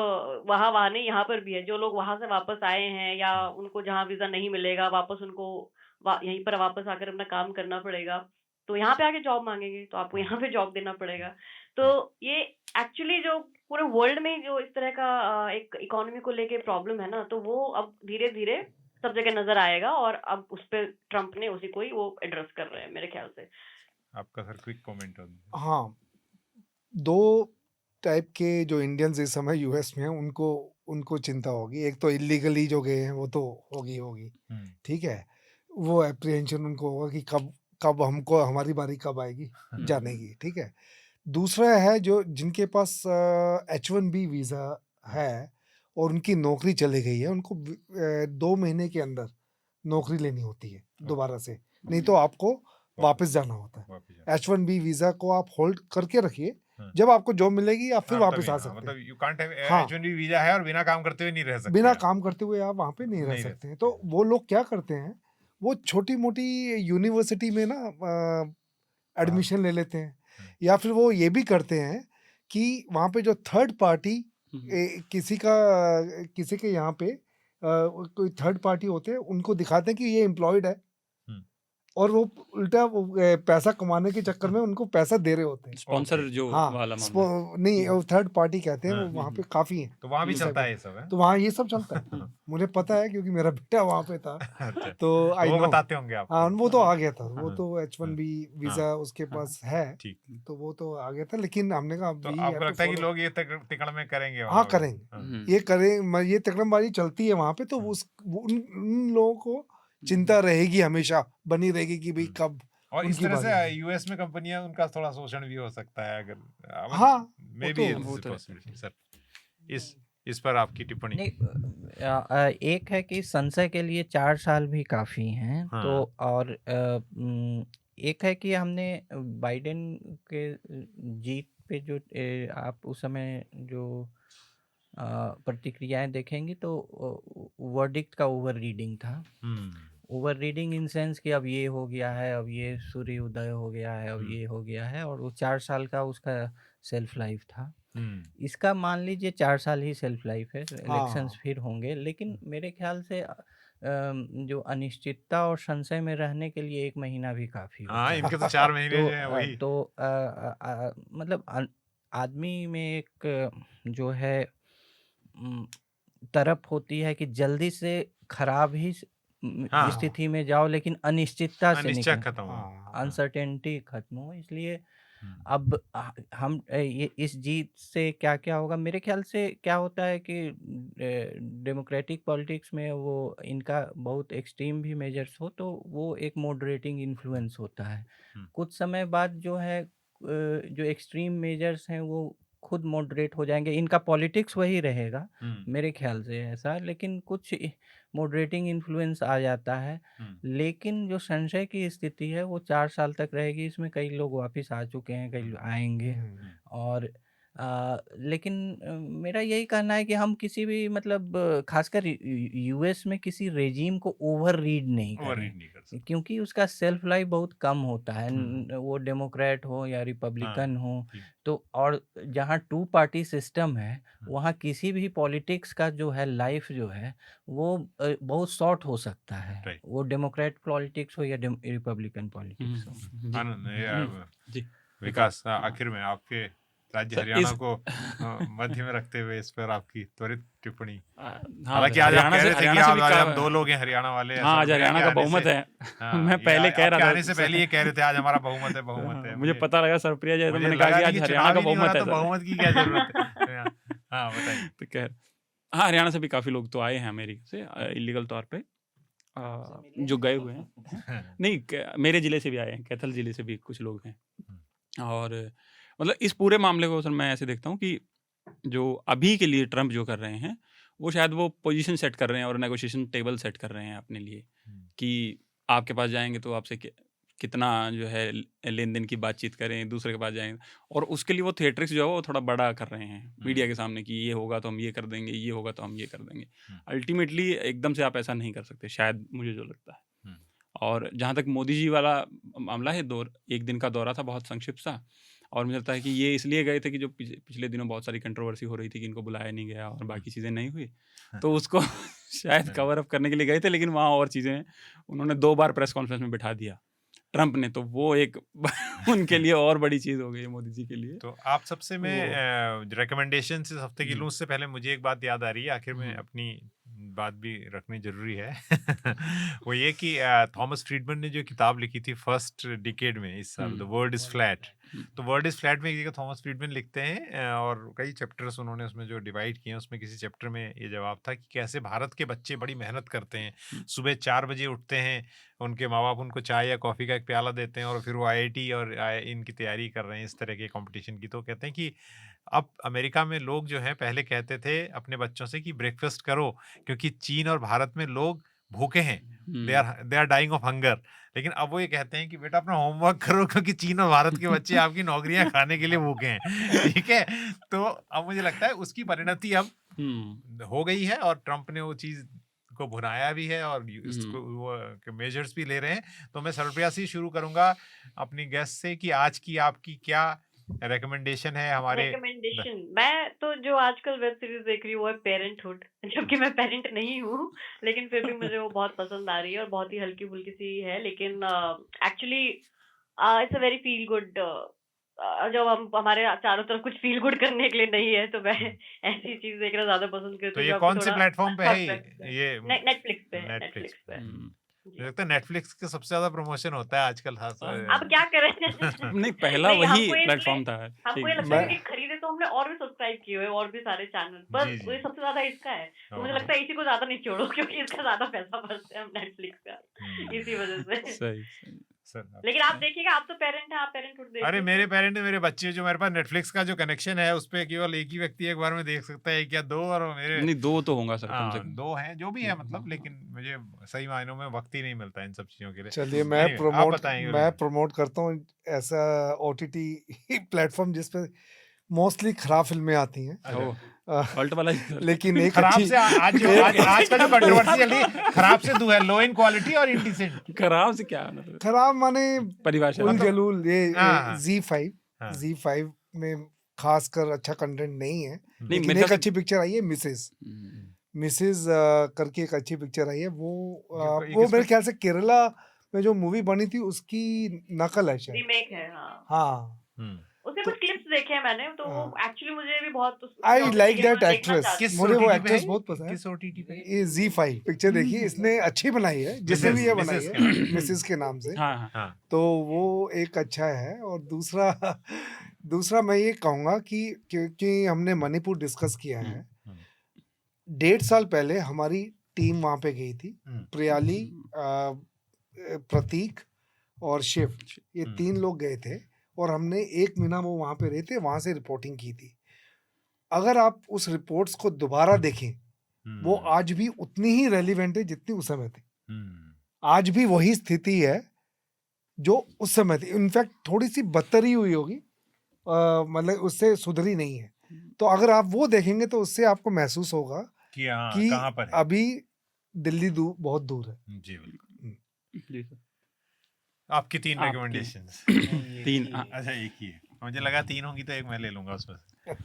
वहाँ वहाँ नहीं, यहाँ पर भी है। जो लोग वहां से वापस आए हैं, या उनको जहाँ वीजा नहीं मिलेगा, वापस उनको यहीं पर वापस आकर अपना काम करना पड़ेगा, तो यहाँ पे आके जॉब मांगेंगे, तो आपको यहाँ पे जॉब देना पड़ेगा। तो ये एक्चुअली जो पूरे वर्ल्ड में जो इस तरह का एक इकोनॉमी को लेके प्रॉब्लम है ना, तो वो अब धीरे धीरे सब जगह नजर आएगा, और अब उस पे ट्रम्प ने उसी को ही वो एड्रेस कर रहे हैं मेरे ख्याल से। आपका सर क्विक कमेंट ऑन? हाँ, दो टाइप के जो इंडियंस इस समय यूएस में हैं, उनको उनको चिंता होगी। एक तो इलीगली जो गए हैं, वो तो होगी, ठीक है? वो एप्रीहेंशन उनको होगा कि कब कब हमको हमारी बारी कब आएगी जाने की, ठीक है? दूसरा है जो जिनके पास H-1B वीज़ा है और उनकी नौकरी चली गई है, उनको 2 महीने के अंदर नौकरी लेनी होती है दोबारा से, नहीं तो आपको वापस जाना होता है। वापस जाना। H-1B वीज़ा को आप होल्ड करके रखिए, हाँ। जब आपको जॉब मिलेगी आप फिर हाँ, वापस तभी, आ हाँ, सकते मतलब हैं। यू कांट हैव हाँ। H-1B वीजा है और बिना काम करते हुए नहीं रह सकते बिना आप। काम करते हुए आप वहाँ पे नहीं रह नहीं रह सकते हैं। तो वो लोग क्या करते हैं, वो छोटी-मोटी यूनिवर्सिटी में ना एडमिशन ले लेते हैं, या फिर वो ये भी करते हैं कि वहाँ पे जो थर्ड पार्टी किसी के यहाँ पे कोई थर्ड पार्टी होते हैं, उनको दिखाते हैं कि ये एम्प्लॉयड है, और वो उल्टा पैसा कमाने के चक्कर में उनको पैसा दे रहे होते हैं। Sponsor okay. जो हाँ, वाला मामला। नहीं, वो थर्ड पार्टी कहते हैं, हाँ, वो वहाँ पे काफ़ी हैं। तो वहाँ भी इस चलता टाइप है ये सब, है? तो वहाँ ये सब चलता है। मुझे पता है क्योंकि मेरा बेटा वहाँ पे था, अच्छा, तो आई वो नो। बताते होंगे आपको। हाँ, वो तो आ गया था, वो हाँ, तो H-1B वीज़ा उसके पास है, ठीक। तो वो तो आ गया था, लेकिन हमने कहा तो we आपको have to लगता है कि follow। लोग ये तिकड़ में करेंगे हाँ, वहाँ पे? करेंगे। हाँ। ये करें, ये तिकड़मबाजी चलती है वहाँ पे, तो उन लोगों को चिंता रहेगी, हमेशा बनी रहेगी कि भाई कब और इस उनकी तरह से बारी आएगी। यूएस में कंपनियां, उनका थोड़ा शोषण भी हो सकता है अगर हाँ, मे वो बी तो- वो तो पॉसिबिलिटी। सर, इस पर आपकी टिप्पणी? नहीं, एक है कि संशय के लिए 4 साल भी काफ़ी हैं। हाँ। तो और एक है कि हमने बाइडेन के जीत पे जो आप उस समय जो प्रतिक्रियाएं देखेंगी, तो वर्डिक्ट का ओवर रीडिंग था। ओवर रीडिंग इन सेंस कि अब ये हो गया है, अब ये सूर्य उदय हो गया है, अब ये हो गया है, और वो 4 साल का उसका सेल्फ लाइफ था। इसका मान लीजिए 4 साल ही सेल्फ लाइफ है, इलेक्शंस हाँ। फिर होंगे, लेकिन मेरे ख्याल से जो अनिश्चितता और संशय में रहने के लिए 1 महीना भी काफ़ी होता हाँ, है। इनके तो 4 महीने जो हैं वही। मतलब आदमी में एक जो है तरफ होती है कि जल्दी से खराब ही हाँ। स्थिति में जाओ, लेकिन अनिश्चितता से अनिश्चय निकल, खत्म हो। हाँ। अनसर्टेनिटी खत्म हो। इसलिए हम्म। अब हम ये इस जीत से क्या क्या होगा, मेरे ख्याल से क्या होता है कि डेमोक्रेटिक पॉलिटिक्स में वो इनका बहुत एक्सट्रीम भी मेजर्स हो तो वो एक मॉडरेटिंग इन्फ्लुएंस होता है। कुछ समय बाद जो है जो एक्सट्रीम मेजर्स हैं वो खुद मॉडरेट हो जाएंगे। इनका पॉलिटिक्स वही रहेगा मेरे ख्याल से ऐसा, लेकिन कुछ मॉडरेटिंग इन्फ्लुएंस आ जाता है। लेकिन जो संशय की स्थिति है वो 4 साल तक रहेगी। इसमें कई लोग वापस आ चुके हैं, कई लोग आएंगे, और लेकिन मेरा यही कहना है कि हम किसी भी मतलब खासकर यूएस में किसी रेजीम को ओवर रीड नहीं ओवर करें, रीड नहीं कर सकते। क्योंकि उसका सेल्फ लाइफ बहुत कम होता है, वो डेमोक्रेट हो या हाँ, रिपब्लिकन हो। ठीक। तो और जहाँ टू पार्टी सिस्टम है, हाँ। वहाँ किसी भी पॉलिटिक्स का जो है लाइफ जो है वो बहुत शॉर्ट हो सकता है, राइट। वो डेमोक्रेट पॉलिटिक्स हो या रिपब्लिकन पॉलिटिक्स हो। जी आनंद, जी विकास, आखिर में आपके राज्य सर, हरियाणा इस- को मध्य में रखते हुए इस पर आपकी त्वरित टिप्पणी। हाँ, हालांकि आज आप हरियाणा कह से रहे थे कि हरियाणा से आज भी आज का- हम 2 लोग हैं हरियाणा वाले, ऐसा हाँ, लग आज रहा है हरियाणा कि का आने बहुमत से- है। हाँ, मैं ये पहले कह आपके रहा था आने से पहले ये कह रहे थे आज हमारा बहुमत है, बहुमत है। मुझे पता लगा सरप्राइज है, तो मैंने कहा लगा कि आज हरियाणा चुनाव का ही नहीं हो बहुमत रहा है तो सर। बहुमत की क्या जरूरत है। हाँ, बताइए। तो कह हाँ, हरियाणा से भी काफी लोग तो आए हैं अमेरिका से इलीगल तौर पे, जो गए हुए हैं। नहीं, मेरे जिले से भी आए हैं, कैथल जिले से भी कुछ लोग हैं। और मतलब इस पूरे मामले को सर मैं ऐसे देखता हूँ कि जो अभी के लिए ट्रम्प जो कर रहे हैं, वो शायद वो पोजीशन सेट कर रहे हैं और नेगोशिएशन टेबल सेट कर रहे हैं अपने लिए, कि आपके पास जाएंगे तो आपसे कितना जो है लेन देन की बातचीत करें, दूसरे के पास जाएंगे, और उसके लिए वो थिएट्रिक्स जो है वो थोड़ा बड़ा कर रहे हैं मीडिया के सामने कि ये होगा तो हम ये कर देंगे, ये होगा तो हम ये कर देंगे। अल्टीमेटली एकदम से आप ऐसा नहीं कर सकते शायद, मुझे जो लगता है। और जहाँ तक मोदी जी वाला मामला है, 1 दिन का दौरा था, बहुत संक्षिप्त सा, और मुझे लगता है कि ये इसलिए गए थे कि जो पिछले दिनों बहुत सारी कंट्रोवर्सी हो रही थी कि इनको बुलाया नहीं गया और बाकी चीज़ें नहीं हुई, तो उसको शायद कवर अप करने के लिए गए थे, लेकिन वहाँ और चीज़ें उन्होंने 2 बार प्रेस कॉन्फ्रेंस में बिठा दिया ट्रम्प ने, तो वो एक उनके लिए और बड़ी चीज़ हो गई मोदी जी के लिए। तो आप सबसे मैं रिकमेंडेशन इस हफ्ते की लूँ, उससे पहले मुझे एक बात याद आ रही है, आखिर में अपनी बात भी रखनी जरूरी है। वो ये कि थॉमस फ्रीडमैन ने जो किताब लिखी थी फर्स्ट डिकेड में इस साल, द वर्ल्ड इज फ्लैट, तो वर्ल्ड इज फ्लैट में एक जगह थॉमस फ्रीडमैन लिखते हैं, और कई चैप्टर्स उन्होंने उसमें जो डिवाइड किए हैं, उसमें किसी चैप्टर में ये जवाब था कि कैसे भारत के बच्चे बड़ी मेहनत करते हैं, सुबह 4 बजे उठते हैं, उनके माँ बाप उनको चाय या कॉफ़ी का एक प्याला देते हैं, और फिर वो IIT और इनकी तैयारी कर रहे हैं इस तरह के कंपटीशन की। तो कहते हैं कि अब अमेरिका में लोग जो हैं, पहले कहते थे अपने बच्चों से कि ब्रेकफास्ट करो, क्योंकि चीन और भारत में लोग भूखे हैं, they are dying of hunger, लेकिन अब वो ये कहते हैं कि बेटा अपना होमवर्क करो, क्योंकि चीन और भारत के बच्चे आपकी नौकरियां खाने के लिए भूखे हैं। ठीक है, तो अब मुझे लगता है उसकी परिणति अब हो गई है, और ट्रम्प ने वो चीज़ को भुनाया भी है, और इसको वो मेजर्स भी ले रहे हैं। तो मैं सर्वप्रिया से शुरू करूंगा अपनी गेस्ट से कि आज की आपकी क्या रिकमेंडेशन है हमारे। रिकमेंडेशन, मैं तो जो आजकल वेब सीरीज देख रही हूँ वो है पेरेंटहुड, जबकि मैं पेरेंट नहीं हूँ, लेकिन फिर भी मुझे वो बहुत पसंद आ रही है और बहुत ही हल्की फुल्की सी है, लेकिन actually it's a very feel good. जब हम हमारे चारों तरफ कुछ फील गुड करने के लिए नहीं है, तो मैं ऐसी चीज देखना ज्यादा पसंद करती तो हूँ। ये कौन से प्लेटफॉर्म पे है ये? नेटफ्लिक्स पे है। नेटफ्लिक्स पे। जी। मुझे लगता है नेटफ्लिक्स का सबसे ज्यादा प्रमोशन होता है आजकल। अब क्या करें? नहीं, पहला नहीं, वही हमको ये प्लेटफॉर्म था। हमको ये लगता है कि खरीदे तो हमने और भी सब्सक्राइब किए हुए और भी सारे चैनल, पर जी, जी। ये सबसे ज्यादा इसका है, तो मुझे लगता है इसी को ज्यादा नहीं छोड़ो, क्योंकि इसका ज्यादा पैसा बचता है हम नेटफ्लिक्स का, इसी वजह से। सही लेकिन आप देखिएगा, आप तो पेरेंट हैं, आप पेरेंटहुड देखिए। अरे मेरे पेरेंट, मेरे बच्चे, जो मेरे पास नेटफ्लिक्स का जो कनेक्शन है उस पे केवल एक ही व्यक्ति एक बार में देख सकता है, क्या 2? और मेरे नहीं, 2 तो होगा सर, कम से हाँ, कम 2 हैं, जो भी है मतलब, लेकिन मुझे सही मायनों में वक्त ही नहीं मिलता इन सब चीजों के लिए। चलिए Anyway, मैं प्रमोट करता हूँ ऐसा OTT प्लेटफॉर्म जिसपे मोस्टली खराब फिल्में आती हैं, ऑल्ट वाला लेकिन एक खराब अच्छी से आज का जो कंट्रोवर्सी चल रही है, खराब से 2 है, लो इन क्वालिटी और इंडिसेंट। खराब से क्या मतलब खराब माने परिभाषा उल जलूल, ये हाँ। Z5 में खासकर अच्छा कंटेंट नहीं है, लेकिन मेरे एक ख्याल अच्छी पिक्चर आई है मिसेज करके एक अच्छी पिक्चर आई है, वो मेरे ख्याल से केरला में जो मूवी बनी थी उसकी नकल है शायद, रीमेक है। हाँ। उसके कुछ क्लिप्स देखे हैं मैंने, तो वो एक्चुअली मुझे भी बहुत आई लाइक दैट एक्ट्रेस, मुझे वो एक्ट्रेस बहुत पसंद है। किस OTT पे? ये Z5 पिक्चर देखिए, इसने अच्छी बनाई है, जिसने भी ये बनाई है मिसेज के नाम से, हाँ। तो वो एक अच्छा है। और दूसरा मैं ये कहूँगा कि क्योंकि हमने मणिपुर डिस्कस किया है, 1.5 साल पहले हमारी टीम वहाँ पे गई थी, प्रियाली, प्रतीक और शिव, ये 3 लोग गए थे, और हमने 1 महीना वो वहाँ पे रहे थे, वहाँ से रिपोर्टिंग की थी। अगर आप उस रिपोर्ट्स को दोबारा देखें, वो आज भी उतनी ही रेलिवेंट है जितनी उस समय थी। आज भी वही स्थिति है जो उस समय थी, इनफैक्ट थोड़ी सी बदतर ही हुई होगी, मतलब उससे सुधरी नहीं है। तो अगर आप वो देखेंगे तो उससे आपको महसूस होगा कि हाँ कि कहाँ पर है। अभी दिल्ली बहुत दूर है। जी बिल्कुल। जी सर। आपकी 3 आपकी- रिकमेंडेशंस। तीन अच्छा एक ही है, मुझे लगा 3 होंगी तो एक मैं ले लूंगा उसमें से।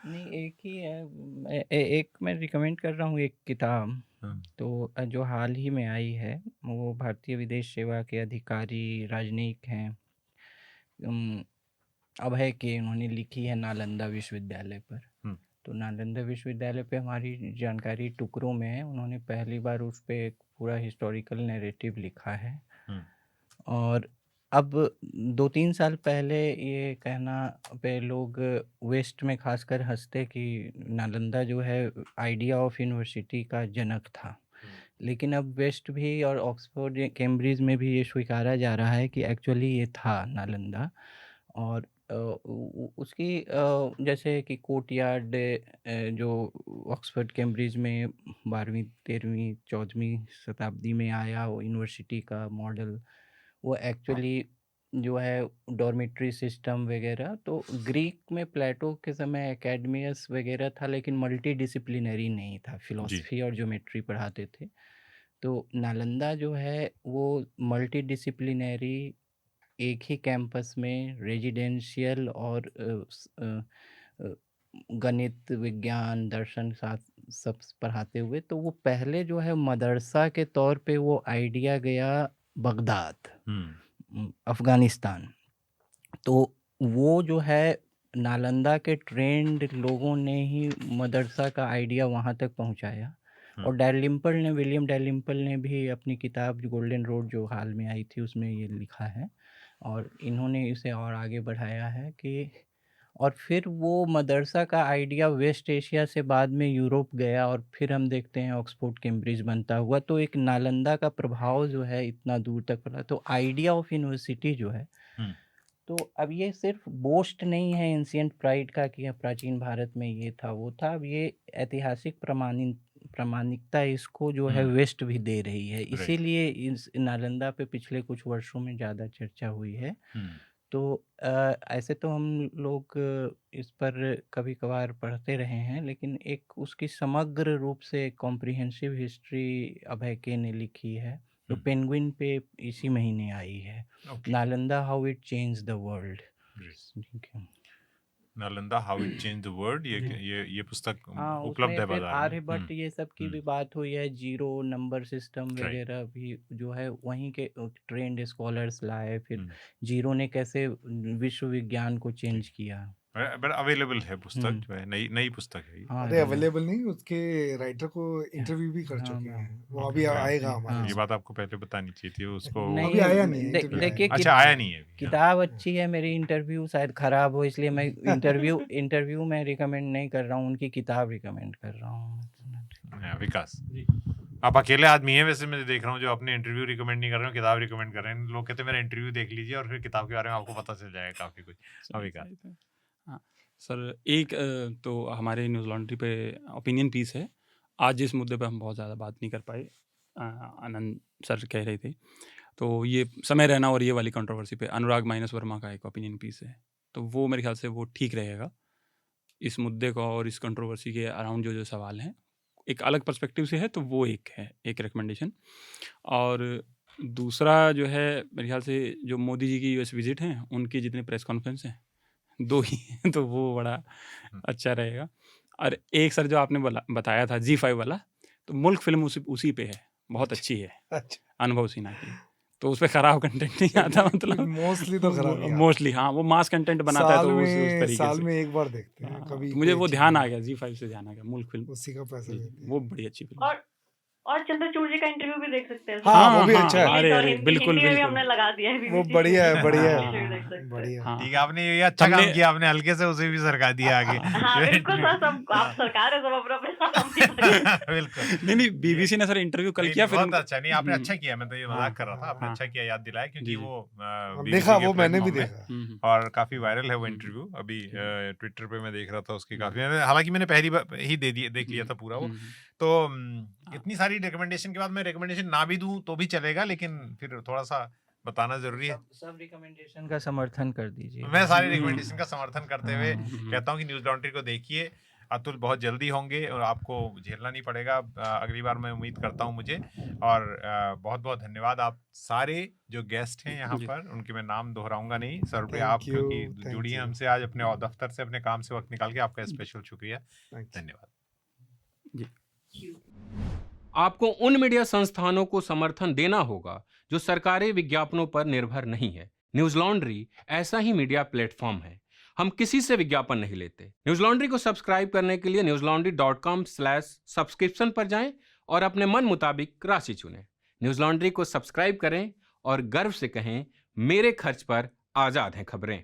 नहीं, एक ही है। एक मैं रिकमेंड कर रहा हूँ एक किताब, तो जो हाल ही में आई है, वो भारतीय विदेश सेवा के अधिकारी राजनयिक हैं, अभय के, उन्होंने लिखी है नालंदा विश्वविद्यालय पर। तो नालंदा विश्वविद्यालय पे हमारी जानकारी टुकड़ों में है, उन्होंने पहली बार उस पर एक पूरा हिस्टोरिकल नैरेटिव लिखा है। और अब 2-3 साल पहले ये कहना पे लोग वेस्ट में खासकर हंसते कि नालंदा जो है आइडिया ऑफ यूनिवर्सिटी का जनक था, लेकिन अब वेस्ट भी और ऑक्सफोर्ड कैम्ब्रिज में भी ये स्वीकारा जा रहा है कि एक्चुअली ये था नालंदा। और उसकी जैसे कि कोर्टयार्ड जो ऑक्सफोर्ड कैम्ब्रिज में 12वीं 13वीं 14वीं शताब्दी में आया, वो यूनिवर्सिटी का मॉडल, वो एक्चुअली जो है डॉर्मेट्री सिस्टम वगैरह, तो ग्रीक में प्लेटो के समय एकेडमियस वगैरह था, लेकिन मल्टी डिसिप्लिनरी नहीं था, फिलॉसफी और ज्योमेट्री पढ़ाते थे। तो नालंदा जो है वो मल्टी डिसिप्लिनरी, एक ही कैंपस में रेजिडेंशियल और गणित, विज्ञान, दर्शन शास्त्र सब पढ़ाते हुए, तो वो पहले जो है मदरसा के तौर पे वो आइडिया गया बगदाद, अफ़गानिस्तान। तो वो जो है नालंदा के ट्रेंड लोगों ने ही मदरसा का आइडिया वहाँ तक पहुँचाया। और विलियम डैलिम्पल ने भी अपनी किताब गोल्डन रोड जो हाल में आई थी उसमें ये लिखा है, और इन्होंने इसे और आगे बढ़ाया है कि, और फिर वो मदरसा का आइडिया वेस्ट एशिया से बाद में यूरोप गया, और फिर हम देखते हैं ऑक्सफोर्ड कैम्ब्रिज बनता हुआ। तो एक नालंदा का प्रभाव जो है इतना दूर तक फैला। तो आइडिया ऑफ यूनिवर्सिटी जो है, तो अब ये सिर्फ बोस्ट नहीं है एंशिएंट प्राइड का कि प्राचीन भारत में ये था वो था, अब ये ऐतिहासिक प्रामाणिकता इसको जो है वेस्ट भी दे रही है, इसीलिए इस नालंदा पे पिछले कुछ वर्षों में ज़्यादा चर्चा हुई है। तो ऐसे तो हम लोग इस पर कभी कभार पढ़ते रहे हैं, लेकिन एक उसकी समग्र रूप से कॉम्प्रिहेंसिव हिस्ट्री अभय के ने लिखी है, तो पेंगुइन पे इसी महीने आई है, Nalanda how it change the world. Nalanda how it change the world, ये पुस्तक उपलब्ध उसमें है फिर बाजार में। आर्यभट्ट ये सब की भी बात हुई है, जीरो नंबर सिस्टम वगैरह भी जो है वहीं के ट्रेंड स्कॉलर्स लाए, फिर जीरो ने कैसे विश्व विज्ञान को चेंज किया। बट अवेलेबल है पुस्तक, जो है नई पुस्तक है ये। अरे अवेलेबल नहीं, उसके राइटर को इंटरव्यू भी कर चुके हैं, वो अभी आएगा हमारे। ये बात आपको पहले बतानी चाहिए थी उसको। अभी आया नहीं है, देखिए, अच्छा आया नहीं है अभी। किताब अच्छी है, मेरी इंटरव्यू शायद खराब हो, इसलिए मैं इंटरव्यू में रिकमेंड नहीं कर रहा हूँ, उनकी किताब रिकमेंड कर रहा हूँ। विकास, आप अकेले आदमी हैं वैसे, मैं देख रहा हूँ जो अपने इंटरव्यू रिकमेंड नहीं कर रहे हो, किताब रिकमेंड कर रहे हैं। लोग कहते हैं मेरा इंटरव्यू देख लीजिए और फिर किताब के बारे में आपको पता चल जाएगा काफी कुछ। विकास हाँ सर, एक तो हमारे न्यूज़ लॉन्ड्री पे ओपिनियन पीस है, आज जिस मुद्दे पे हम बहुत ज़्यादा बात नहीं कर पाए, आनंद सर कह रहे थे, तो ये समय रहना और ये वाली कंट्रोवर्सी पे अनुराग माइनस वर्मा का एक ओपिनियन पीस है, तो वो मेरे ख्याल से वो ठीक रहेगा इस मुद्दे को और इस कंट्रोवर्सी के अराउंड जो सवाल हैं, एक अलग पर्सपेक्टिव से है, तो वो एक है, एक रिकमेंडेशन। और दूसरा जो है मेरे ख्याल से जो मोदी जी की यूएस विजिट हैं, उनकी जितने प्रेस कॉन्फ्रेंस हैं 2 ही हैं, तो वो बड़ा अच्छा रहेगा। और एक सर जो आपने बताया था G5 वाला, तो मुल्क फिल्म उसी पे है, बहुत अच्छी है, अनुभव सिन्हा की, तो उस पे खराब कंटेंट नहीं आता, मतलब मोस्टली तो खराब नहीं आता। मोस्टली हाँ, वो मास कंटेंट बनाता है, तो उस तरीके साल से में एक बार देखते हैं कभी। तो मुझे वो ध्यान आ गया, G5 से ध्यान आ गया, मुल्क फिल्म उसी का पैसा लेते हैं, वो बड़ी अच्छी फिल्म। और चंद्रचूड़ जी का इंटरव्यू भी देख सकते हैं। हाँ, वो भी अच्छा है। अरे बिल्कुल हिंदी में भी हमने लगा दिया है, वो बढ़िया है, बढ़िया है, बढ़िया। ठीक है, आपने ये अच्छा काम किया, आपने हल्के से उसे भी सरका दिया आगे। हाँ बिल्कुल सर, सब आप सरकार है, सब अपना बिल्कुल नहीं, बीबीसी ने सर इंटरव्यू कल किया, फिर बहुत अच्छा, नहीं आपने अच्छा किया, मैं तो ये मजाक कर रहा था, आपने अच्छा किया याद दिलाया, क्योंकि वो देखा, वो मैंने भी देखा और काफी वायरल है वो इंटरव्यू, अभी ट्विटर पे मैं देख रहा था उसकी काफी, हालांकि मैंने पहली बार ही देख लिया था पूरा वो। तो इतनी सारी रिकमेंडेशन के बाद मैं रिकमेंडेशन ना भी दूं तो भी चलेगा, लेकिन फिर थोड़ा सा बताना जरूरी है। सब रिकमेंडेशन का समर्थन कर दीजिए। मैं सारे रिकमेंडेशन का समर्थन करते हुए हम्म। कहता हूँ कि न्यूज़ लॉन्ड्री को देखिए। अतुल बहुत जल्दी होंगे और आपको झेलना नहीं पड़ेगा अगली बार, मैं उम्मीद करता हूँ मुझे। और बहुत बहुत धन्यवाद आप सारे जो गेस्ट हैं यहाँ जी। पर, उनके मैं नाम दोहराऊंगा नहीं सर पे, Thank आप you, क्योंकि thank जुड़ी हैं you. हमसे आज अपने दफ्तर से, अपने काम से वक्त निकाल के, आपका स्पेशल शुक्रिया, Thanks. धन्यवाद। आपको उन मीडिया संस्थानों को समर्थन देना होगा जो सरकारी विज्ञापनों पर निर्भर नहीं है। न्यूज लॉन्ड्री ऐसा ही मीडिया प्लेटफॉर्म है। हम किसी से विज्ञापन नहीं लेते। न्यूज लॉन्ड्री को सब्सक्राइब करने के लिए newslaundry.com/subscription पर जाएं और अपने मन मुताबिक राशि चुनें। न्यूज लॉन्ड्री को सब्सक्राइब करें और गर्व से कहें, मेरे खर्च पर आजाद हैं खबरें।